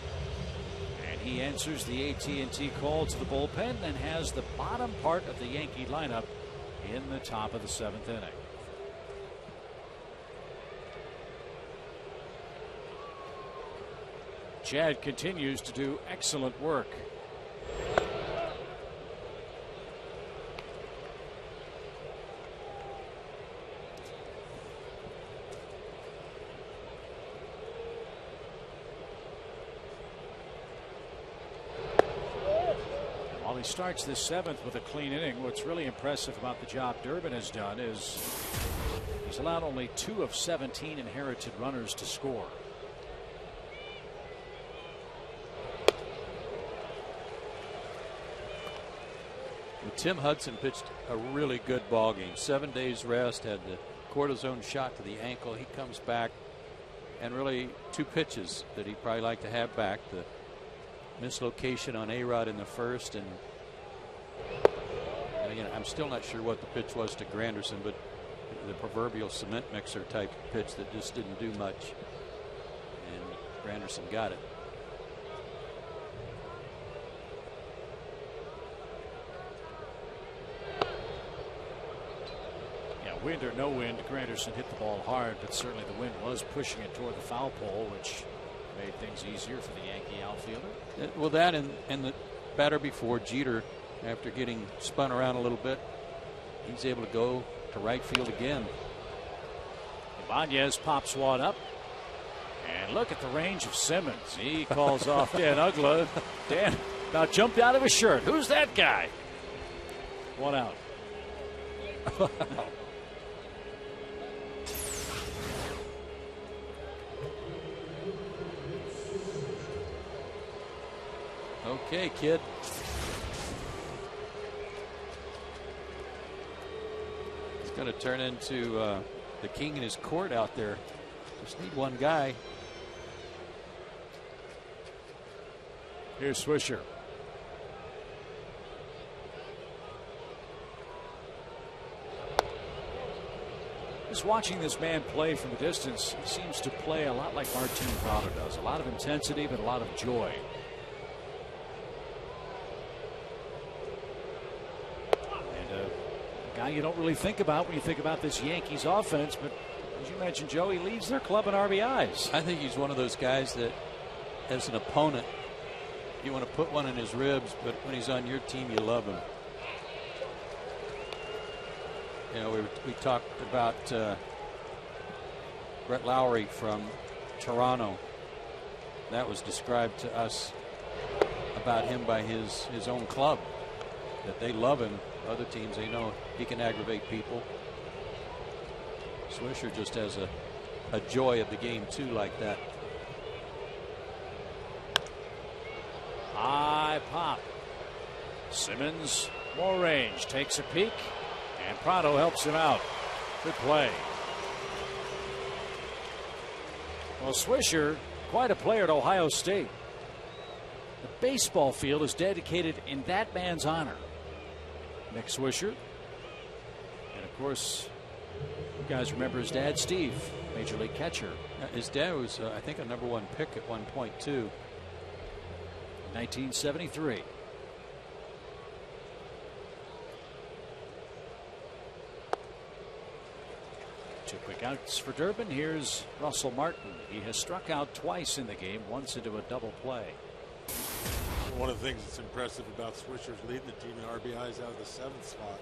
S1: And he answers the AT&T call to the bullpen and has the bottom part of the Yankee lineup in the top of the 7th inning. Chad continues to do excellent work. While he starts this 7th with a clean inning, what's really impressive about the job Durbin has done is he's allowed only 2 of 17 inherited runners to score.
S4: Tim Hudson pitched a really good ball game. 7 days rest, had the cortisone shot to the ankle. He comes back, and really 2 pitches that he'd probably like to have back. The mislocation on A-Rod in the 1st, and again, I'm still not sure what the pitch was to Granderson, but the proverbial cement mixer type pitch that just didn't do much, and Granderson got it.
S1: Wind or no wind, Granderson hit the ball hard, but certainly the wind was pushing it toward the foul pole, which made things easier for the Yankee outfielder.
S4: Well, that and the batter before, Jeter, after getting spun around a little bit, he's able to go to right field again.
S1: Ibanez pops one up, and look at the range of Simmons. He calls off Dan Uggla. Dan about jumped out of his shirt. Who's that guy? 1 out.
S4: Okay, kid. It's going to turn into the king in his court out there. Just need one guy.
S1: Here's Swisher. Just watching this man play from a distance, he seems to play a lot like Martin Prado does. A lot of intensity, but a lot of joy. Guy you don't really think about when you think about this Yankees offense, but as you mentioned, Joe, he leads their club in RBIs.
S4: I think he's one of those guys that, as an opponent, you want to put one in his ribs, but when he's on your team, you love him. You know, we talked about Brett Lowry from Toronto. That was described to us about him by his own club, that they love him. Other teams, they know he can aggravate people. Swisher just has a joy of the game too, like that.
S1: High pop. Simmons, more range, takes a peek, and Prado helps him out. Good play. Well, Swisher, quite a player at Ohio State. The baseball field is dedicated in that man's honor. Nick Swisher. And of course, you guys remember his dad, Steve, Major League catcher.
S4: His dad was, I think, a #1 pick at one point, too.
S1: 1973. Two quick outs for Durbin. Here's Russell Martin. He has struck out twice in the game, once into a double play.
S5: One of the things that's impressive about Swisher is leading the team in RBIs out of the 7th spot.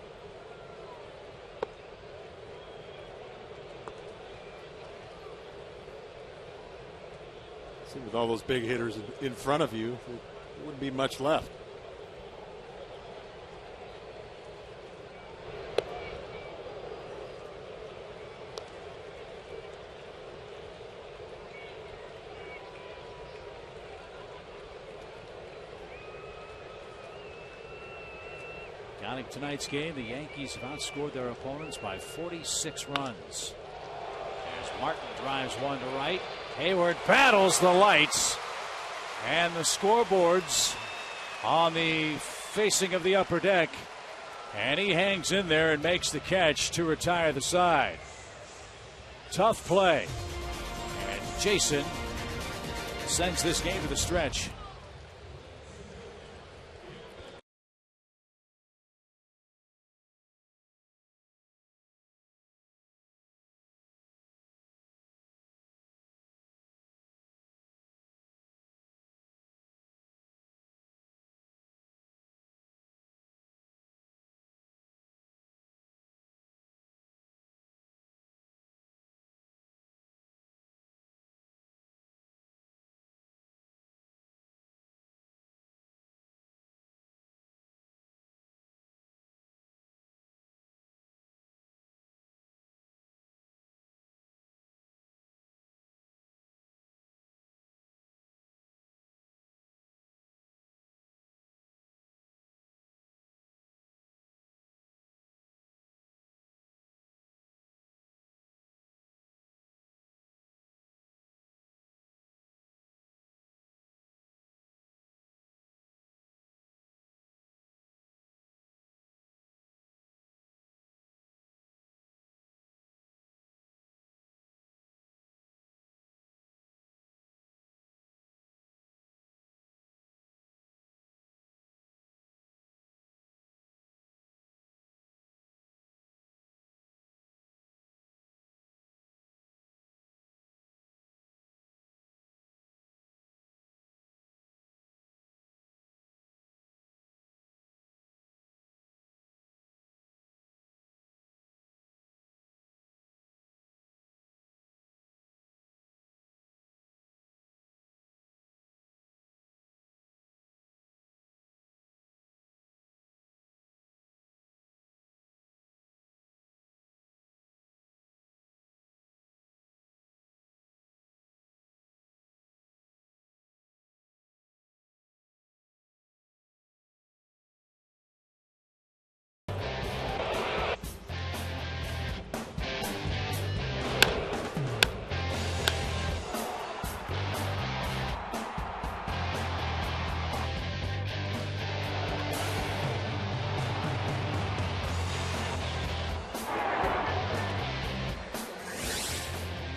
S5: See, with all those big hitters in front of you, there wouldn't be much left.
S1: like tonight's game, the Yankees have outscored their opponents by 46 runs. As Martin drives one to right, Hayward battles the lights, and the scoreboards on the facing of the upper deck, and he hangs in there and makes the catch to retire the side. Tough play, and Jason sends this game to the stretch.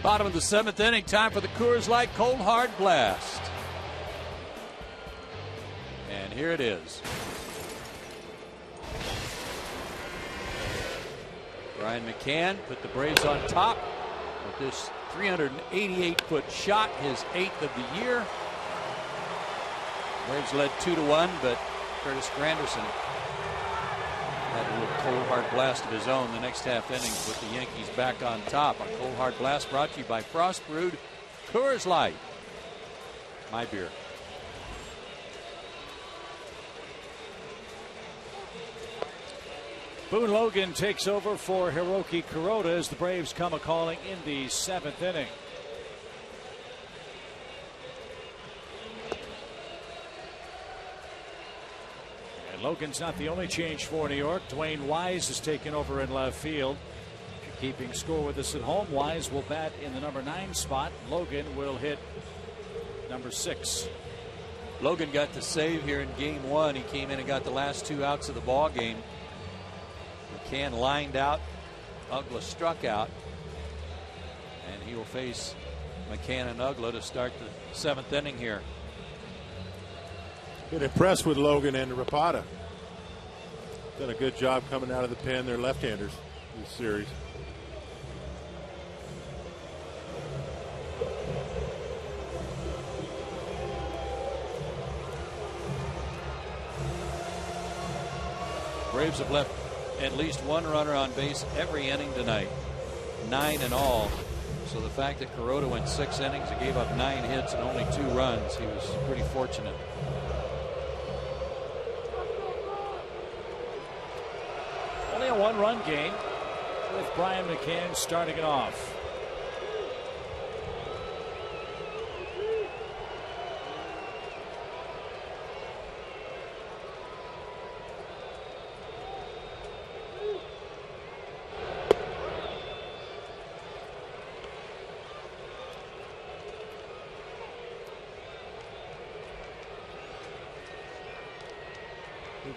S4: Bottom of the 7th inning, time for the Coors Light Cold Hard Blast. And here it is. Brian McCann put the Braves on top with this 388-foot shot, his 8th of the year. Braves led 2-1, but Curtis Granderson had a little cold hard blast of his own the next half inning with the Yankees back on top. Our cold hard blast brought to you by Frost Brewed Coors Light. My beer.
S1: Boone Logan takes over for Hiroki Kuroda as the Braves come a-calling in the 7th inning. And Logan's not the only change for New York. Dwayne Wise has taken over in left field. If you're keeping score with us at home, Wise will bat in the number 9 spot. Logan will hit number 6.
S4: Logan got the save here in game 1. He came in and got the last 2 outs of the ball game. McCann lined out, Ugla struck out, and he will face McCann and Ugla to start the 7th inning here.
S5: Been impressed with Logan and Rapata. Done a good job coming out of the pen. They're left-handers in this series.
S4: Braves have left at least one runner on base every inning tonight, 9 in all. So the fact that Kuroda went 6 innings and gave up 9 hits and only 2 runs, he was pretty fortunate.
S1: Only a 1-run game with Brian McCann starting it off.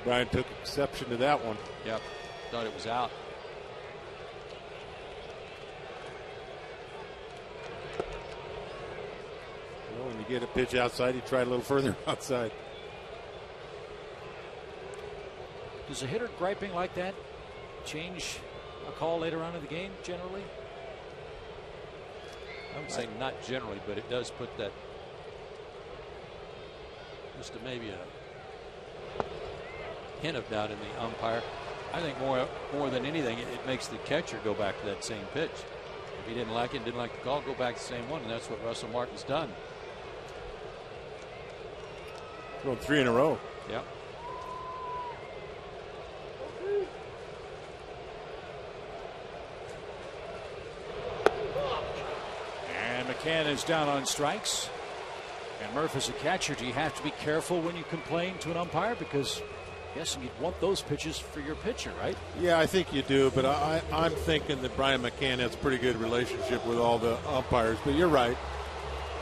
S5: Brian took exception to that one.
S4: Yep, thought it was out.
S5: Well, when you get a pitch outside, you try a little further outside.
S1: Does a hitter griping like that change a call later on in the game generally?
S4: I would say not generally, but it does put that just maybe a hint of doubt in the umpire. I think more than anything, it makes the catcher go back to that same pitch. If he didn't like it, didn't like the call, go back to the same one, and that's what Russell Martin's done.
S5: Thrown 3 in a row.
S4: Yep.
S1: And McCann is down on strikes. And Murph, as a catcher, do you have to be careful when you complain to an umpire? Because I'm guessing you'd want those pitches for your pitcher, right?
S5: Yeah, I think you do, but I'm thinking that Brian McCann has a pretty good relationship with all the umpires. But you're right.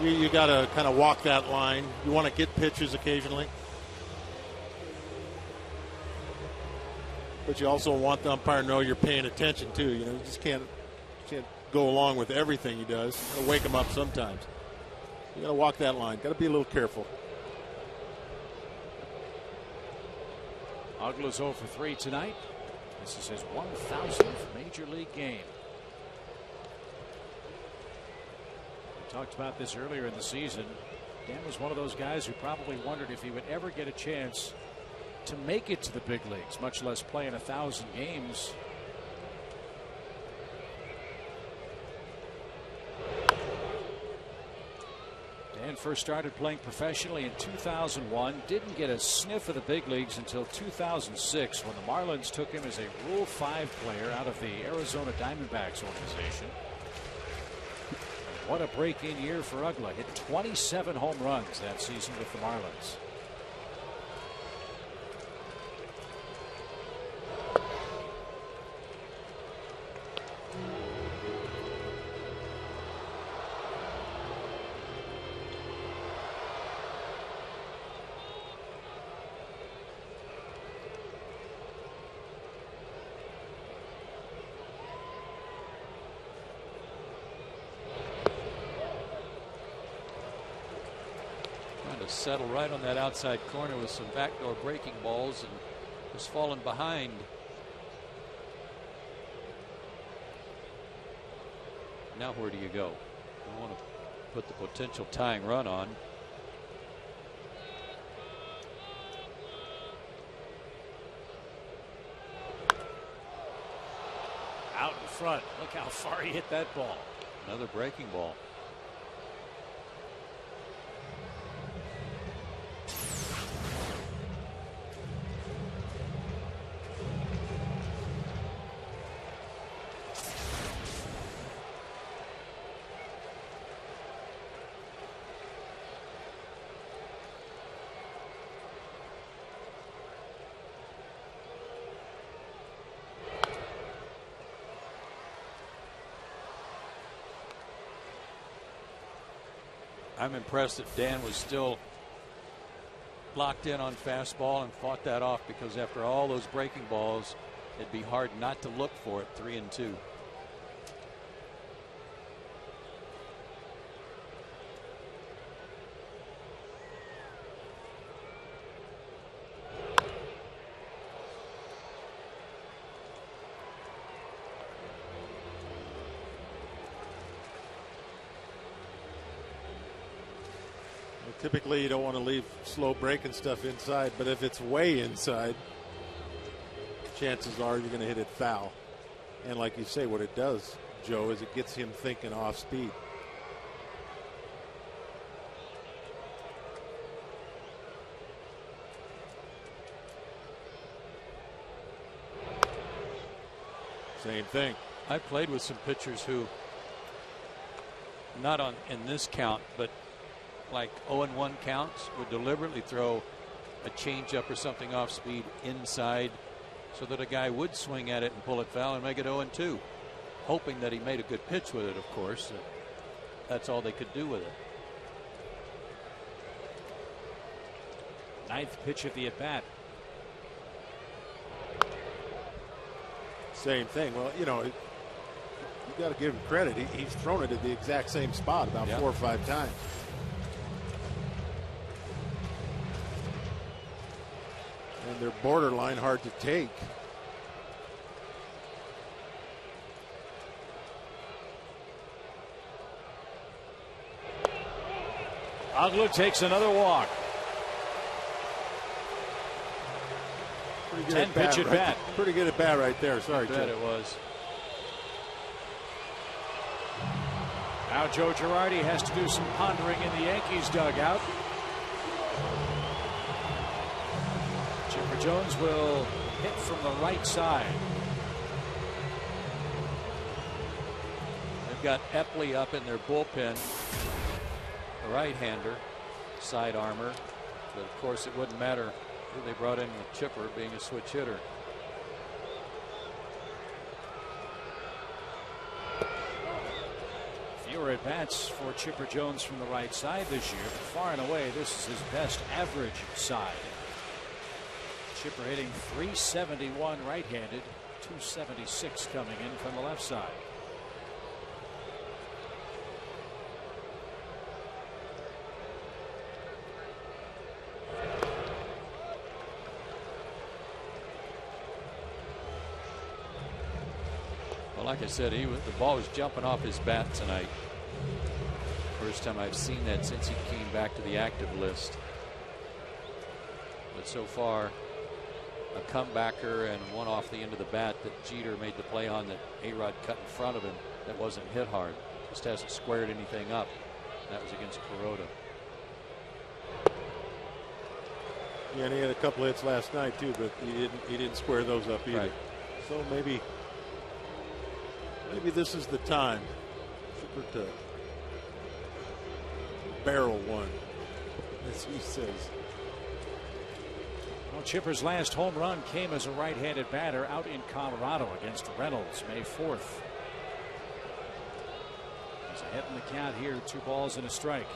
S5: You got to kind of walk that line. You want to get pitches occasionally. But you also want the umpire to know you're paying attention, too. You know, you just can't go along with everything he does. You gotta wake him up sometimes. You got to walk that line. Got to be a little careful.
S1: Uggla's 0 for 3 tonight. This is his 1,000th major league game. We talked about this earlier in the season. Dan was one of those guys who probably wondered if he would ever get a chance to make it to the big leagues, much less play in 1,000 games. Dan first started playing professionally in 2001. Didn't get a sniff of the big leagues until 2006 when the Marlins took him as a Rule 5 player out of the Arizona Diamondbacks organization. What a break-in year for Uggla. Hit 27 home runs that season with the Marlins.
S4: Settle right on that outside corner with some backdoor breaking balls and was falling behind. Now where do you go? You want to put the potential tying run on.
S1: Out in front. Look how far he hit that ball.
S4: Another breaking ball. I'm impressed that Dan was still locked in on fastball and fought that off, because after all those breaking balls, it'd be hard not to look for it. 3-2.
S5: Typically, you don't want to leave slow breaking stuff inside, but if it's way inside, chances are you're going to hit it foul. And like you say, what it does, Joe, is it gets him thinking off speed. Same thing.
S4: I played with some pitchers who, not in this count, but like 0-1 counts, would deliberately throw a changeup or something off speed inside so that a guy would swing at it and pull it foul and make it 0-2, hoping that he made a good pitch with it, of course. That's all they could do with it.
S1: Ninth pitch of the at-bat.
S5: same thing. Well, you know, you got to give him credit. He's thrown it at the exact same spot about 4 or 5 times. And they're borderline hard to take.
S1: Ogla takes another walk. 10 pitch at bat.
S5: Pretty good at bat right there. Sorry,
S4: I bet it was.
S1: Now Joe Girardi has to do some pondering in the Yankees dugout. Chipper Jones will hit from the right side.
S4: They've got Epley up in their bullpen, the right-hander, side armor. But of course, it wouldn't matter who they brought in with Chipper being a switch hitter.
S1: Fewer at bats for Chipper Jones from the right side this year, but far and away this is his best average side. Chipper hitting .371 right-handed, .276 coming in from the left side.
S4: Like I said, the ball was jumping off his bat tonight. First time I've seen that since he came back to the active list. But so far, a comebacker and one off the end of the bat that Jeter made the play on that A-Rod cut in front of him that wasn't hit hard. Just hasn't squared anything up. That was against Kuroda.
S5: Yeah, and he had a couple hits last night too, but he didn't square those up either.
S4: Right.
S5: So maybe this is the time to barrel one, as he says.
S1: Well, Chipper's last home run came as a right-handed batter out in Colorado against Reynolds May 4th. He's ahead in the count here, 2 balls and a strike.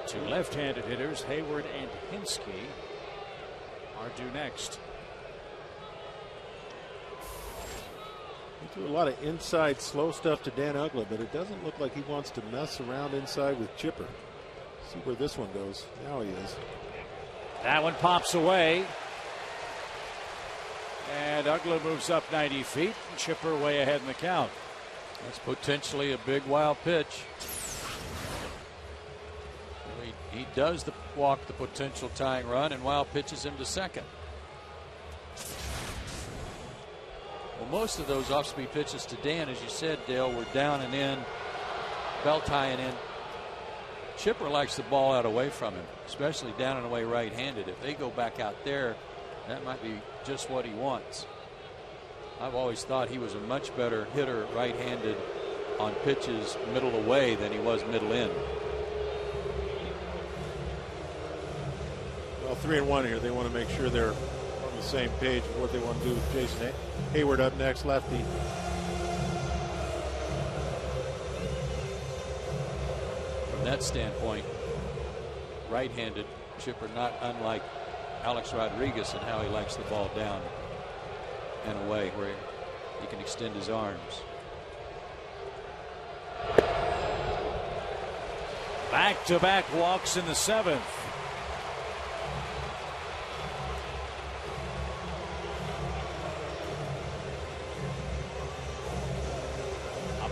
S1: Two left-handed hitters, Hayward and Hinsky, are due next.
S5: He threw a lot of inside slow stuff to Dan Uggla, but it doesn't look like he wants to mess around inside with Chipper. See where this one goes. Now he is.
S1: That one pops away. And Uggla moves up 90 feet. Chipper way ahead in the count.
S4: That's potentially a big wild pitch. He does walk the potential tying run and wild pitches him to second. Well, most of those off-speed pitches to Dan, as you said, Dale, were down and in, belt tying in. Chipper likes the ball out away from him, especially down and away right-handed. If they go back out there, that might be just what he wants. I've always thought he was a much better hitter right-handed on pitches middle away than he was middle in.
S5: Well, 3-1 here. They want to make sure they're on the same page with what they want to do with Jason Hayward up next, lefty.
S4: From that standpoint, right-handed Chipper, not unlike Alex Rodriguez and how he likes the ball down and away where he can extend his arms.
S1: Back-to-back walks in the 7th.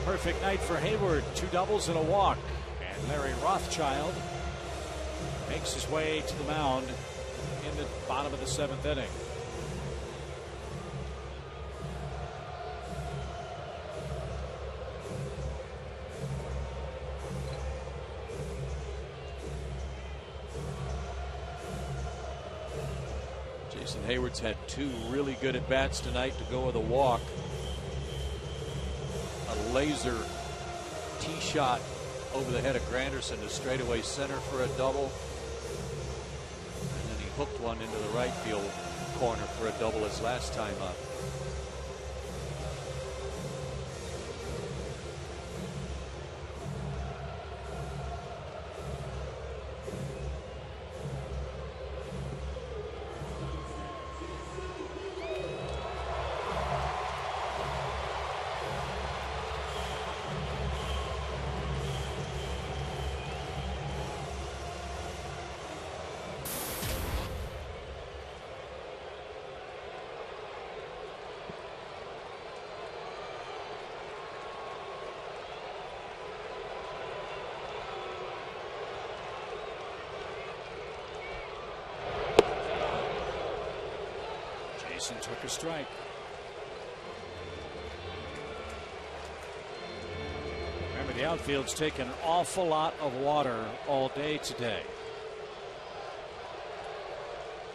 S1: Perfect night for Hayward. 2 doubles and a walk. And Larry Rothschild makes his way to the mound in the bottom of the 7th inning.
S4: Jason Hayward's had 2 really good at bats tonight to go with a walk. A laser tee shot over the head of Granderson to straightaway center for a double. And then he hooked one into the right field corner for a double his last time up.
S1: Jason took a strike. Remember, the outfield's taken an awful lot of water all day today.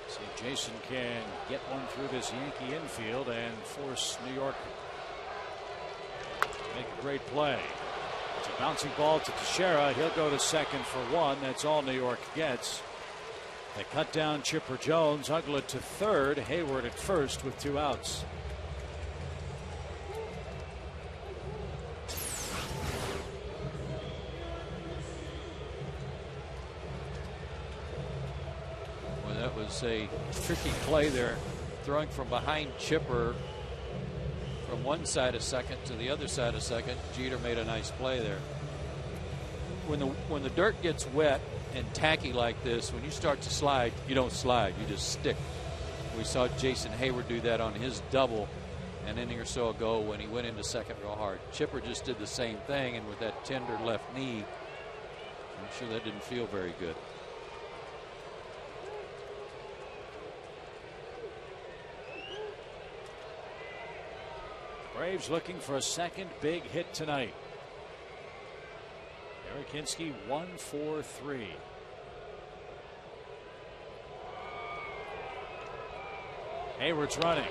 S1: See if Jason can get one through this Yankee infield and force New York to make a great play. It's a bouncing ball to Teixeira. He'll go to second for one. That's all New York gets. They cut down Chipper Jones. Uggla to third. Hayward at first with 2 outs.
S4: Well, that was a tricky play there, throwing from behind Chipper from one side of second to the other side of second. Jeter made a nice play there. When the dirt gets wet and tacky like this, when you start to slide, you don't slide, you just stick. We saw Jason Hayward do that on his double an inning or so ago when he went into second real hard. Chipper just did the same thing, and with that tender left knee, I'm sure that didn't feel very good.
S1: Braves looking for a second big hit tonight. Eric Hinske 1-for-3. Hayward's running.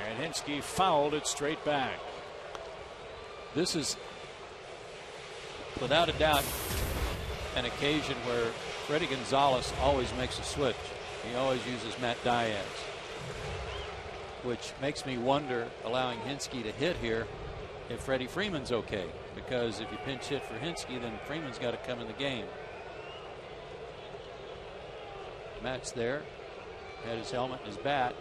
S1: And Hinske fouled it straight back.
S4: This is, without a doubt, an occasion where Freddie Gonzalez always makes a switch. He always uses Matt Diaz, which makes me wonder, allowing Hinske to hit here, if Freddie Freeman's okay. Because if you pinch hit for Hinske, then Freeman's got to come in the game. Matt's there, had his helmet and his bat.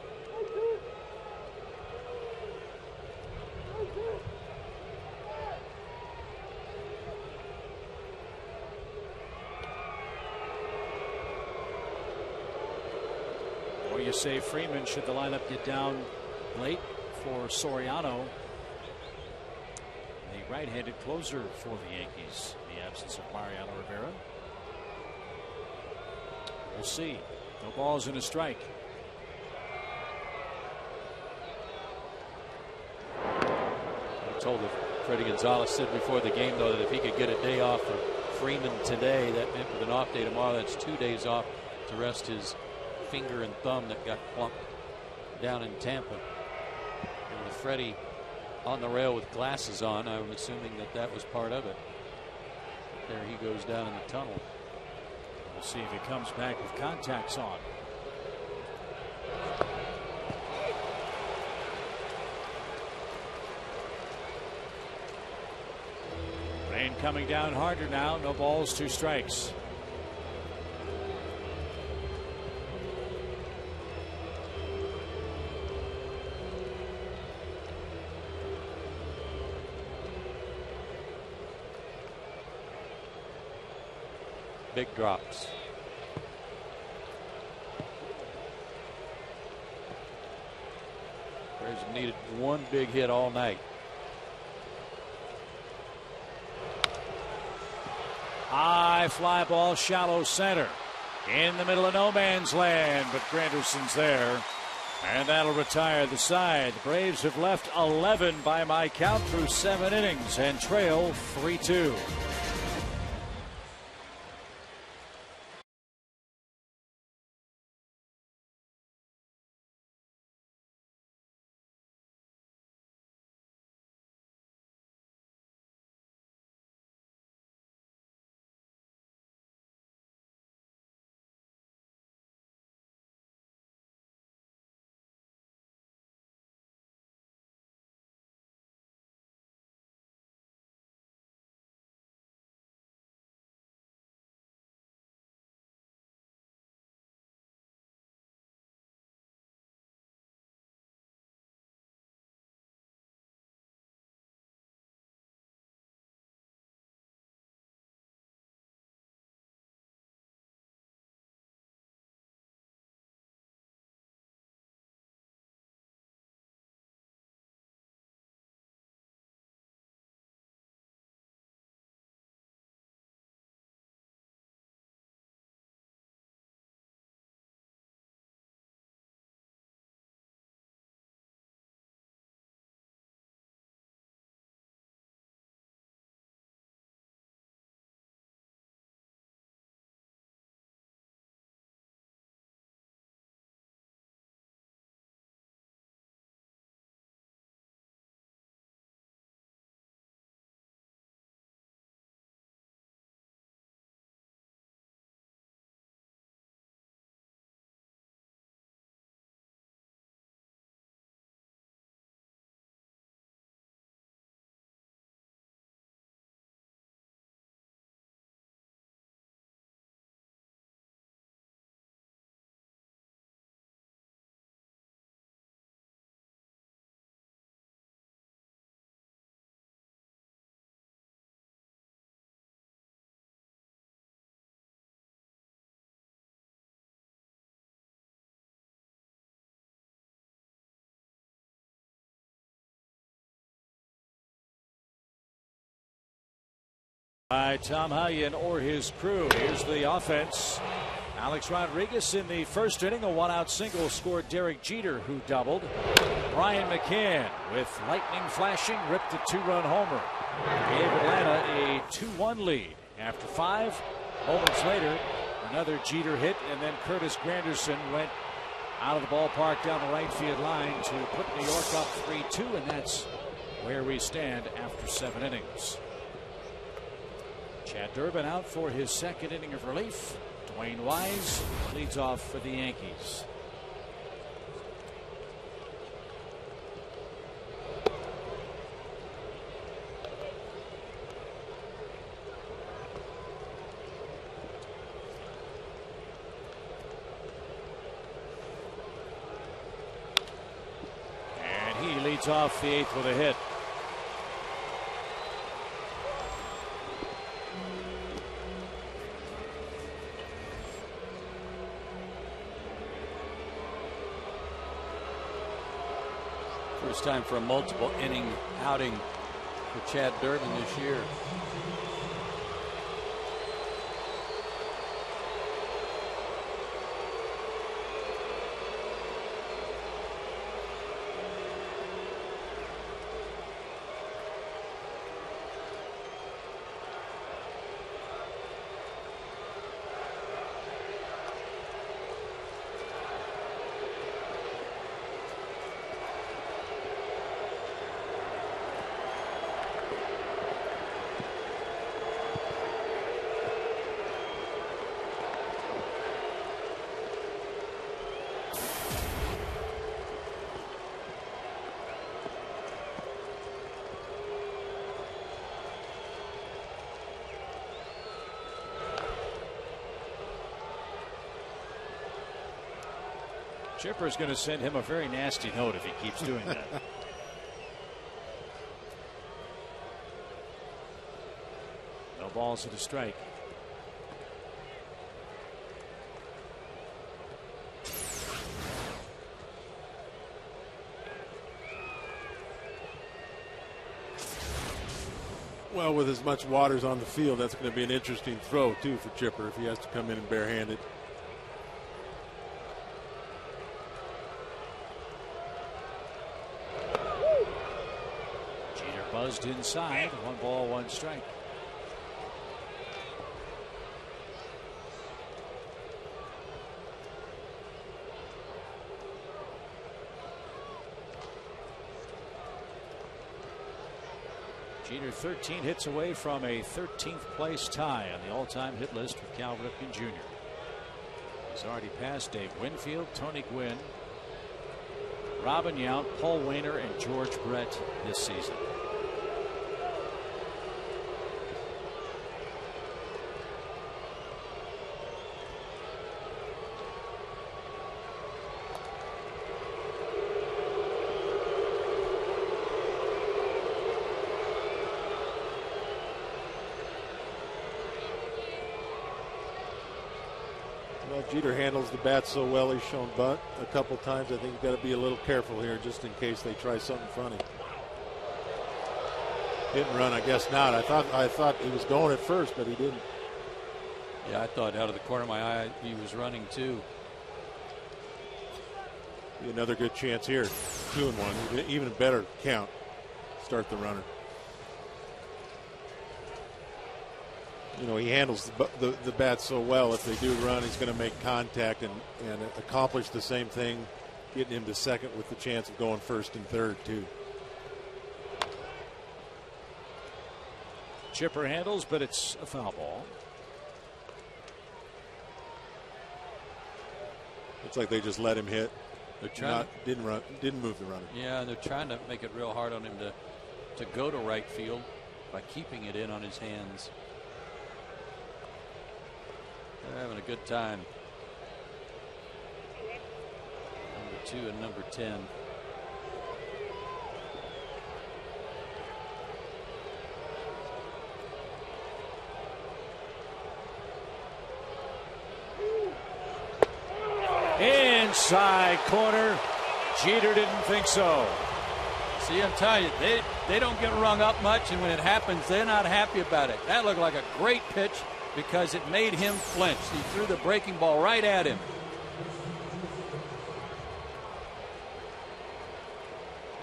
S1: Or you say Freeman, should the lineup get down late for Soriano, the right-handed closer for the Yankees, in the absence of Mariano Rivera. We'll see. No balls and a strike.
S4: I'm told that Freddie Gonzalez said before the game, though, that if he could get a day off for Freeman today, that meant with an off day tomorrow, that's 2 days off to rest his finger and thumb that got plumped down in Tampa. And with Freddie on the rail with glasses on, I'm assuming that that was part of it. There he goes down in the tunnel.
S1: We'll see if he comes back with contacts on. Rain coming down harder now. No balls, 2 strikes.
S4: Big drops. Braves have needed one big hit all night.
S1: High fly ball, shallow center. In the middle of no man's land, but Granderson's there. And that'll retire the side. The Braves have left 11 by my count through 7 innings and trail 3-2. By Tom Hallion or his crew. Here's the offense. Alex Rodriguez in the first inning, a one-out single scored Derek Jeter, who doubled. Brian McCann with lightning flashing ripped a two-run homer. Gave Atlanta a 2-1 lead. After 5 moments later, another Jeter hit, and then Curtis Granderson went out of the ballpark down the right field line to put New York up 3-2, and that's where we stand after 7 innings. Chad Durbin out for his second inning of relief. Dwayne Wise leads off for the Yankees. And he leads off the 8th with a hit.
S4: First time for a multiple inning outing for Chad Durbin this year. Chipper's going to send him a very nasty note if he keeps doing that. No balls at a strike.
S5: Well, with as much water's on the field, that's going to be an interesting throw, too, for Chipper if he has to come in and barehanded.
S1: Buzzed inside. 1 ball, 1 strike. Jeter 13 hits away from a 13th place tie on the all-time hit list with Cal Ripken Jr. He's already passed Dave Winfield, Tony Gwynn, Robin Yount, Paul Wainer, and George Brett this season.
S5: Well, Jeter handles the bat so well. He's shown bunt a couple times. I think you've got to be a little careful here just in case they try something funny. Hit and run, I guess not. I thought he was going at first, but he didn't.
S4: Yeah, I thought out of the corner of my eye he was running too.
S5: Be another good chance here. 2-1, even a better count. Start the runner. You know, he handles the bat so well. If they do run, he's going to make contact and accomplish the same thing, getting him to second with the chance of going first and third, too.
S1: Chipper handles, but it's a foul ball.
S5: Looks like they just let him hit.
S4: They're trying
S5: didn't move the runner.
S4: Yeah, they're trying to make it real hard on him to go to right field by keeping it in on his hands. They're having a good time. Number 2 and number 10.
S1: Inside corner. Jeter didn't think so.
S4: See, I'm telling you, They don't get rung up much, and when it happens, they're not happy about it. That looked like a great pitch because it made him flinch. He threw the breaking ball right at him.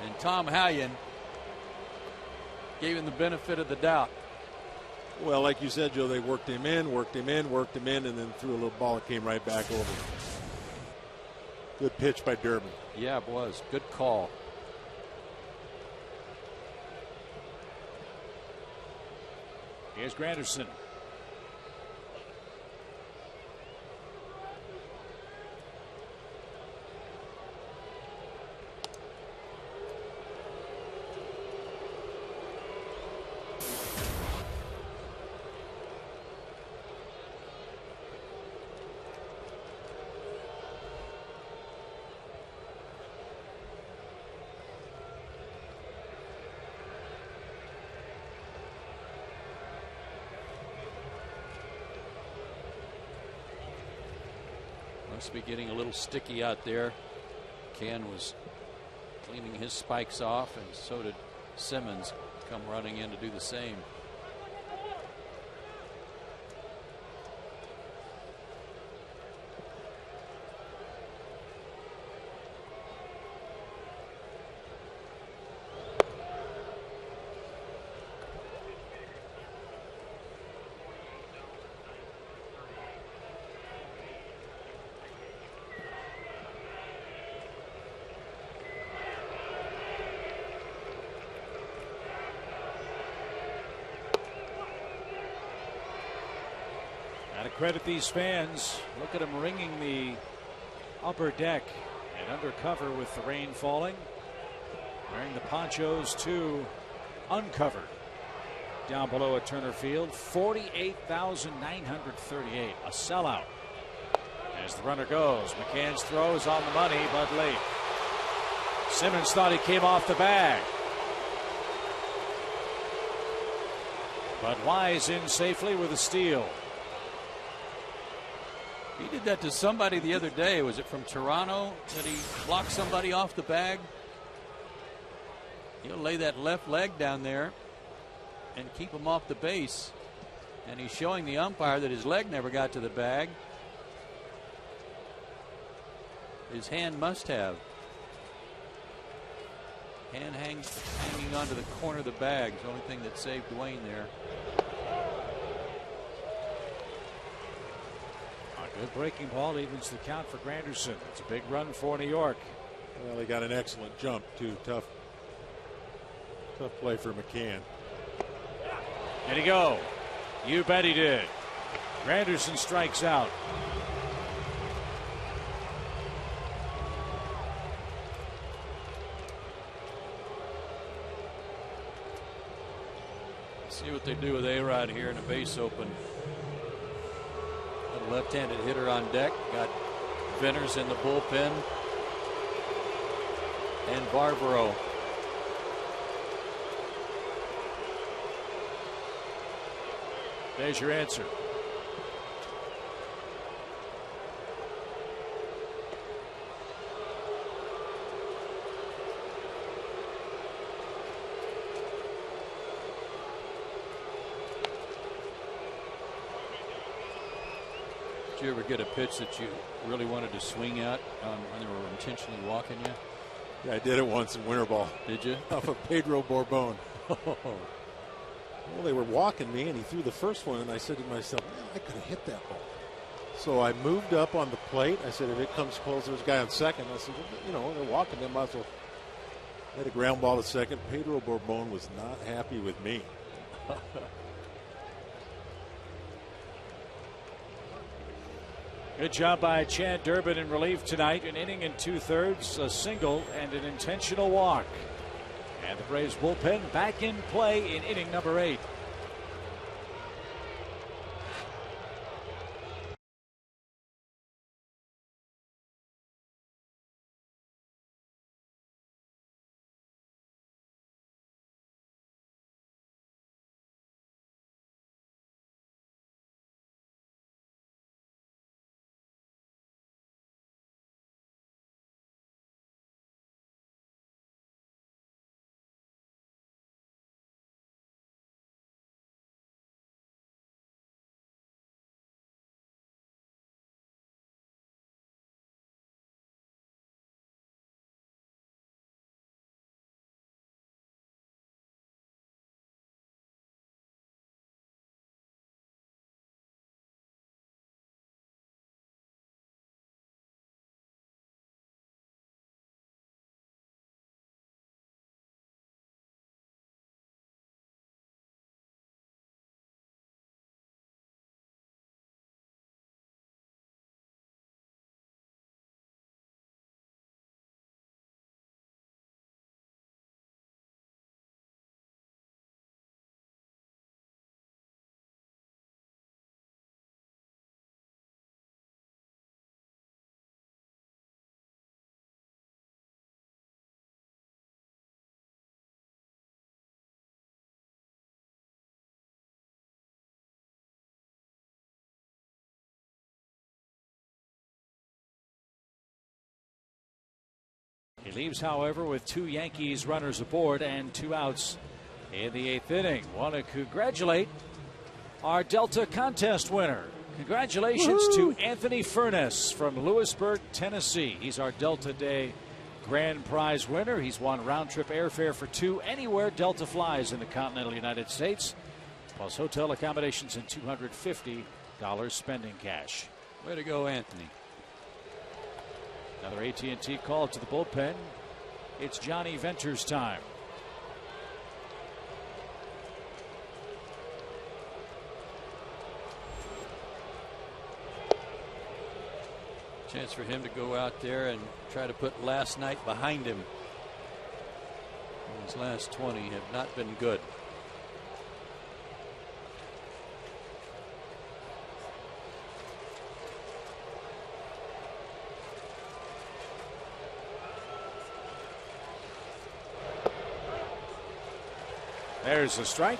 S4: And Tom Hallion gave him the benefit of the doubt.
S5: Well, like you said, Joe, they worked him in, and then threw a little ball that came right back over. Good pitch by Durbin.
S4: Yeah, it was. Good call.
S1: Here's Granderson.
S4: Must be getting a little sticky out there. McCann was cleaning his spikes off, and so did Simmons come running in to do the same.
S1: Got to credit these fans. Look at them ringing the upper deck and under cover with the rain falling. Wearing the ponchos to uncovered down below at Turner Field. 48,938. A sellout. As the runner goes, McCann's throw is on the money, but late. Simmons thought he came off the bag. But Wise in safely with a steal.
S4: He did that to somebody the other day. Was it from Toronto that he blocked somebody off the bag? He'll lay that left leg down there and keep him off the base. And he's showing the umpire that his leg never got to the bag. His hand must have. Hand hanging onto the corner of the bag is the only thing that saved Dwayne there.
S1: Good breaking ball evens the count for Granderson. It's a big run for New York.
S5: Well, he got an excellent jump, too. Tough play for McCann.
S1: Did he go? You bet he did. Granderson strikes out.
S4: See what they do with A-Rod here in a base open. Left-handed hitter on deck. Got Venners in the bullpen. And Barbaro.
S1: There's your answer.
S4: Did you ever get a pitch that you really wanted to swing at when they were intentionally walking you?
S5: Yeah, I did it once in winter ball.
S4: Did you?
S5: Off of Pedro Borbon. Well, they were walking me, and he threw the first one, and I said to myself, man, I could have hit that ball. So I moved up on the plate. I said, if it comes close, there's a guy on second. I said, well, you know, they're walking. They might as well. I had a ground ball to second. Pedro Borbon was not happy with me.
S1: Good job by Chad Durbin in relief tonight. An inning and 2/3, a single, and an intentional walk. And the Braves bullpen back in play in inning number 8. leaves, however, with 2 Yankees runners aboard and 2 outs in the 8th inning. Want to congratulate our Delta contest winner. Congratulations to Anthony Furness from Lewisburg, Tennessee. He's our Delta Day Grand Prize winner. He's won round-trip airfare for 2 anywhere Delta flies in the continental United States, plus hotel accommodations and $250 spending cash.
S4: Way to go, Anthony.
S1: Another AT&T call to the bullpen. It's Johnny Venter's time.
S4: Chance for him to go out there and try to put last night behind him. His last 20 have not been good.
S1: There's a strike.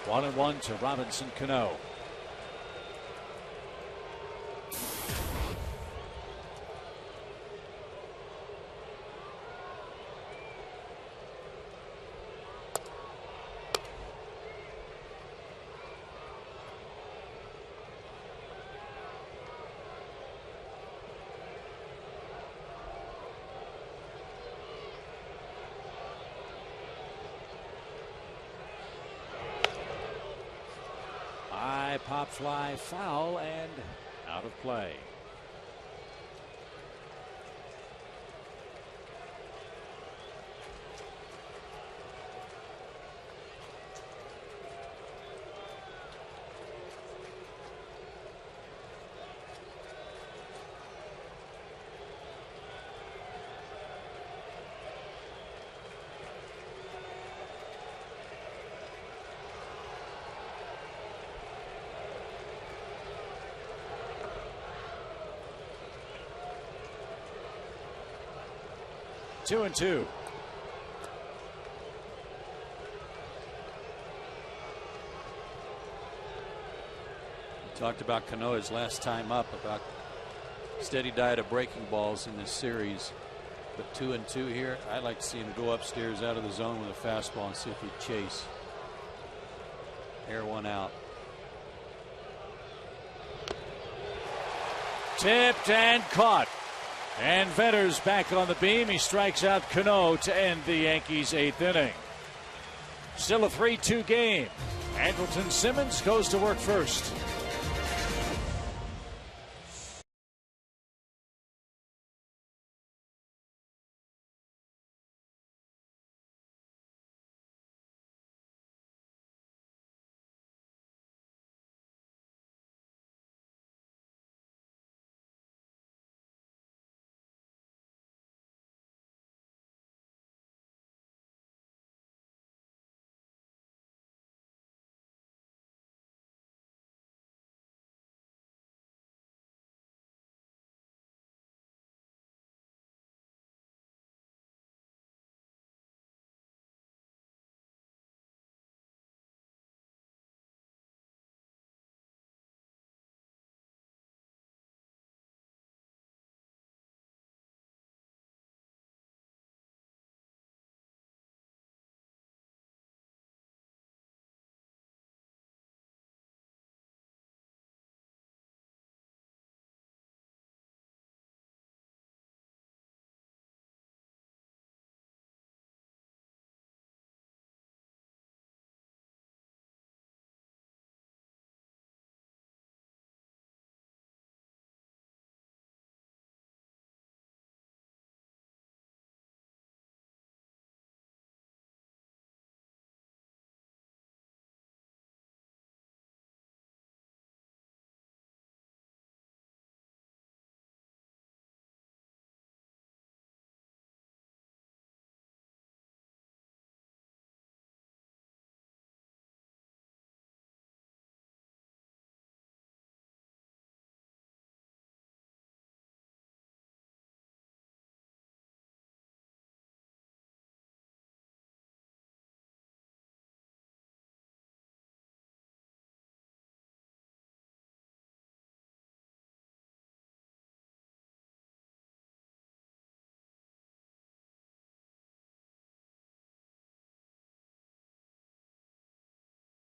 S1: 1-1 to Robinson Cano. Pop fly, foul, and out of play. Two and two.
S4: We talked about Canoa's last time up about steady diet of breaking balls in this series, but 2-2 here. I'd like to see him go upstairs out of the zone with a fastball and see if he'd chase. Air one out.
S1: Tipped and caught. And Venter's back on the beam. He strikes out Cano to end the Yankees' 8th inning. Still a 3-2 game. Andrelton Simmons goes to work first.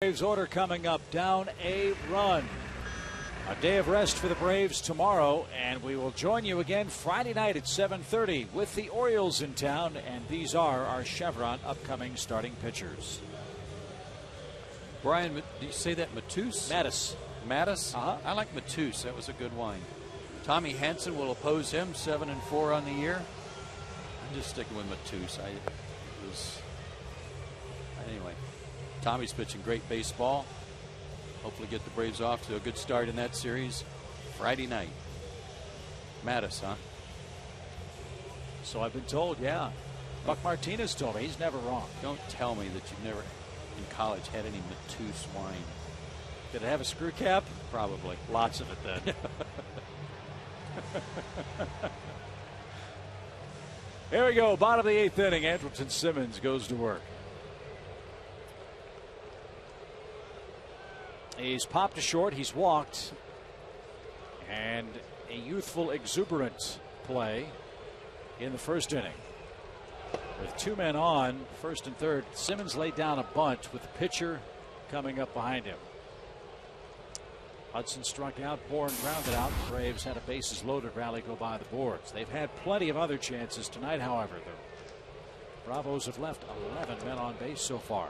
S1: Braves order coming up. Down a run. A day of rest for the Braves tomorrow, and we will join you again Friday night at 7:30 with the Orioles in town, and these are our Chevron upcoming starting pitchers.
S4: Brian, do you say that Matus?
S1: Mattis.
S4: Mattis? I like Matus. That was a good wine. Tommy Hansen will oppose him, 7-4 on the year. I'm just sticking with Matus. Anyway, Tommy's pitching great baseball. Hopefully get the Braves off to a good start in that series Friday night. Mattis, huh?
S1: So I've been told, yeah. Buck Martinez told me. He's never wrong.
S4: Don't tell me that you've never in college had any Matus wine.
S1: Did it have a screw cap?
S4: Probably.
S1: Lots of it then. Here we go. Bottom of the 8th inning. Andrelton Simmons goes to work. He's popped to short. He's walked. And a youthful, exuberant play in the first inning. With 2 men on, first and third, Simmons laid down a bunt with the pitcher coming up behind him. Hudson struck out, Bourne grounded out. The Braves had a bases loaded rally go by the boards. They've had plenty of other chances tonight, however. The Bravos have left 11 men on base so far.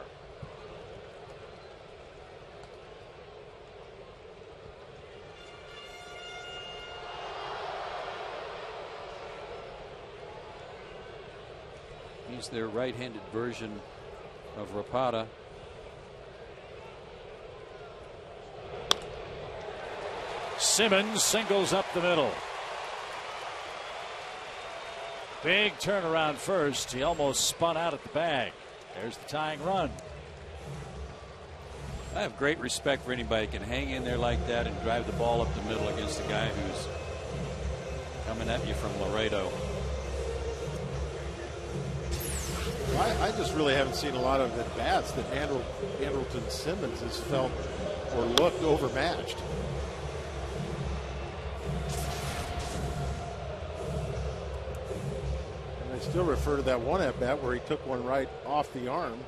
S4: He's their right-handed version of Rapata.
S1: Simmons singles up the middle. Big turnaround first. He almost spun out at the bag. There's the tying run.
S4: I have great respect for anybody who can hang in there like that and drive the ball up the middle against a guy who's coming at you from Laredo.
S5: I just really haven't seen a lot of at-bats that Andrelton Simmons has felt or looked overmatched. And I still refer to that one at-bat where he took one right off the arm.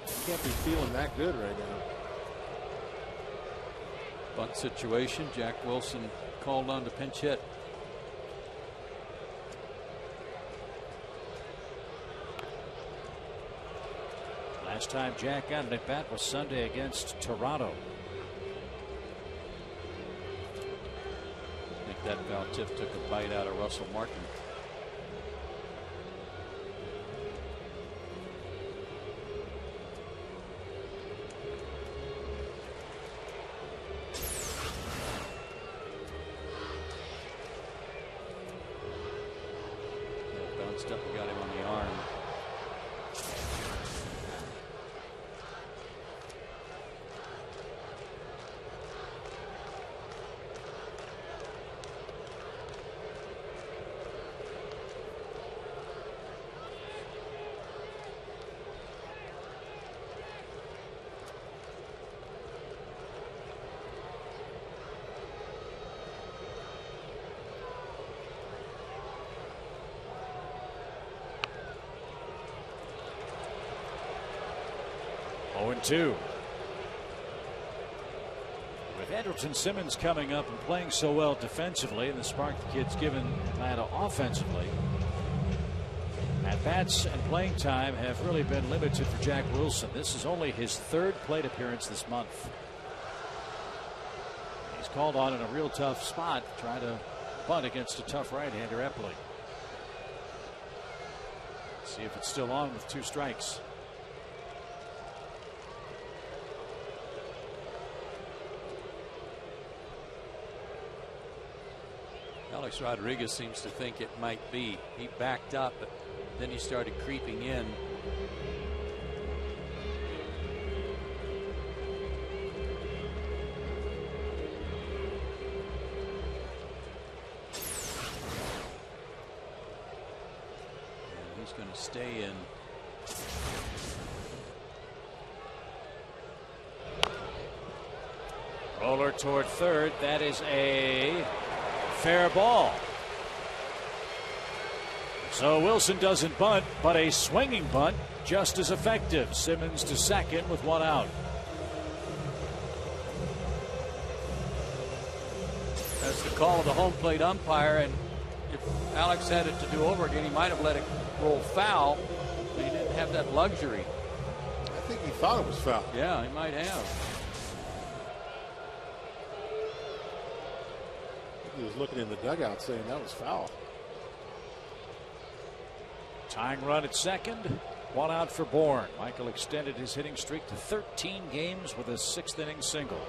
S5: He can't be feeling that good right now.
S4: Bunt situation. Jack Wilson called on to pinch hit.
S1: Last time Jack got an at bat was Sunday against Toronto.
S4: I think that foul tip took a bite out of Russell Martin. Bounced up and got him on the arm.
S1: Two. With Andrelton Simmons coming up and playing so well defensively, and the spark the kid's given Atlanta offensively, at-bats and playing time have really been limited for Jack Wilson. This is only his 3rd plate appearance this month. He's called on in a real tough spot, trying to bunt against a tough right-hander, Epley. See if it's still on with 2 strikes.
S4: Alex Rodriguez seems to think it might be. He backed up, but then he started creeping in. And he's going to stay in.
S1: Roller toward third. That is a fair ball. So Wilson doesn't bunt, but a swinging bunt just as effective. Simmons to second with 1 out.
S4: the call of the home plate umpire, and if Alex had it to do over again, he might have let it roll foul, but he didn't have that luxury.
S5: I think he thought it was foul.
S4: Yeah, he might have.
S5: He was looking in the dugout saying that was foul.
S1: Tying run at second. One out for Bourne. Michael extended his hitting streak to 13 games with a 6th inning single.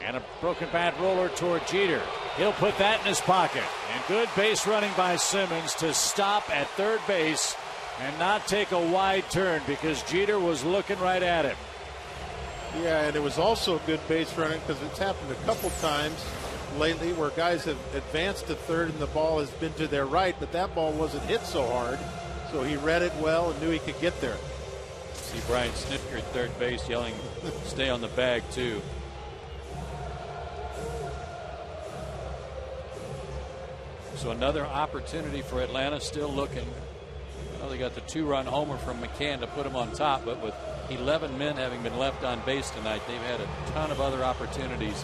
S1: And a broken bat roller toward Jeter. He'll put that in his pocket. And good base running by Simmons to stop at third base and not take a wide turn because Jeter was looking right at him.
S5: Yeah, and it was also good base running because it's happened a couple times lately where guys have advanced to third and the ball has been to their right, but that ball wasn't hit so hard. So he read it well and knew he could get there.
S4: See Brian Snitker at third base yelling, stay on the bag, too. So another opportunity for Atlanta, still looking. Well, they got the 2-run homer from McCann to put them on top, but with 11 men having been left on base tonight, they've had a ton of other opportunities.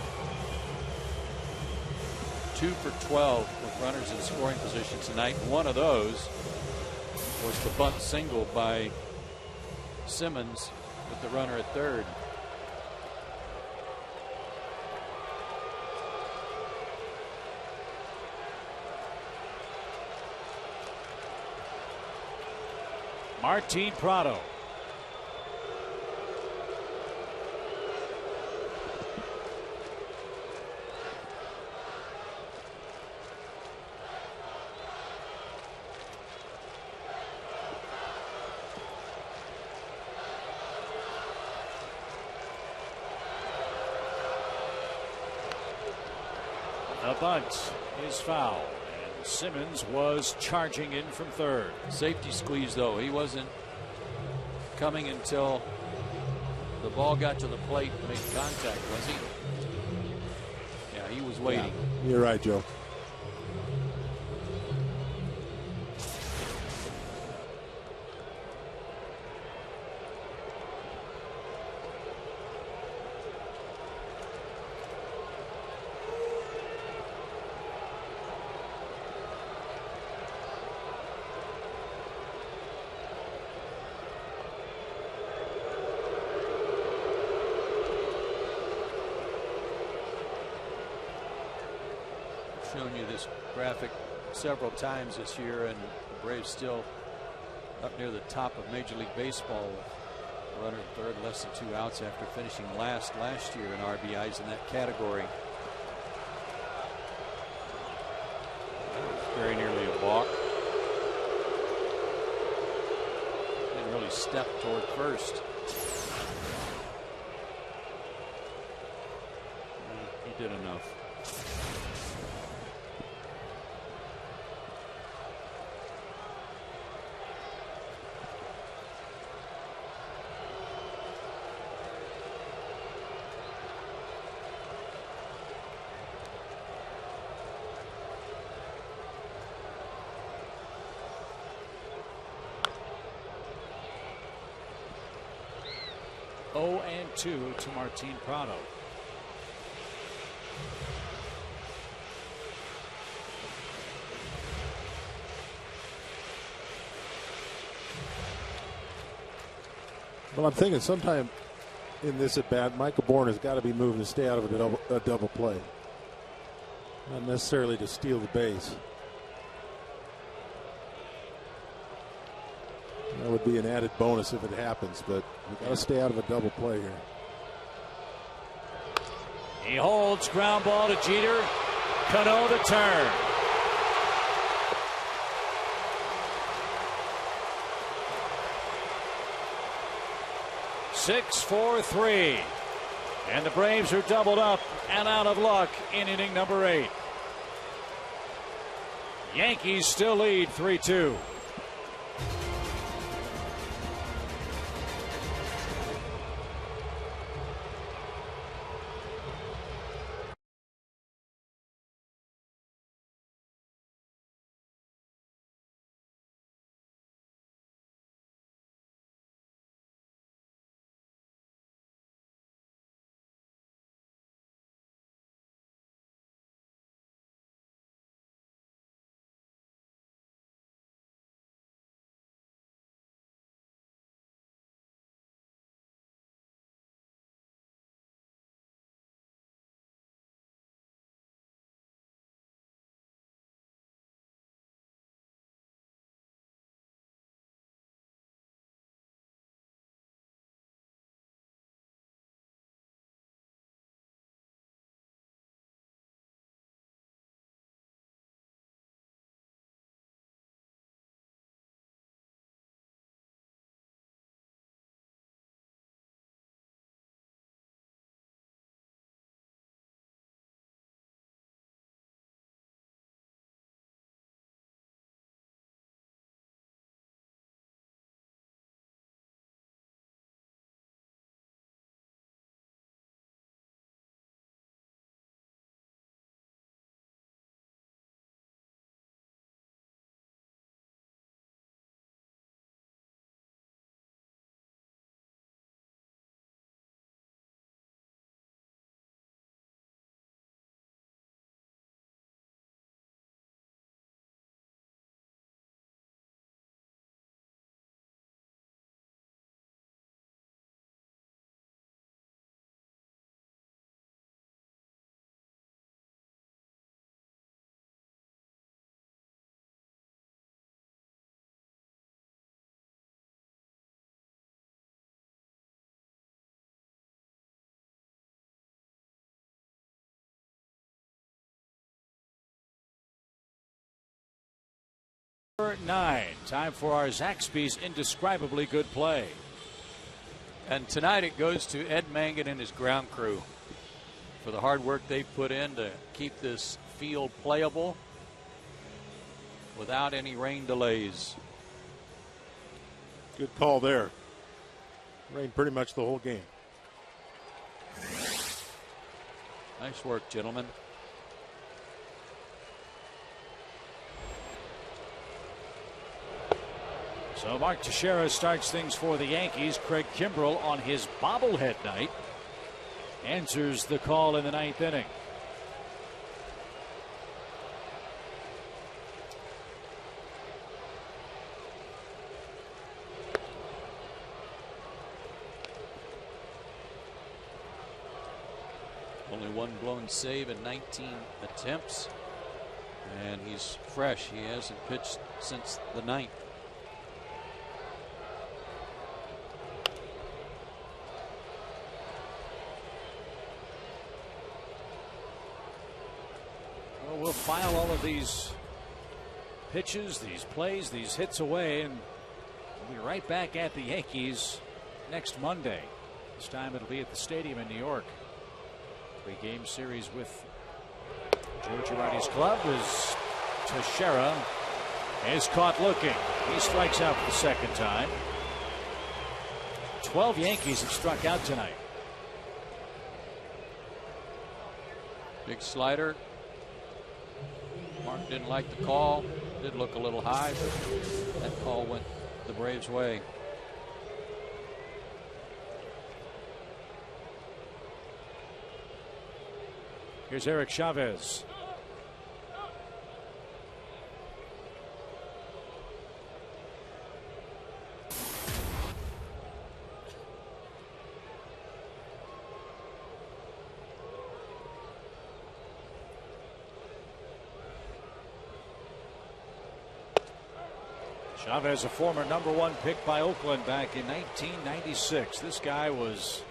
S4: 2 for 12 with runners in scoring position tonight. One of those was the bunt single by Simmons with the runner at third.
S1: Martin Prado. The bunt is foul, and Simmons was charging in from third.
S4: Safety squeeze, though. He wasn't coming until the ball got to the plate and made contact, was he? Yeah, he was waiting.
S5: Yeah, you're right, Joe.
S4: Shown you this graphic several times this year, and the Braves still up near the top of Major League Baseball. Runner at third, less than 2 outs after finishing last year in RBIs in that category. Very nearly a walk. Didn't really step toward first. He did enough.
S1: And 2 to Martin Prado.
S5: Well, I'm thinking sometime in this at bat, Michael Bourne has got to be moving to stay out of a double play, not necessarily to steal the base. That would be an added bonus if it happens, but we've got to stay out of a double play here.
S1: He holds, ground ball to Jeter. Cano the turn. Six, 4, 3. And the Braves are doubled up and out of luck in inning number 8. Yankees still lead 3-2. 9. Time for our Zaxby's indescribably good play.
S4: And tonight it goes to Ed Mangan and his ground crew for the hard work they've put in to keep this field playable without any rain delays.
S5: Good call there. Rained pretty much the whole game.
S4: Nice work, gentlemen.
S1: So Mark Teixeira starts things for the Yankees. Craig Kimbrell on his bobblehead night answers the call in the 9th inning.
S4: Only one blown save in 19 attempts. And he's fresh. He hasn't pitched since the 9th.
S1: Well, we'll file all of these pitches, these plays, these hits away, and we'll be right back at the Yankees next Monday. This time it'll be at the stadium in New York. 3-game series with George Girardi's club as Teixeira is caught looking. He strikes out for the second time. 12 Yankees have struck out tonight.
S4: Big slider. Mark didn't like the call. Did look a little high, but that call went the Braves' way.
S1: Here's Eric Chavez. Chavez, a former #1 pick by Oakland back in 1996. This guy was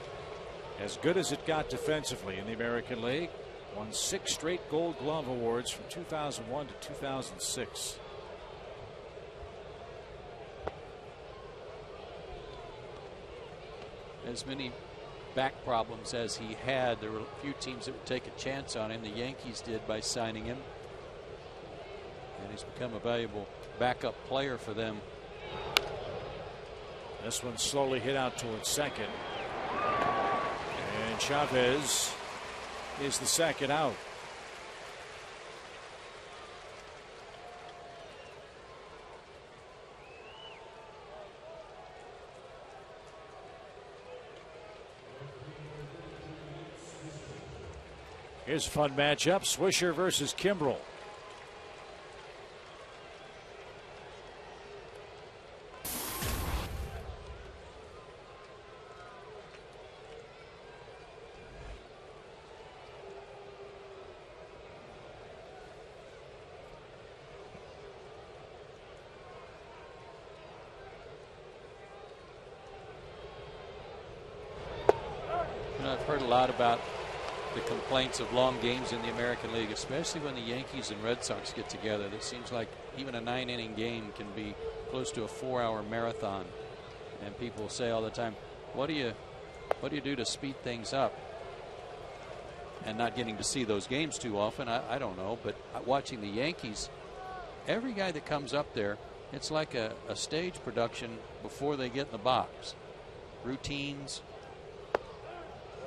S1: as good as it got defensively in the American League. Won 6 straight Gold Glove awards from 2001 to 2006.
S4: As many back problems as he had, there were a few teams that would take a chance on him. The Yankees did by signing him. And he's become a valuable backup player for them.
S1: This one slowly hit out towards second. And Chavez is the second out. Here's a fun matchup. Swisher versus Kimbrell.
S4: I've heard a lot about the complaints of long games in the American League, especially when the Yankees and Red Sox get together. It seems like even a 9-inning game can be close to a 4-hour marathon. And people say all the time, what do you do to speed things up? And not getting to see those games too often, I don't know. But watching the Yankees, every guy that comes up there, it's like a stage production before they get in the box. Routines.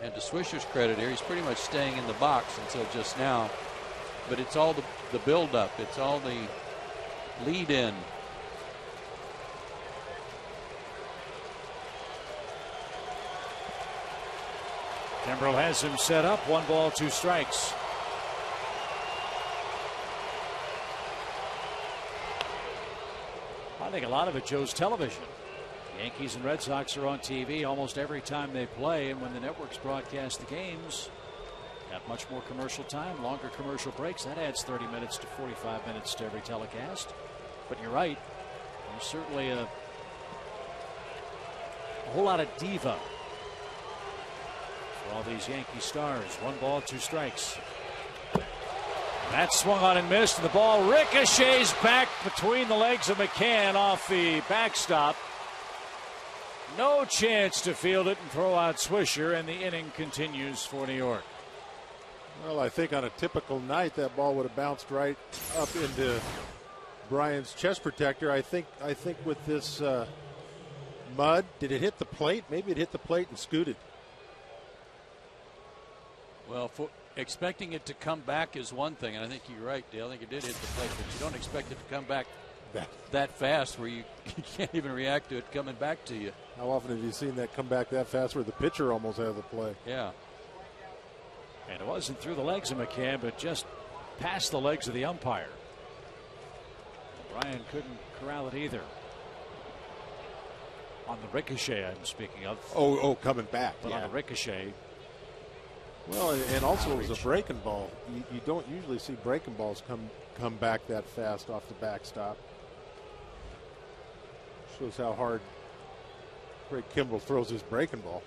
S4: And to Swisher's credit here, he's pretty much staying in the box until just now. But it's all the build-up. It's all the lead-in.
S1: Kimbrell has him set up. 1 ball, 2 strikes. I think a lot of it, Joe's television. Yankees and Red Sox are on TV almost every time they play, and when the networks broadcast the games, got much more commercial time, longer commercial breaks. That adds 30 minutes to 45 minutes to every telecast. But you're right, there's certainly a whole lot of diva for all these Yankee stars. 1 ball, 2 strikes. That swung on and missed, and the ball ricochets back between the legs of McCann off the backstop. No chance to field it and throw out Swisher, and the inning continues for New York.
S5: Well, I think on a typical night that ball would have bounced right up into Brian's chest protector. I think with this mud, did it hit the plate? Maybe it hit the plate and scooted.
S4: Well, expecting it to come back is one thing, and I think you're right, Dale. I think it did hit the plate, but you don't expect it to come back that fast where you can't even react to it coming back to you.
S5: How often have you seen that come back that fast where the pitcher almost had the play?
S4: Yeah.
S1: And it wasn't through the legs of McCann, but just past the legs of the umpire. Brian couldn't corral it either. On the ricochet, I'm speaking of.
S5: Oh, coming back.
S1: But
S5: yeah.
S1: on the ricochet.
S5: Well, and also it was a breaking ball. You don't usually see breaking balls come back that fast off the backstop. Shows how hard Craig Kimbrell throws his breaking ball.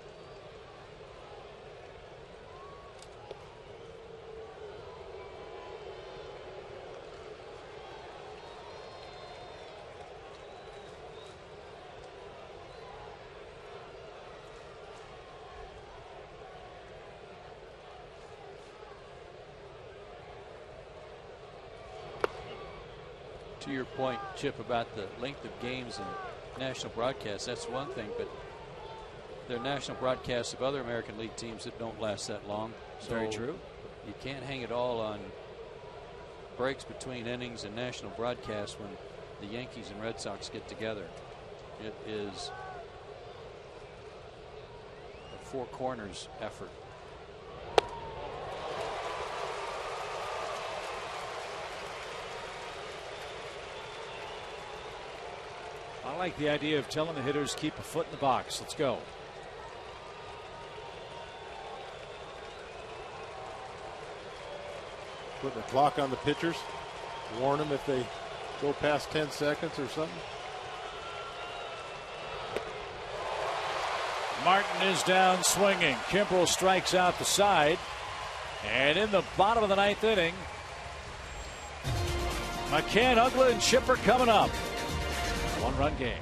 S4: To your point, Chip, about the length of games and national broadcasts, that's one thing, but there are national broadcasts of other American League teams that don't last that long. So
S1: very true.
S4: You can't hang it all on breaks between innings and national broadcasts when the Yankees and Red Sox get together. It is a four corners effort.
S1: I like the idea of telling the hitters keep a foot in the box. Let's go.
S5: Putting a clock on the pitchers. Warn them if they go past 10 seconds or something.
S1: Martin is down swinging. Kimbrell strikes out the side. And in the bottom of the ninth inning, McCann, Uggla, and Chipper coming up. One-run game.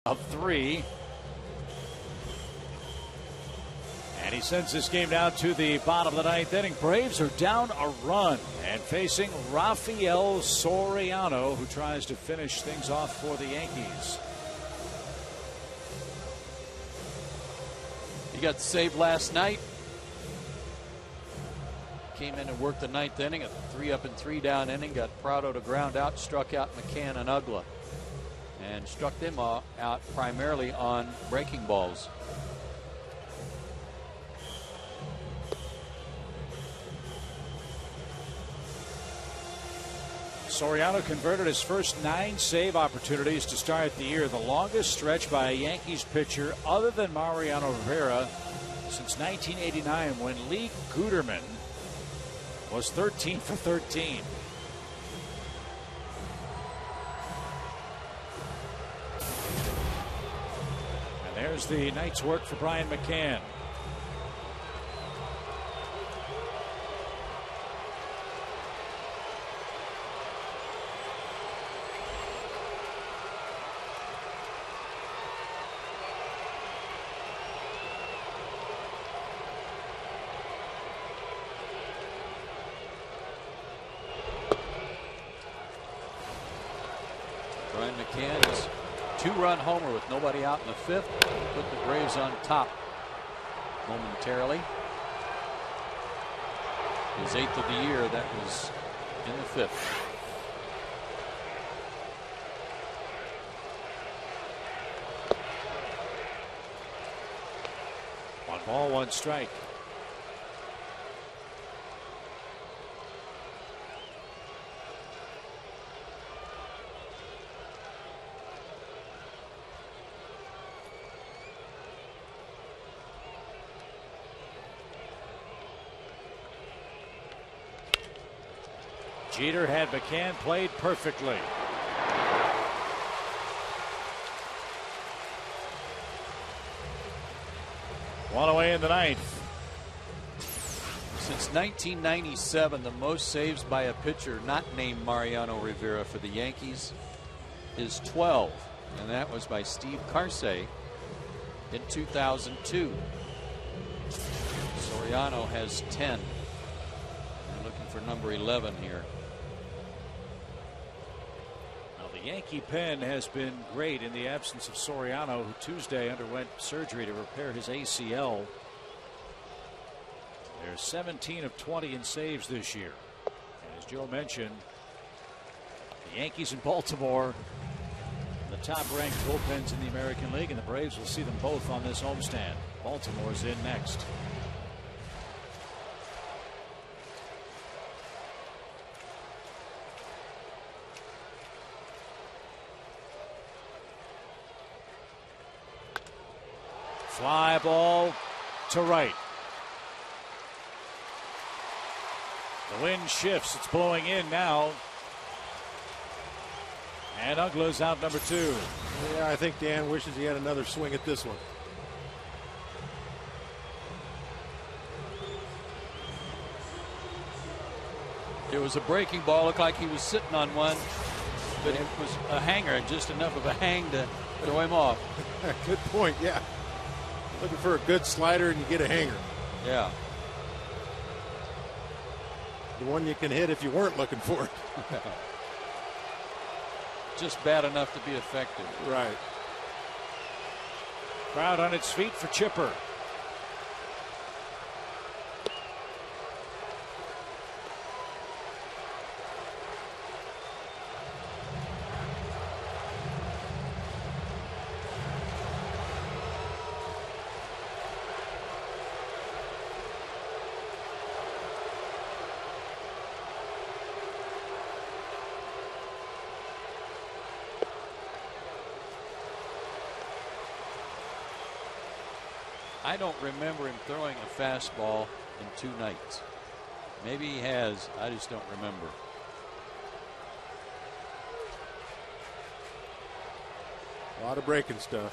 S1: Of three. And he sends this game down to the bottom of the ninth inning. Braves are down a run and facing Rafael Soriano, who tries to finish things off for the Yankees.
S4: He got saved last night. Came in and worked the 9th inning, a 3-up and 3-down inning. Got Prado to ground out, struck out McCann and Ugla, and struck them out primarily on breaking balls.
S1: Soriano converted his first 9 save opportunities to start the year, the longest stretch by a Yankees pitcher other than Mariano Rivera since 1989, when Lee Guterman was 13 for 13. And there's the night's work for Brian McCann.
S4: Brian McCann is 2-run homer with nobody out in the 5th. Put the Braves on top momentarily. His 8th of the year. That was in the 5th.
S1: One ball, one strike. Jeter had McCann played perfectly. One away in the 9th.
S4: Since 1997, the most saves by a pitcher not named Mariano Rivera for the Yankees is 12, and that was by Steve Carsey in 2002. Soriano has 10. They're looking for number 11 here.
S1: The Yankee pen has been great in the absence of Soriano, who Tuesday underwent surgery to repair his ACL. They're 17 of 20 in saves this year. And as Joe mentioned, the Yankees and Baltimore, the top-ranked bullpens in the American League, and the Braves will see them both on this homestand. Baltimore's in next. Fly ball to right. The wind shifts. It's blowing in now. And Ugla's out number 2.
S5: Yeah, I think Dan wishes he had another swing at this one.
S4: It was a breaking ball. Looked like he was sitting on one, but it was a hanger, just enough of a hang to throw him off.
S5: Good point, yeah. Looking for a good slider and you get a hanger.
S4: Yeah.
S5: The one you can hit if you weren't looking for it.
S4: Just bad enough to be effective.
S5: Right.
S1: Crowd on its feet for Chipper.
S4: I don't remember him throwing a fastball in 2 nights. Maybe he has. I just don't remember.
S5: A lot of breaking stuff.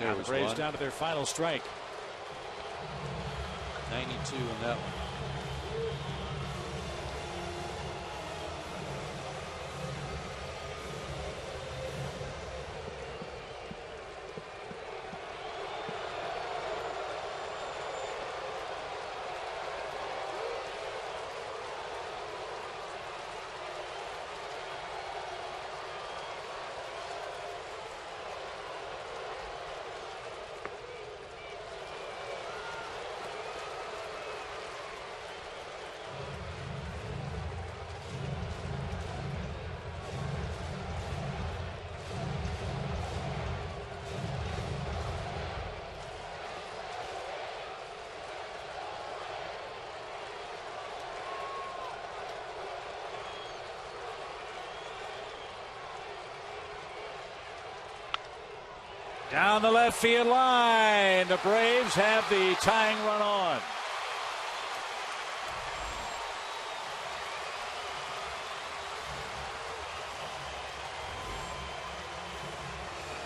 S1: Now the Braves down to their final strike.
S4: 92 in that one.
S1: Down the left field line. The Braves have the tying run on.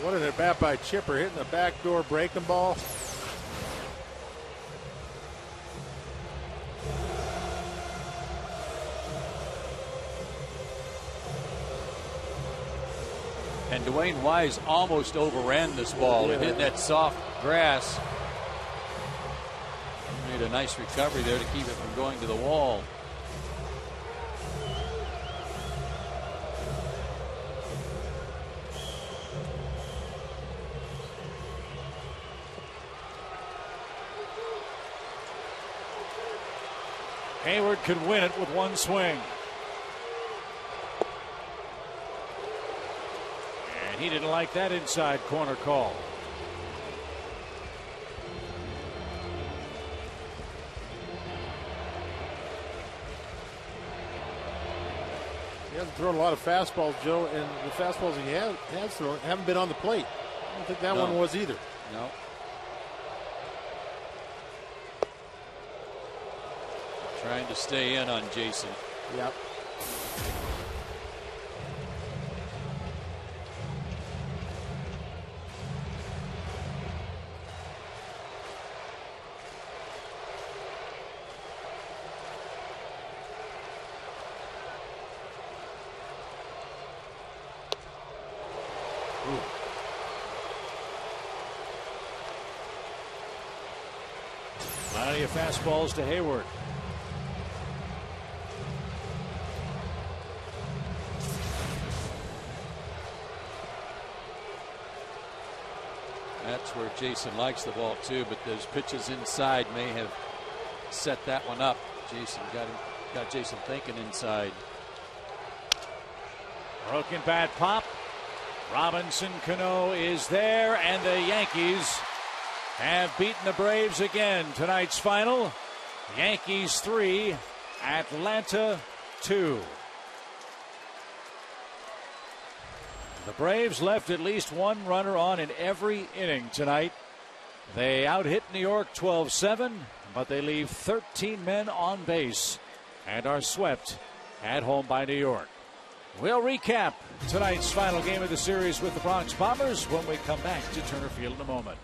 S5: What an at bat by Chipper, hitting the backdoor breaking ball.
S4: And Dwayne Wise almost overran this ball. It hit that soft grass. Made a nice recovery there to keep it from going to the wall.
S1: Hayward could win it with one swing. And he didn't like that inside corner call.
S5: He hasn't thrown a lot of fastballs, Joe, and the fastballs he has thrown haven't been on the plate. I don't think that one was either.
S4: No. Trying to stay in on Jason.
S5: Yep.
S1: Plenty of fastballs to Hayward.
S4: That's where Jason likes the ball too, but those pitches inside may have set that one up. Jason got Jason thinking inside.
S1: Broken bat pop. Robinson Cano is there, and the Yankees have beaten the Braves again. Tonight's final, Yankees 3, Atlanta 2. The Braves left at least one runner on in every inning tonight. They out-hit New York 12-7, but they leave 13 men on base and are swept at home by New York. We'll recap tonight's final game of the series with the Bronx Bombers when we come back to Turner Field in a moment.